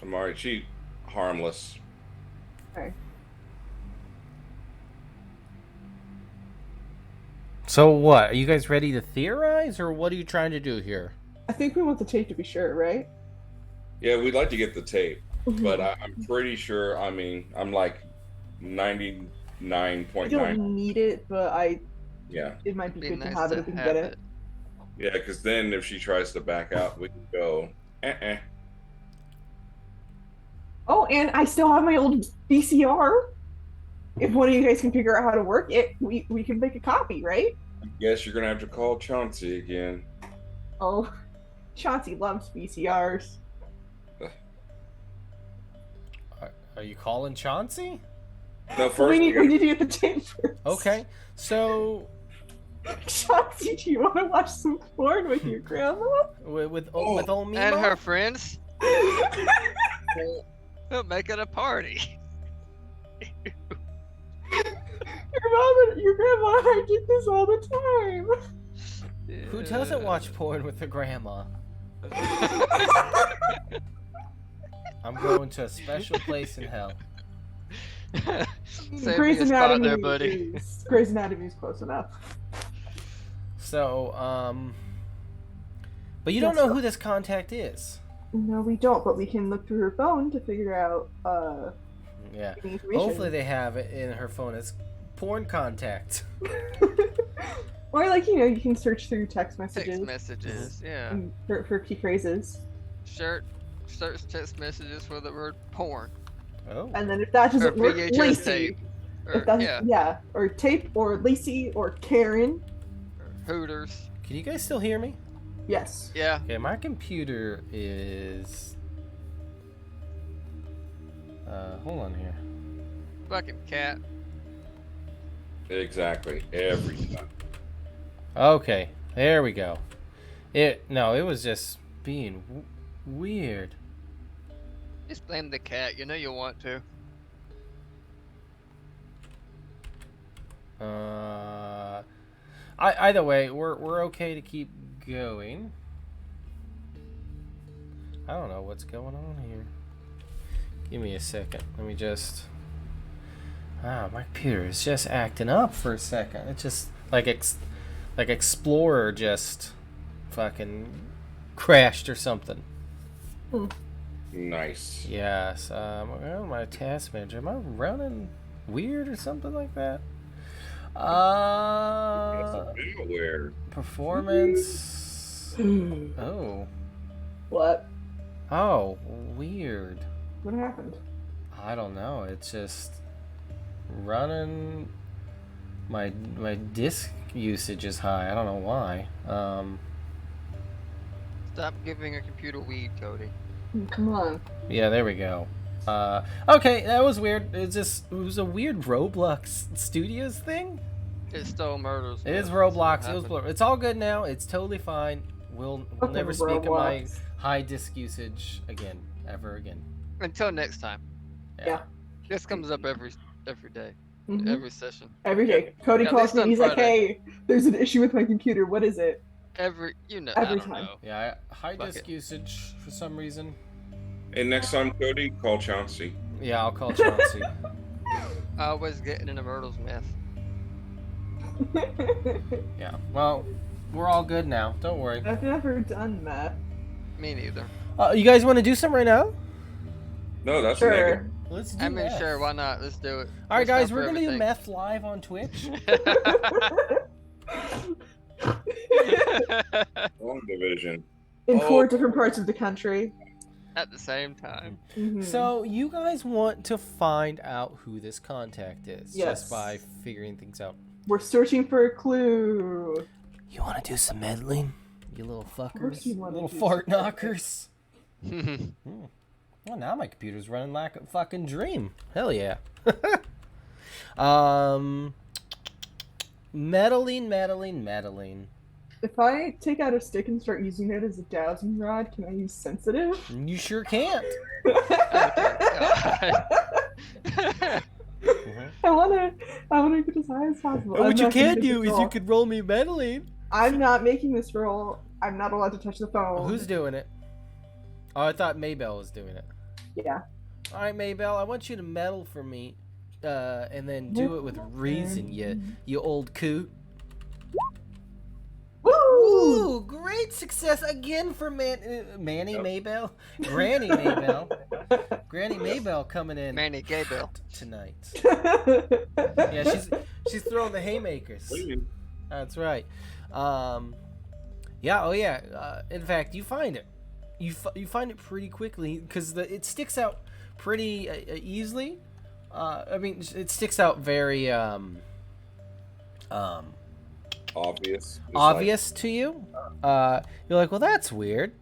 S3: Amari, she harmless.
S4: Okay.
S1: So what? Are you guys ready to theorize, or what are you trying to do here?
S4: I think we want the tape to be sure, right?
S3: Yeah, we'd like to get the tape,
S4: Mm-hmm.
S3: but I'm pretty sure. I mean, I'm like
S4: I
S3: 99.9.
S4: don't need it, but
S3: Yeah,
S4: it might be
S2: Be
S4: good
S2: nice
S4: to have it
S2: to
S4: if we can
S2: have
S4: get
S2: it.
S4: it.
S3: yeah, because then if she tries to back out, we can go.
S4: Oh, and I still have my old VCR. If one of you guys can figure out how to work it, we can make a copy, right?
S3: I guess you're gonna have to call Chauncey again.
S4: Oh, Chauncey loves VCRs.
S1: Are you calling Chauncey?
S3: No, first
S4: we
S3: we
S4: need to get the tape first.
S1: Okay, so
S4: Chauncey, do you want to watch some porn with your grandma?
S1: with old Mimo?
S2: And her friends. We'll make it a party.
S4: Your mom and your grandma and I did this all the time.
S1: Who doesn't watch porn with their grandma? I'm going to a special place in hell.
S2: Save
S4: Grey's
S2: me a spot
S4: Anatomy
S2: there, buddy.
S4: Grey's Anatomy is close enough.
S1: So, but you don't know who this contact is.
S4: No, we don't, but we can look through her phone to figure out
S1: Yeah.
S4: any information.
S1: Hopefully they have it in her phone as porn contact.
S4: Or like, you know, you can search through text messages.
S2: Text messages, yeah.
S4: and for key phrases.
S2: Search text messages for the word porn.
S1: Oh.
S4: And then if that doesn't
S2: Or
S4: work,
S2: VHS
S4: Lacey.
S2: tape. Or,
S4: If that's,
S2: yeah.
S4: Or tape, or Lacey, or Karen.
S2: Or Hooters.
S1: Can you guys still hear me?
S4: Yes.
S2: Yeah.
S1: Okay, my computer is... hold on here.
S2: Fucking cat.
S3: Exactly. Every time.
S1: Okay, there we go. It was just being weird.
S2: Just blame the cat. You know you want to.
S1: Either way, we're okay to keep going. I don't know what's going on here. Give me a second. Let me just. My computer is just acting up for a second. It's just like Explorer just fucking crashed or something.
S3: Nice.
S1: Yes. Well, my task manager. Am I running weird or something like that?
S3: Where?
S1: Performance. Oh.
S4: What?
S1: Oh, weird.
S4: What happened?
S1: I don't know. It's just running. My disk usage is high. I don't know why.
S2: Stop giving a computer weed, Cody.
S4: Come on.
S1: Yeah, there we go. Okay, that was weird. It was a weird Roblox Studios thing.
S2: It stole murders.
S1: It is Roblox. It's all good now. It's totally fine. We'll never speak of my high disk usage again, ever again.
S2: Until next time.
S4: Yeah.
S2: This comes up every day,
S4: Mhm.
S2: every session.
S4: Every day. Cody
S2: At
S4: calls
S2: least
S4: me.
S2: on
S4: He's like,
S2: Friday.
S4: "Hey, there's an issue with my computer. What is it?"
S2: Every
S4: Every
S2: I don't
S4: time.
S2: know.
S1: Yeah, high
S2: Fuck
S1: disk
S2: it.
S1: usage for some reason.
S3: And next time, Cody, call Chauncey.
S1: Yeah, I'll call Chauncey.
S2: I always getting into Myrtle's mess.
S1: Yeah. Well, we're all good now. Don't worry.
S4: I've never done that.
S2: Me neither.
S1: You guys want to do some right now?
S3: No, that's
S4: Sure.
S3: negative.
S1: Let's do
S2: I mean,
S1: meth.
S2: sure, why not? Let's do it.
S1: All right,
S2: There's
S1: guys,
S2: time
S1: we're
S2: for
S1: gonna do
S2: everything.
S1: meth live on Twitch.
S3: Long division.
S4: In
S3: Oh.
S4: 4 different parts of the country.
S2: At the same time.
S4: Mhm.
S1: So you guys want to find out who this contact is,
S4: Yes.
S1: just by figuring things out.
S4: We're searching for a clue.
S1: You want to do some meddling, you little
S4: course
S1: fuckers,
S4: we wanna
S1: little
S4: do
S1: fart
S4: some
S1: knockers? Well, now my computer's running like a fucking dream. Hell yeah. Meddling.
S4: If I take out a stick and start using it as a dowsing rod, can I use sensitive?
S1: You sure can't.
S4: I wanna get as high as possible. I'm
S1: What you
S4: not gonna
S1: can
S4: make
S1: do
S4: this
S1: is
S4: roll.
S1: you could roll me meddling.
S4: I'm not making this roll. I'm not allowed to touch the phone.
S1: Who's doing it? Oh, I thought Maybell was doing it.
S4: Yeah.
S1: All right, Maybell, I want you to meddle for me, and then do it with reason, you old coot.
S4: Woo!
S1: Ooh, great success again for Manny Maybell, Granny Maybell, Granny Maybell coming in
S2: Manny Gabriel.
S1: tonight. Yeah, she's throwing the haymakers. That's right. Yeah. Oh yeah. In fact, you find it. You find it pretty quickly because it sticks out pretty easily. I mean, it sticks out very
S3: Obvious. It's
S1: obvious to you. You're like, well, that's weird.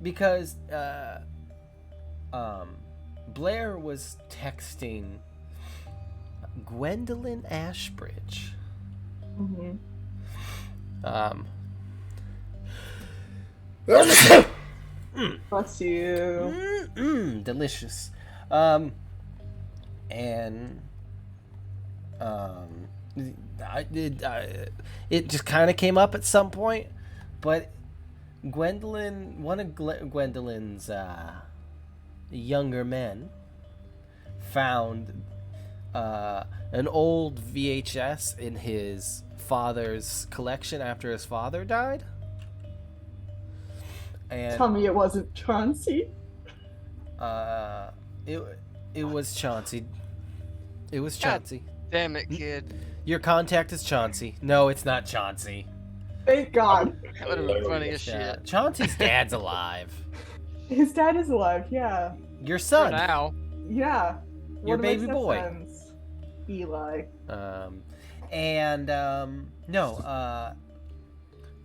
S1: Because Blair was texting Gwendolyn Ashbridge.
S4: Mhm. Bless you.
S1: Delicious. And it just kind of came up at some point, but Gwendolyn, one of Gwendolyn's younger men, found an old VHS in his father's collection after his father died. And
S4: Tell me it wasn't Chauncey.
S1: it was Chauncey. It was Chauncey.
S2: Damn it, kid.
S1: Your contact is Chauncey. No, it's not Chauncey.
S4: Thank God.
S2: That would have been funny as
S1: Yeah,
S2: shit.
S1: Chauncey's dad's alive.
S4: His dad is alive, yeah.
S1: Your
S2: For
S1: son.
S2: now.
S4: Yeah.
S1: Your
S4: One of my
S1: baby boy.
S4: stepsons, Eli.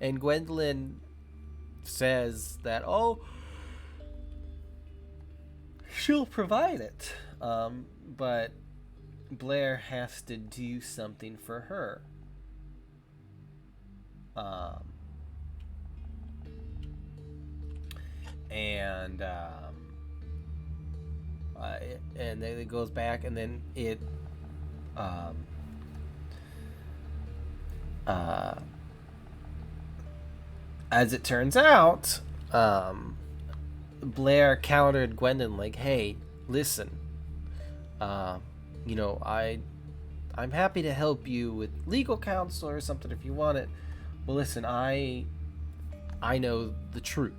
S1: And Gwendolyn says that, oh, she'll provide it. But Blair has to do something for her. And then it goes back, and then it as it turns out, Blair countered Gwendolyn like, "Hey, listen, I'm happy to help you with legal counsel or something if you want it. But listen, I know the truth.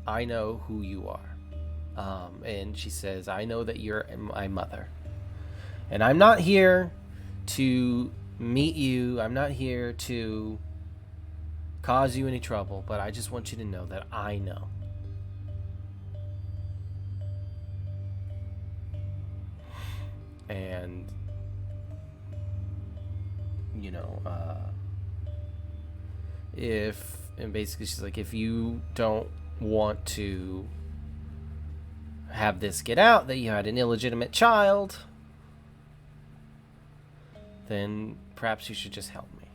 S1: I know who you are." And she says, "I know that you're my mother. And I'm not here to meet you. I'm not here to cause you any trouble. But I just want you to know that I know." And, and basically she's like, if you don't want to have this get out that you had an illegitimate child, then perhaps you should just help me.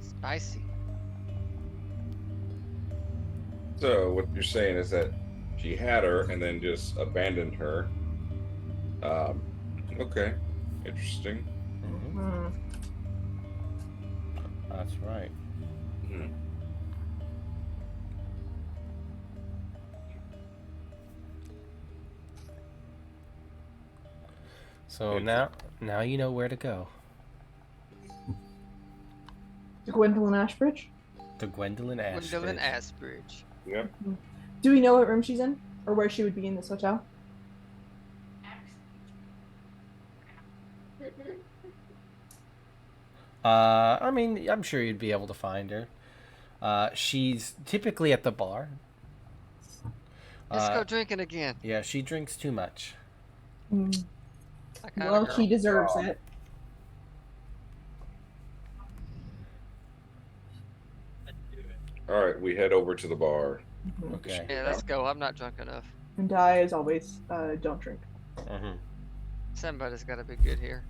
S2: Spicy.
S3: So what you're saying is that she had her and then just abandoned her. Okay, interesting.
S1: That's right.
S3: Hmm.
S1: So now you know where to go.
S4: Gwendolyn Ashbridge.
S1: To Gwendolyn Ashbridge.
S2: Gwendolyn Ashbridge.
S3: Yep.
S4: Do we know what room she's in? Or where she would be in this hotel?
S1: I mean, I'm sure you'd be able to find her. She's typically at the bar.
S2: Let's go drinking again.
S1: Yeah, she drinks too much.
S4: Mm.
S2: That kind
S4: Well,
S2: of
S4: she
S2: girl.
S4: deserves it.
S3: All right, we head over to the bar.
S1: Okay.
S2: Yeah, let's go. I'm not drunk enough.
S4: And I, as always, don't drink.
S1: Mm-hmm.
S2: Somebody's got to be good here.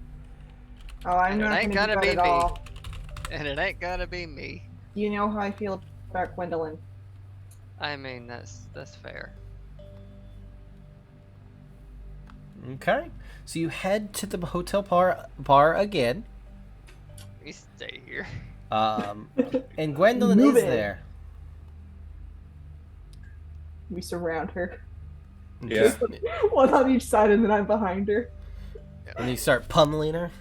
S4: Oh, I'm
S2: And it
S4: not
S2: ain't
S4: gonna
S2: gonna
S4: be
S2: be
S4: good at
S2: me.
S4: all.
S2: And it ain't gonna be me.
S4: You know how I feel about Gwendolyn.
S2: I mean, that's fair.
S1: Okay. So you head to the hotel bar again.
S2: We stay here.
S1: And Gwendolyn
S4: Move
S1: is
S4: in.
S1: there.
S4: We surround her.
S3: Yeah.
S4: One on each side, and then I'm behind her.
S1: And you start pummeling her.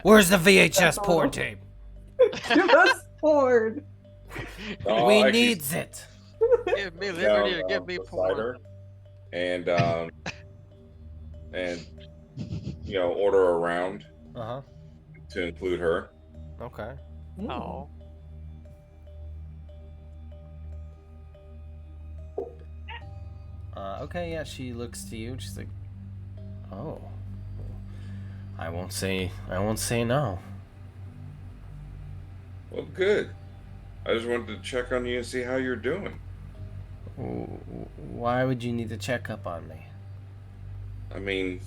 S1: Where's the VHS
S4: That's all.
S1: porn tape?
S4: Give us porn.
S3: Oh,
S1: We
S3: actually
S1: needs it.
S2: Give me
S3: down,
S2: liberty or give me
S3: the
S2: porn.
S3: cider and order around
S1: Uh-huh.
S3: to include her.
S1: Okay.
S2: Oh.
S1: Okay, yeah, she looks to you and she's like, "Oh. I won't say no."
S3: Well, good. I just wanted to check on you and see how you're doing.
S1: Why would you need to check up on me?
S3: I mean,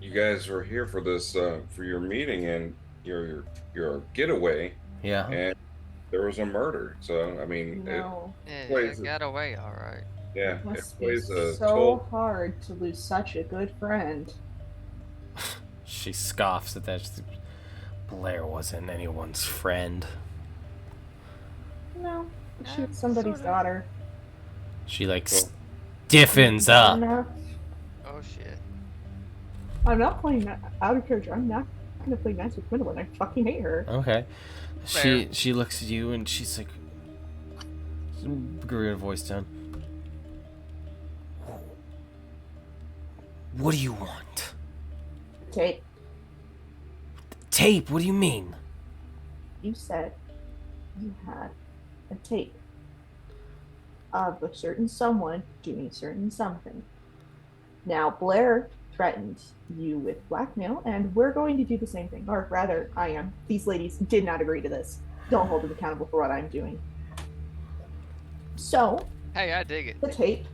S3: you guys were here for this for your meeting and your getaway,
S1: Yeah.
S3: and there was a murder. So I mean,
S4: No.
S2: Yeah,
S3: Plays
S2: got away all right.
S4: It
S3: it
S4: must be
S3: plays a
S4: so
S3: toll.
S4: hard to lose such a good friend.
S1: She scoffs at that. She's like, Blair wasn't anyone's friend.
S4: No, she was somebody's daughter.
S1: She like
S3: Well,
S1: stiffens up.
S4: No,
S2: Oh shit.
S4: I'm not playing that out of character. I'm not gonna play nice with Gwendolyn. I fucking hate her.
S1: Okay.
S2: Fair.
S1: She looks at you and she's like, bring her voice down. What do you want?
S4: Kate,
S1: Tape? What do you mean?
S4: you said you had a tape of a certain someone doing certain something. Now, Blair threatened you with blackmail, and we're going to do the same thing. Or rather, I am. These ladies did not agree to this. Don't hold them accountable for what I'm doing. So,
S2: Hey, I dig it.
S4: the tape,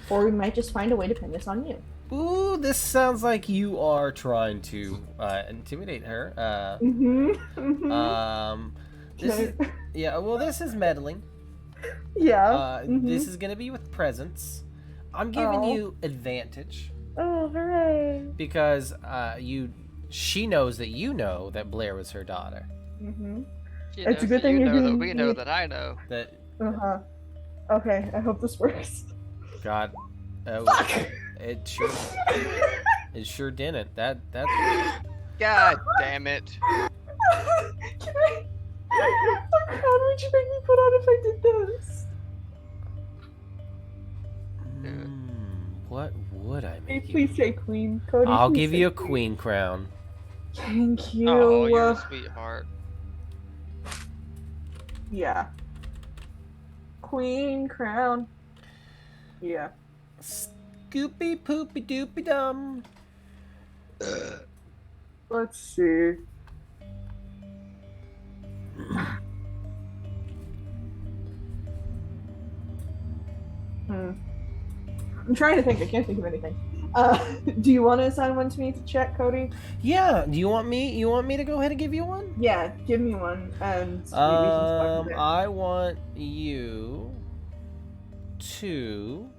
S4: or we might just find a way to pin this on you.
S1: Ooh, this sounds like you are trying to intimidate her. This is, yeah. Well, this is meddling.
S4: Yeah.
S1: This is gonna be with presents. I'm giving
S4: Oh.
S1: you advantage
S4: Oh, hooray.
S1: because she knows that you know that Blair was her daughter.
S2: She
S4: It's a
S2: knows
S4: good
S2: that
S4: thing
S2: you
S4: you're
S2: know that
S4: giving
S2: we know
S4: me-
S2: that I know.
S1: That
S4: Uh-huh. Okay, I hope this works.
S1: God,
S4: Fuck!
S1: it sure didn't. That
S2: God damn it.
S4: Can I... What crown would you make me put on if I did this?
S1: what would I
S4: Hey,
S1: make you?
S4: please say queen, Cody.
S1: I'll
S4: please
S1: give
S4: say
S1: you a
S4: queen.
S1: queen crown.
S4: Thank you.
S2: Oh, you're a sweetheart.
S4: Yeah. Queen crown. Yeah.
S1: Scoopy poopy doopy dum.
S4: Let's see. I'm trying to think. I can't think of anything. Do you want to assign one to me to check, Cody?
S1: Yeah. Do you want me? You want me to go ahead and give you one?
S4: Yeah, give me one, and maybe we can talk from there.
S1: I want you to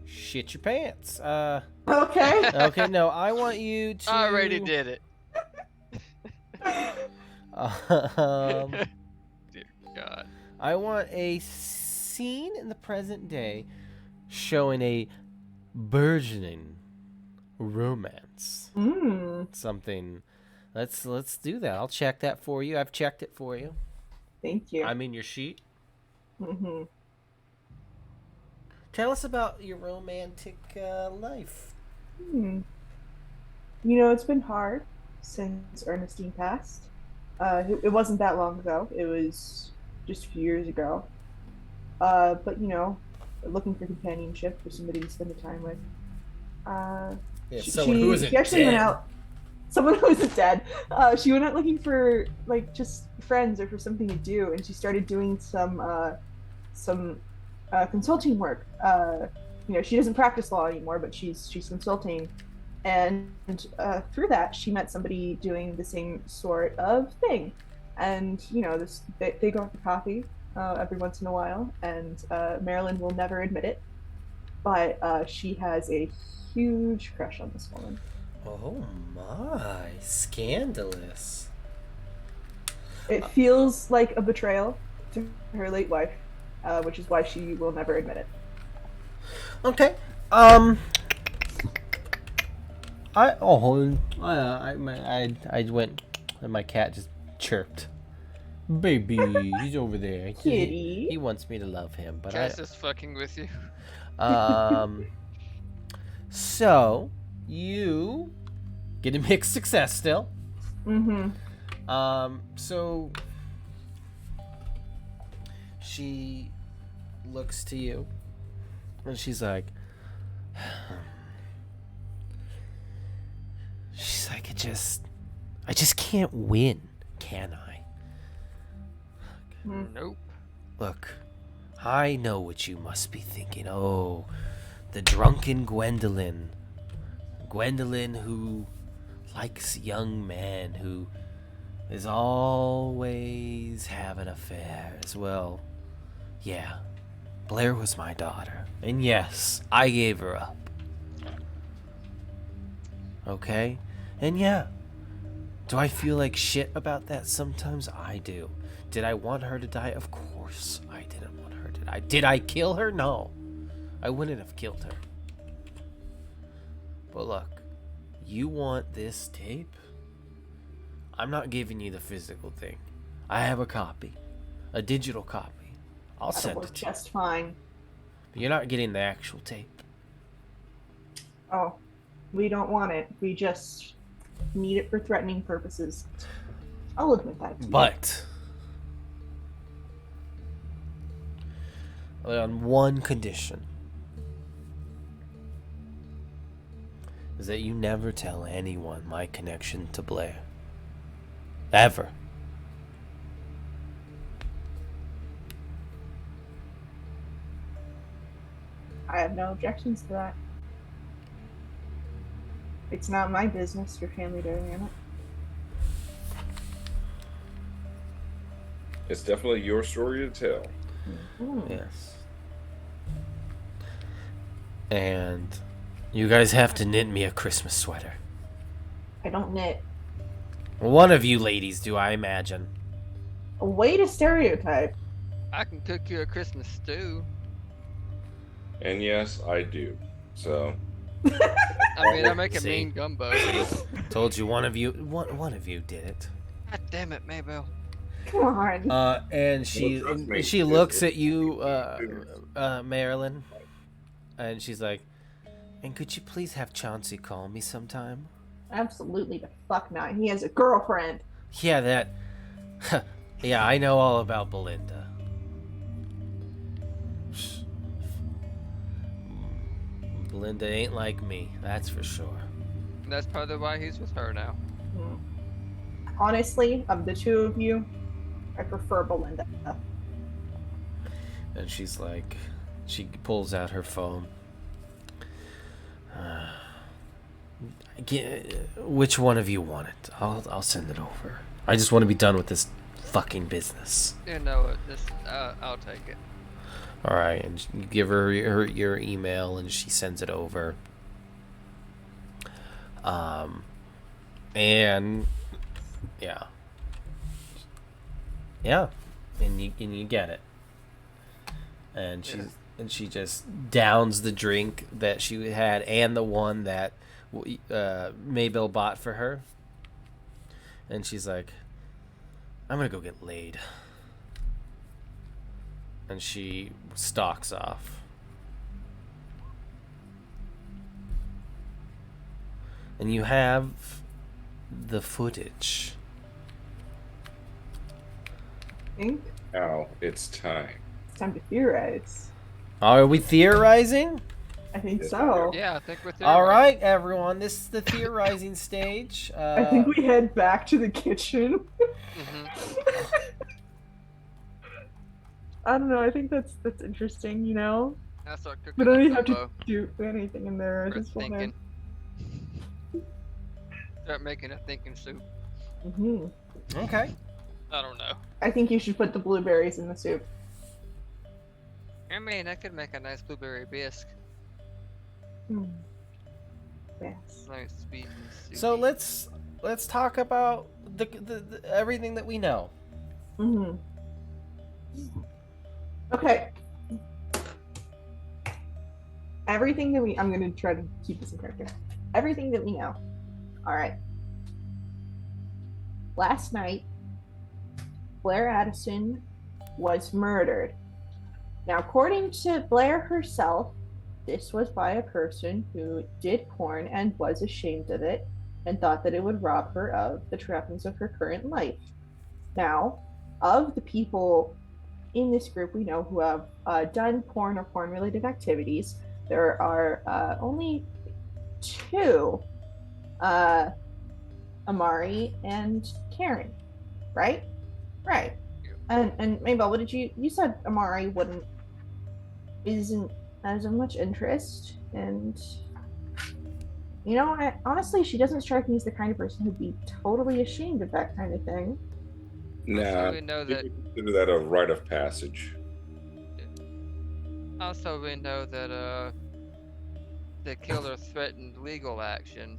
S1: shit your pants.
S4: Okay.
S1: Okay. No, I want you to.
S2: I already did it. Dear God.
S1: I want a scene in the present day showing a burgeoning romance. Something. Let's do that. I'll check that for you. I've checked it for you.
S4: Thank you.
S1: I'm in your sheet.
S4: Mm-hmm.
S1: Tell us about your romantic life.
S4: You know, it's been hard since Ernestine passed. It wasn't that long ago. It was just a few years ago. But you know, looking for companionship, for somebody to spend the time with.
S1: Yeah,
S4: She actually went out. Someone who isn't dead. She went out looking for like just friends or for something to do, and she started doing some consulting work. You know, she doesn't practice law anymore, but she's consulting, and through that, she met somebody doing the same sort of thing. And you know, they go out for coffee every once in a while, and Marilyn will never admit it, but she has a huge crush on this woman.
S1: Oh my, scandalous.
S4: It feels like a betrayal to her late wife, which is why she will never admit it.
S1: Okay. I went and my cat just chirped. Baby, he's over there.
S4: Kitty.
S1: He wants me to love him, but
S2: Just is fucking with you.
S1: So you get a mixed success still. So she looks to you and she's like, I just can't win, can I?
S2: Nope.
S1: Look, I know what you must be thinking. Oh, the drunken Gwendolyn. Gwendolyn who likes young men, who is always having affairs. Well, yeah, Blair was my daughter. And yes, I gave her up. Okay? And yeah, Do I feel like shit about that? Sometimes I do. Did I want her to die? Of course I didn't want her to die. Did I kill her? No. I wouldn't have killed her. But look, you want this tape? I'm not giving you the physical thing. I have a copy. A digital copy. I'll
S4: That'll
S1: send
S4: work
S1: it to you.
S4: just fine.
S1: But you're not getting the actual tape.
S4: Oh, we don't want it. We just need it for threatening purposes. I'll admit that. to you.
S1: But on one condition. Is that you never tell anyone my connection to Blair. Ever.
S4: I have no objections to that. It's not my business, your family dynamic.
S3: It's definitely your story to tell.
S1: Yes. And you guys have to knit me a Christmas sweater.
S4: I don't knit.
S1: One of you ladies do, I imagine.
S4: A way to stereotype.
S2: I can cook you a Christmas stew.
S3: And yes, I do. So
S2: I mean, I make a
S1: See?
S2: mean gumbo.
S1: Told you one of you did it.
S2: God damn it, Maybell.
S4: Come on.
S1: And she
S3: Well, trust me,
S1: she
S3: it's-
S1: looks at you, Marilyn, and she's like, "And could you please have Chauncey call me sometime?"
S4: Absolutely the fuck not. He has a girlfriend.
S1: Yeah, that. Yeah, I know all about Belinda. Belinda ain't like me, that's for sure.
S2: That's probably why he's with her now.
S4: Honestly, of the two of you, I prefer Belinda.
S1: And she's like, she pulls out her phone. Which one of you want it? I'll send it over. I just want to be done with this fucking business.
S2: You know what? Just I'll take it.
S1: All right, and you give her your email, and she sends it over. And yeah, and you get it. And she just downs the drink that she had and the one that Maybell bought for her. And she's like, "I'm gonna go get laid." And she stalks off. And you have the footage.
S4: I think
S3: now it's time.
S4: it's time to theorize.
S1: Are we theorizing?
S4: I think
S3: Yes,
S4: so.
S2: Yeah, I think with
S1: All right, everyone. This is the theorizing stage.
S4: I think we head back to the kitchen. I don't know. I think that's interesting. You know,
S2: I start cooking
S4: we don't
S2: the
S4: even have to
S2: gumbo.
S4: do anything in there. I
S2: Start
S4: just want
S2: thinking. Start making a thinking soup.
S4: to.
S1: Okay.
S2: I don't know.
S4: I think you should put the blueberries in the soup.
S2: I mean, I could make a nice blueberry bisque.
S4: Yes.
S2: Nice sweet and soupy.
S1: So let's talk about the everything that we know.
S4: Okay. Everything that I'm gonna try to keep this in character. Everything that we know. All right. Last night, Blair Addison was murdered. Now, according to Blair herself, this was by a person who did porn and was ashamed of it and thought that it would rob her of the trappings of her current life. Now, of the people in this group we know who have done porn or porn-related activities, there are only two, Amari and Karen, right? Right. And Maybell, what did you said Amari isn't as of much interest, and you know, honestly, she doesn't strike me as the kind of person who'd be totally ashamed of that kind of thing.
S3: Nah,
S2: we know
S3: you
S2: that.
S3: could consider that a rite of passage.
S2: Also, we know that the killer threatened legal action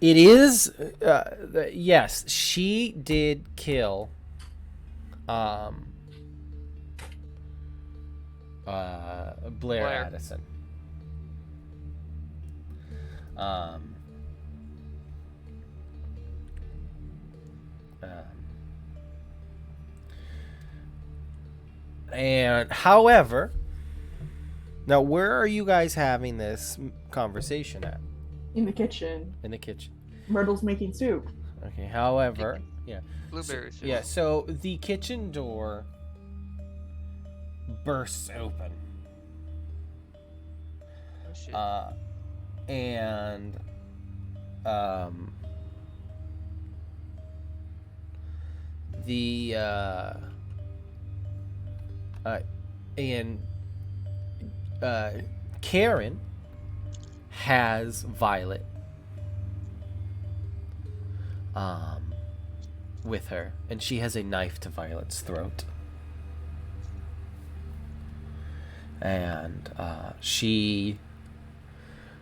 S1: It is. Yes, she did kill. Blair Addison. And however, now where are you guys having this conversation at?
S4: In the kitchen.
S1: In the kitchen.
S4: Myrtle's making soup.
S1: Okay. However, yeah.
S2: Blueberry soup.
S1: Yeah. So the kitchen door bursts open.
S2: Oh, shit.
S1: And the Karen has Violet with her, and she has a knife to Violet's throat. And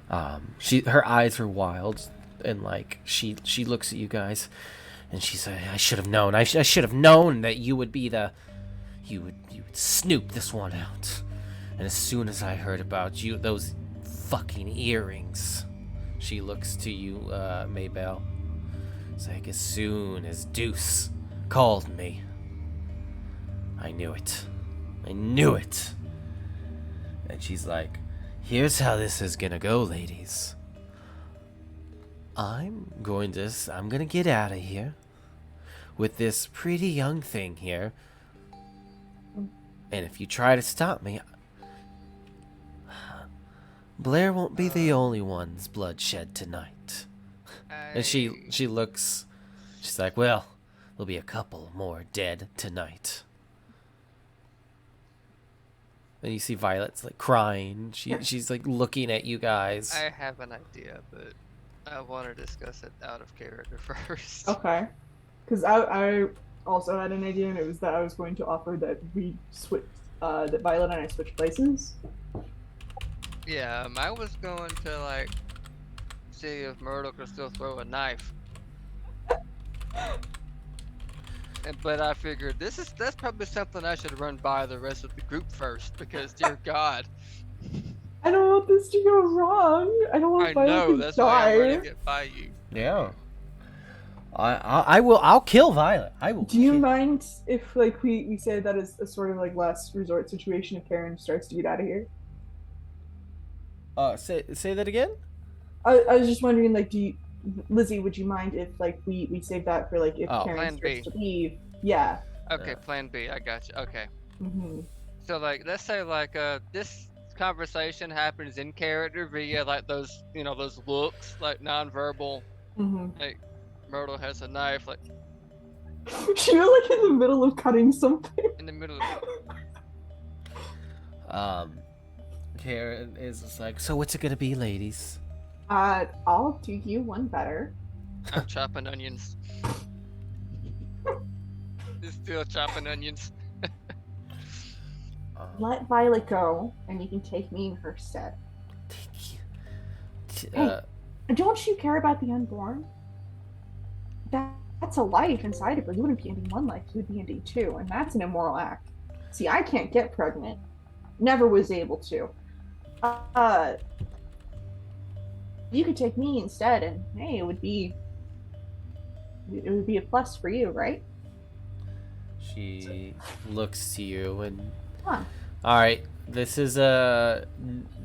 S1: her eyes are wild, and like she looks at you guys, and she says, "I should have known. I should have known that you would be you would snoop this one out. And as soon as I heard about you, those fucking earrings," she looks to you, Maybelle. It's like, as soon as Deuce called me, I knew it. I knew it. And she's like, "Here's how this is gonna go, ladies. I'm gonna get out of here with this pretty young thing here. And if you try to stop me, Blair won't be the only one's bloodshed tonight." And she looks, she's like, "Well, there'll be a couple more dead tonight." And you see Violet's like crying. She's like looking at you guys.
S2: I have an idea, but I want to discuss it out of character first.
S4: Okay. Because I also had an idea, and it was that I was going to offer that we switch, that Violet and I switch places.
S2: Yeah, I was going to like see if Myrtle could still throw a knife. But I figured that's probably something I should run by the rest of the group first, because dear God.
S4: I don't want this to go wrong. I don't want
S2: I
S4: Violet
S2: know,
S4: to
S2: that's why I'm running
S4: die.
S2: it by you.
S1: Yeah. I will. I'll kill Violet. I will.
S4: Do you
S1: kill-
S4: mind if like we say that as a sort of like last resort situation if Karen starts to get out of here?
S1: Say that again.
S4: I was just wondering, like, Lizzie, would you mind if like we save that for like if Karen
S2: Plan
S4: starts
S2: B.
S4: to leave? Yeah.
S2: Okay,
S1: Yeah.
S2: plan B, I got you. Okay.
S4: Mm-hmm.
S2: So like, let's say like this conversation happens in character via like those those looks, like nonverbal.
S4: Mm-hmm.
S2: Like Myrtle has a knife like
S4: She was like in the middle of cutting something.
S2: in the middle of
S1: Karen is just like, "So what's it gonna be, ladies?"
S4: I'll do you one better.
S2: I'm chopping onions. Just still chopping onions.
S4: Let Violet go, and you can take me in her stead. Don't you care about the unborn? That's a life inside of her. You wouldn't be ending one life, you would be ending two, and that's an immoral act. See, I can't get pregnant. Never was able to. You could take me instead, and hey, it would be a plus for you, right?
S1: She looks to you and,
S4: Huh.
S1: all right, this is a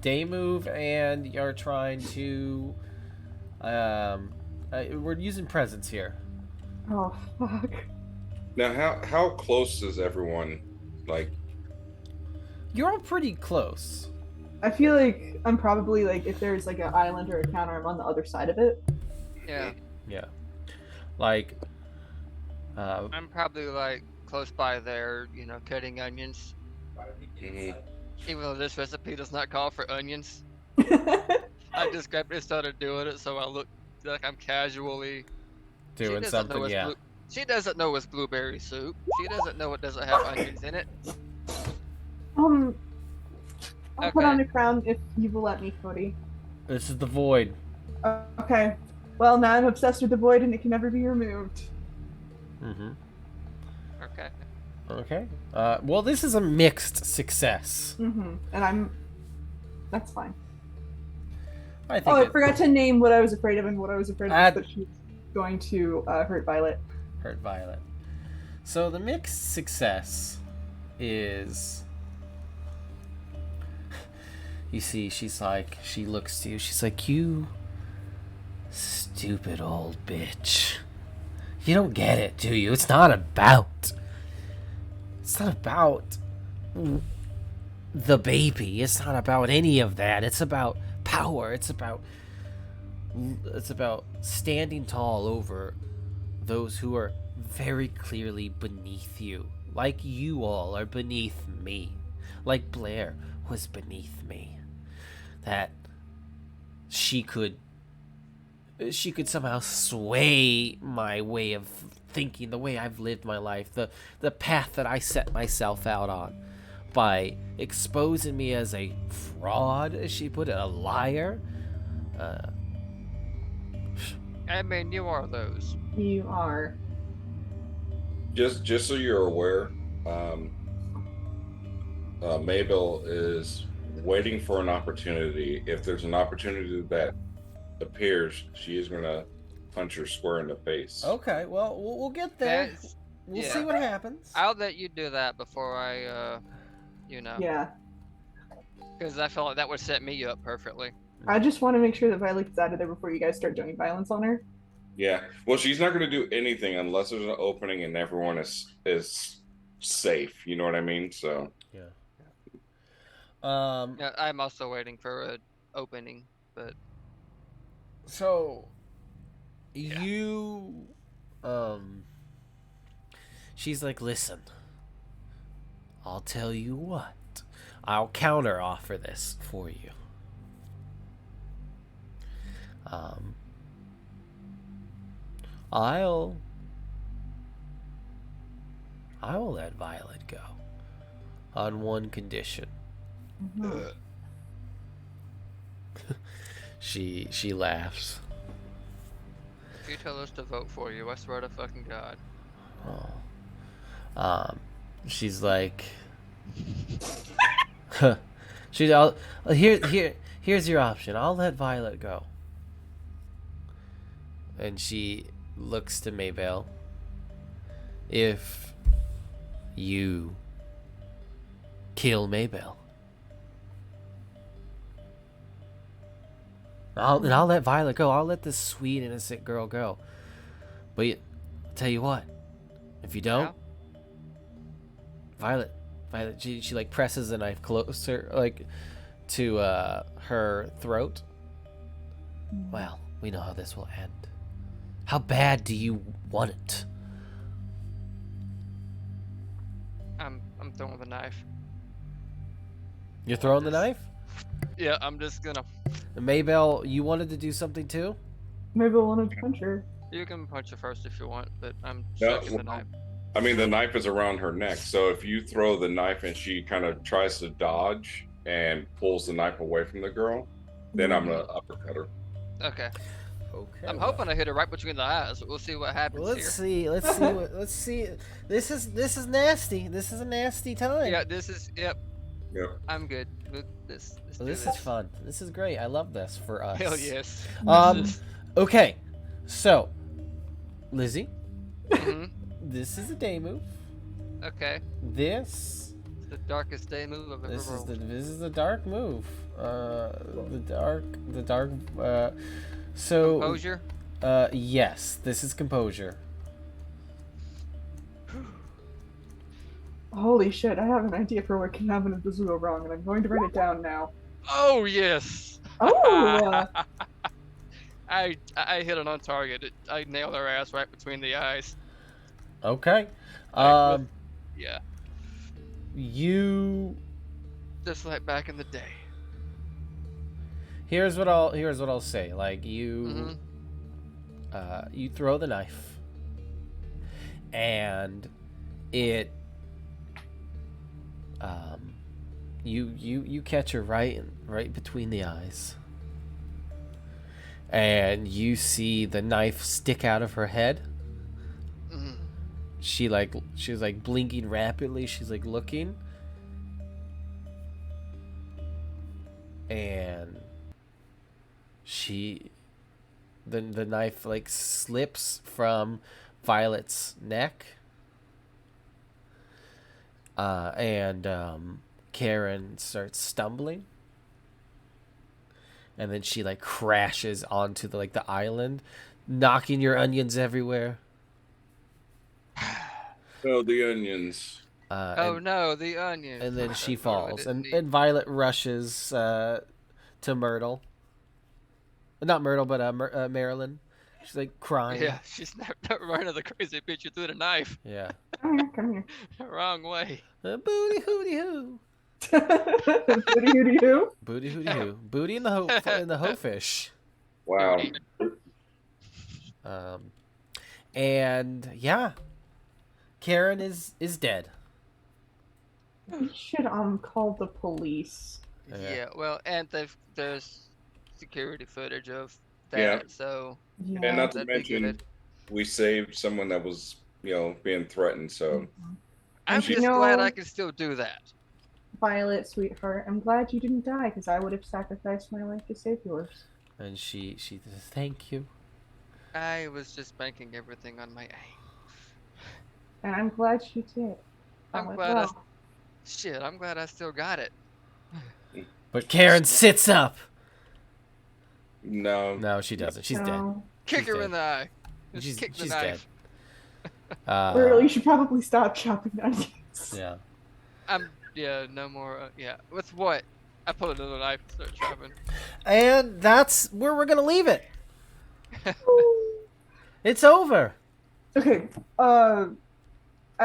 S1: day move, and you're trying to, we're using presents here.
S4: Oh fuck.
S3: Now, how close is everyone? Like,
S1: You're all pretty close.
S4: I feel like I'm probably like if there's like an island or a counter, I'm on the other side of it.
S2: Yeah,
S1: Yeah. Like,
S2: I'm probably like close by there, cutting onions.
S3: mhm.
S2: Even though this recipe does not call for onions, I just grabbed it and started doing it, so I look like I'm casually
S1: doing something, yeah.
S2: She doesn't know it's blueberry soup. She doesn't know it doesn't have onions in it.
S4: I'll put
S2: Okay.
S4: on a crown if you will let me, Cody.
S1: This is the void.
S4: Okay. Well, now I'm obsessed with the void and it can never be removed.
S1: Mm-hmm.
S2: Okay.
S1: Okay. Well, this is a mixed success.
S4: Mm-hmm. And that's fine.
S1: I think.
S4: Oh, I forgot to name what I was afraid of, and what I was afraid of is that she was going to hurt Violet.
S1: Hurt Violet. So the mixed success is, you see, she looks to you. She's like, "You stupid old bitch. You don't get it, do you? It's not about the baby. It's not about any of that. It's about power. It's about standing tall over those who are very clearly beneath you, like you all are beneath me, like Blair was beneath me. That she could somehow sway my way of thinking, the way I've lived my life, the path that I set myself out on, by exposing me as a fraud, as she put it, a liar.
S2: I mean, you are those.
S4: You are.
S3: Just so you're aware, Mabel is waiting for an opportunity. If there's an opportunity that appears, she is going to punch her square in the face.
S1: Okay, well, we'll get there.
S2: That's-
S1: We'll
S2: yeah.
S1: see what happens.
S2: I'll let you do that before I,
S4: Yeah.
S2: because I feel like that would set me up perfectly.
S4: I just want to make sure that Violet's out of there before you guys start doing violence on her.
S3: Yeah. Well, she's not going to do anything unless there's an opening and everyone is safe. You know what I mean? So.
S1: Yeah.
S2: Yeah, I'm also waiting for an opening, but
S1: So,
S2: Yeah.
S1: you, she's like, listen, I'll tell you what, I'll counter offer this for you. I will let Violet go on one condition.
S4: Mhm.
S1: She laughs.
S2: if you tell us to vote for you, I swear to fucking God.
S1: She's like, here's your option. I'll let Violet go. And she looks to Maybell. If you kill Maybell, I'll let Violet go. I'll let this sweet, innocent girl go. But I'll tell you what, if you don't, Violet, she like presses the knife closer, like, to her throat. Well, we know how this will end. How bad do you want it?
S2: I'm throwing the knife.
S1: You're throwing the knife?
S2: Yeah, I'm just gonna.
S1: Maybell, you wanted to do something too?
S4: Maybe we'll want to punch her.
S2: You can punch her first if you want, but I'm
S3: No,
S2: shaking the knife.
S3: I mean, the knife is around her neck. So if you throw the knife and she kind of tries to dodge and pulls the knife away from the girl, then I'm going to uppercut her.
S2: Okay.
S1: Okay.
S2: I'm hoping I hit her right between the eyes. We'll see what happens
S1: Let's
S2: here.
S1: let's see. This is nasty. This is a nasty time.
S2: Yeah, this is. Yep.
S3: Yep.
S2: I'm good. Let's do
S1: This is fun. This is great. I love this for us.
S2: Hell yes.
S1: Okay. So, Lizzie,
S2: Mhm.
S1: this is a day move.
S2: Okay.
S1: This
S2: It's the darkest day move I've ever rolled.
S1: this is the dark move. The dark. So.
S2: Composure.
S1: Yes. This is composure.
S4: Holy shit, I have an idea for what can happen if this will go wrong, and I'm going to write it down now.
S2: Oh yes.
S4: Oh!
S2: I hit it on target. I nailed her ass right between the eyes.
S1: Okay.
S2: Like, yeah.
S1: You.
S2: Just like back in the day.
S1: Here's what I'll say. Like, you.
S2: Mhm.
S1: You throw the knife, and it. You catch her right between the eyes, and you see the knife stick out of her head.
S2: Mm.
S1: She's like blinking rapidly. She's like looking, and the knife like slips from Violet's neck, and Karen starts stumbling, and then she like crashes onto the island, knocking your onions everywhere.
S3: Oh, the onions.
S2: Oh
S1: And,
S2: no, the onions.
S1: and then she
S2: That's what we
S1: falls,
S2: didn't
S1: and
S2: need.
S1: Violet rushes to Myrtle. Not Myrtle, but Marilyn. She's like crying.
S2: Yeah, she's not running the crazy bitch who threw the knife
S1: Yeah.
S4: Come here.
S2: wrong way.
S1: Booty hooty hoo.
S4: Booty hooty hoo.
S1: Booty hooty hoo. Booty in the hoe fish.
S3: Wow.
S2: Booty.
S1: And yeah, Karen is dead.
S4: We should call the police.
S2: Yeah. Well, and there's security footage of that,
S3: Yeah.
S2: so
S4: Yeah.
S3: And not to
S2: that'd be
S3: mention,
S2: good.
S3: we saved someone that was, being threatened. So
S2: I'm
S4: And
S2: just
S4: you
S2: glad
S4: know-
S2: I can still do that.
S4: Violet, sweetheart, I'm glad you didn't die because I would have sacrificed my life to save yours.
S1: And she says, "Thank you."
S2: I was just banking everything on my aim.
S4: And I'm glad she did.
S2: I'm
S4: went
S2: glad
S4: well.
S2: I'm glad I still got it.
S1: But Karen sits up.
S3: no,
S1: No, she doesn't. She's dead.
S4: No.
S2: Kick
S1: She's
S2: her
S1: dead.
S2: in the eye. Just
S1: She's
S2: kick the
S1: dead.
S2: knife.
S4: Or you should probably stop chopping onions.
S1: Yeah.
S2: No more. With what? I pull another knife and start chopping.
S1: And that's where we're gonna leave it. It's over.
S4: Okay, out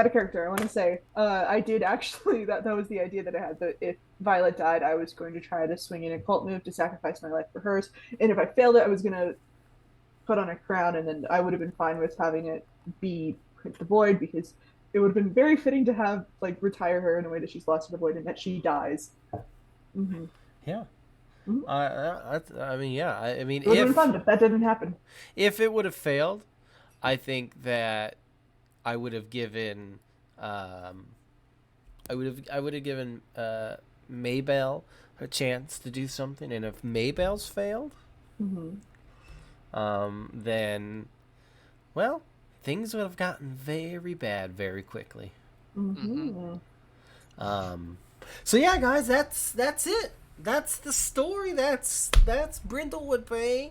S4: of character, I want to say, I did actually, that was the idea that I had, that if Violet died, I was going to try to swing in a cult move to sacrifice my life for hers, and if I failed it, I was going to put on a crown, and then I would have been fine with having it be the Void, because it would have been very fitting to have, retire her in a way that she's lost to the Void, and that she dies. Mm-hmm.
S1: Yeah.
S4: Mhm.
S1: I mean, yeah. I mean,
S4: It would have been
S1: if
S4: fun, but that didn't happen.
S1: it would have failed, I think that I would have given, I would have given Maybelle a chance to do something, and if Maybelle's failed,
S4: Mm-hmm.
S1: then, well, things would have gotten very bad very quickly.
S4: Mm-hmm.
S1: So yeah, guys, that's it. That's the story. That's Brindlewood Bay.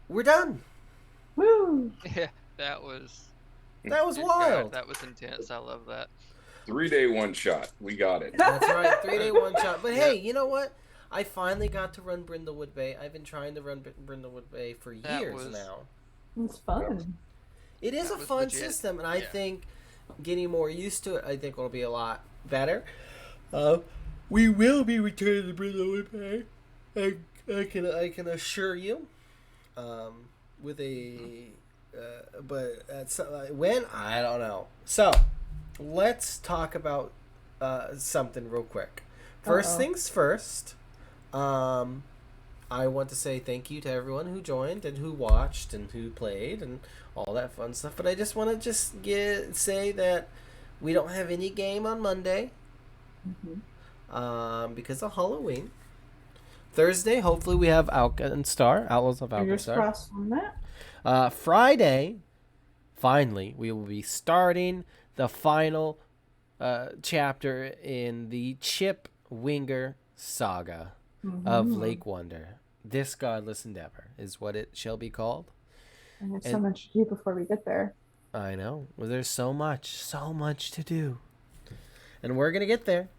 S1: We're done.
S4: Woo!
S2: Yeah, that was
S1: That was
S2: God,
S1: wild.
S2: that was intense. I love that.
S3: 3-day one shot. We got it.
S1: That's right, 3-day one shot. But hey, you know what? I finally got to run Brindlewood Bay. I've been trying to run Brindlewood Bay for
S2: That
S1: years
S2: was-
S1: now.
S4: It's fun.
S1: It is
S2: That
S1: a
S2: was
S1: fun
S2: legit.
S1: system, and I
S2: Yeah.
S1: think getting more used to it, I think will be a lot better. We will be returning to Brindlewood Bay. I can assure you. With a, but that's when, I don't know. So, let's talk about something real quick. First
S4: Uh-oh.
S1: things first. I want to say thank you to everyone who joined and who watched and who played and all that fun stuff. But I just want to say that we don't have any game on Monday because of Halloween. Thursday, hopefully we have Alkenstar, Outlaws of
S4: Fingers
S1: Alkenstar.
S4: crossed on that.
S1: Friday, finally, we will be starting the final chapter in the Chip Winger saga of Lake Wonder. This godless endeavor is what it shall be called.
S4: And there's
S1: And-
S4: so much to do before we get there.
S1: I know. Well, there's so much to do. And we're going to get there.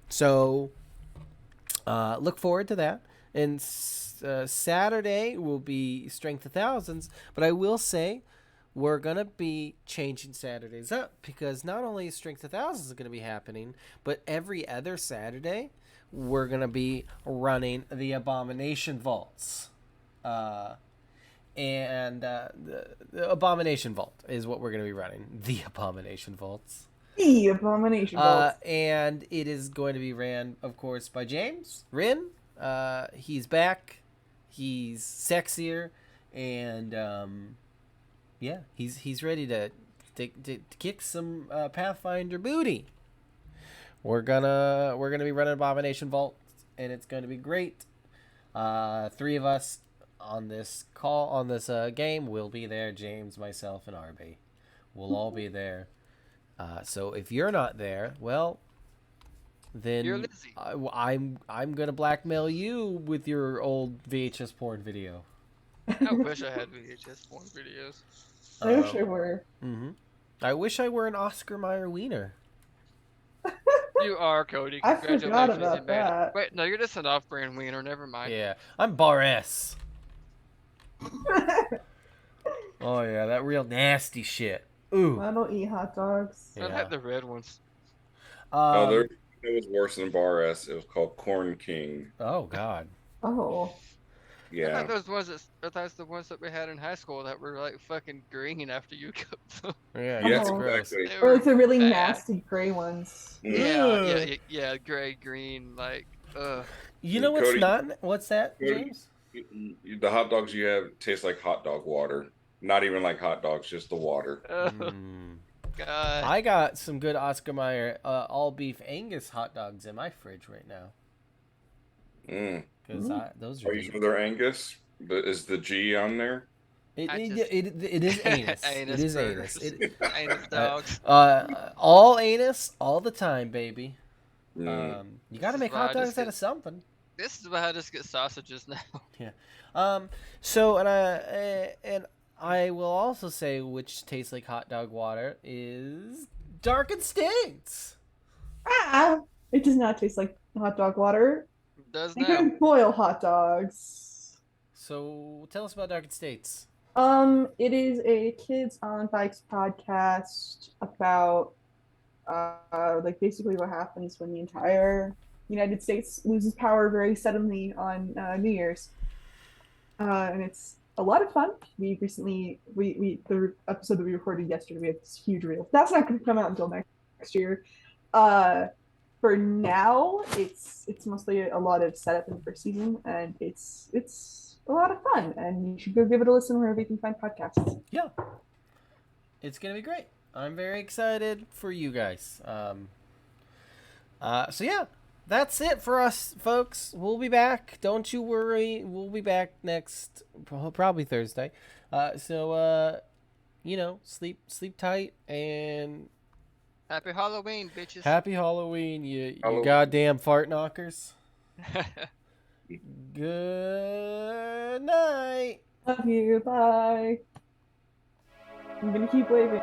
S1: So, look forward to that. And Saturday will be Strength of Thousands. But I will say, we're going to be changing Saturdays up. Because not only is Strength of Thousands going to be happening, but every other Saturday, we're going to be running the Abomination Vaults. And the Abomination Vault is what we're going to be running. The Abomination Vaults.
S4: The Abomination Vault.
S1: And it is going to be ran, of course, by James, Rin, he's back. He's sexier, and yeah, he's ready to kick some Pathfinder booty. We're gonna be running Abomination Vault, and it's gonna be great. 3 of us on this game will be there. James, myself, and RB. We'll all be there. So if you're not there, well, then
S2: You're Lizzie.
S1: I'm gonna blackmail you with your old VHS porn video.
S2: I wish I had VHS porn videos.
S4: I wish I were.
S1: Mm-hmm. I wish I were an Oscar Mayer wiener.
S2: You are, Cody.
S4: I
S2: Congratulations,
S4: forgot
S2: you
S4: about
S2: made it.
S4: that.
S2: Wait, no, you're just an off-brand wiener. Never mind.
S1: Yeah, I'm Bar S. Oh yeah, that real nasty shit. Ooh.
S4: I don't eat hot dogs.
S2: I had the red ones.
S3: It was worse than Bar S. It was called Corn King.
S1: Oh God.
S4: Oh.
S3: Yeah.
S2: I thought that's the ones that we had in high school that were like fucking green after you cooked them.
S1: Yeah,
S3: Yes,
S1: that's
S4: Oh.
S1: gross.
S3: exactly.
S2: They
S4: Or
S2: were
S4: like the really
S2: bad.
S4: nasty gray ones.
S2: Yeah, gray, green, like, ugh.
S1: You know what's
S3: Cody-
S1: not? What's that,
S3: Cody-
S1: James?
S3: The hot dogs you have taste like hot dog water. Not even like hot dogs, just the water.
S1: Mm.
S2: God.
S1: I got some good Oscar Mayer all beef Angus hot dogs in my fridge right now.
S3: Mm.
S1: Because those
S3: Are
S1: are
S3: you
S1: good.
S3: sure they're Angus? But is the G on there?
S1: It
S2: I
S1: is
S2: just-
S1: anus.
S2: Anus
S1: It is
S2: burgers.
S1: anus.
S2: Anus dogs.
S1: All anus, all the time, baby.
S3: Mm.
S1: You got to
S2: This
S1: make
S2: is why
S1: hot
S2: I
S1: dogs
S2: just
S1: out
S2: get-
S1: of something.
S2: This is why I just get sausages now.
S1: So and I will also say which tastes like hot dog water is Dark Instincts.
S4: It does not taste like hot dog water.
S2: Does
S4: You
S2: now.
S4: can boil hot dogs.
S1: So tell us about Dark Instincts.
S4: It is a Kids on Bikes podcast about like basically what happens when the entire United States loses power very suddenly on New Year's. And it's a lot of fun. We recently the episode that we recorded yesterday, we had this huge reel. That's not going to come out until next year. For now, it's mostly a lot of setup in the first season, and it's a lot of fun. And you should go give it a listen wherever you can find podcasts.
S1: Yeah. It's going to be great. I'm very excited for you guys. So yeah, that's it for us, folks. We'll be back. Don't you worry. We'll be back next, probably Thursday. So sleep tight and
S2: Happy Halloween, bitches.
S1: happy Halloween, you
S3: Halloween.
S1: goddamn fart knockers. Good night.
S4: Love you. Bye. I'm gonna keep waving.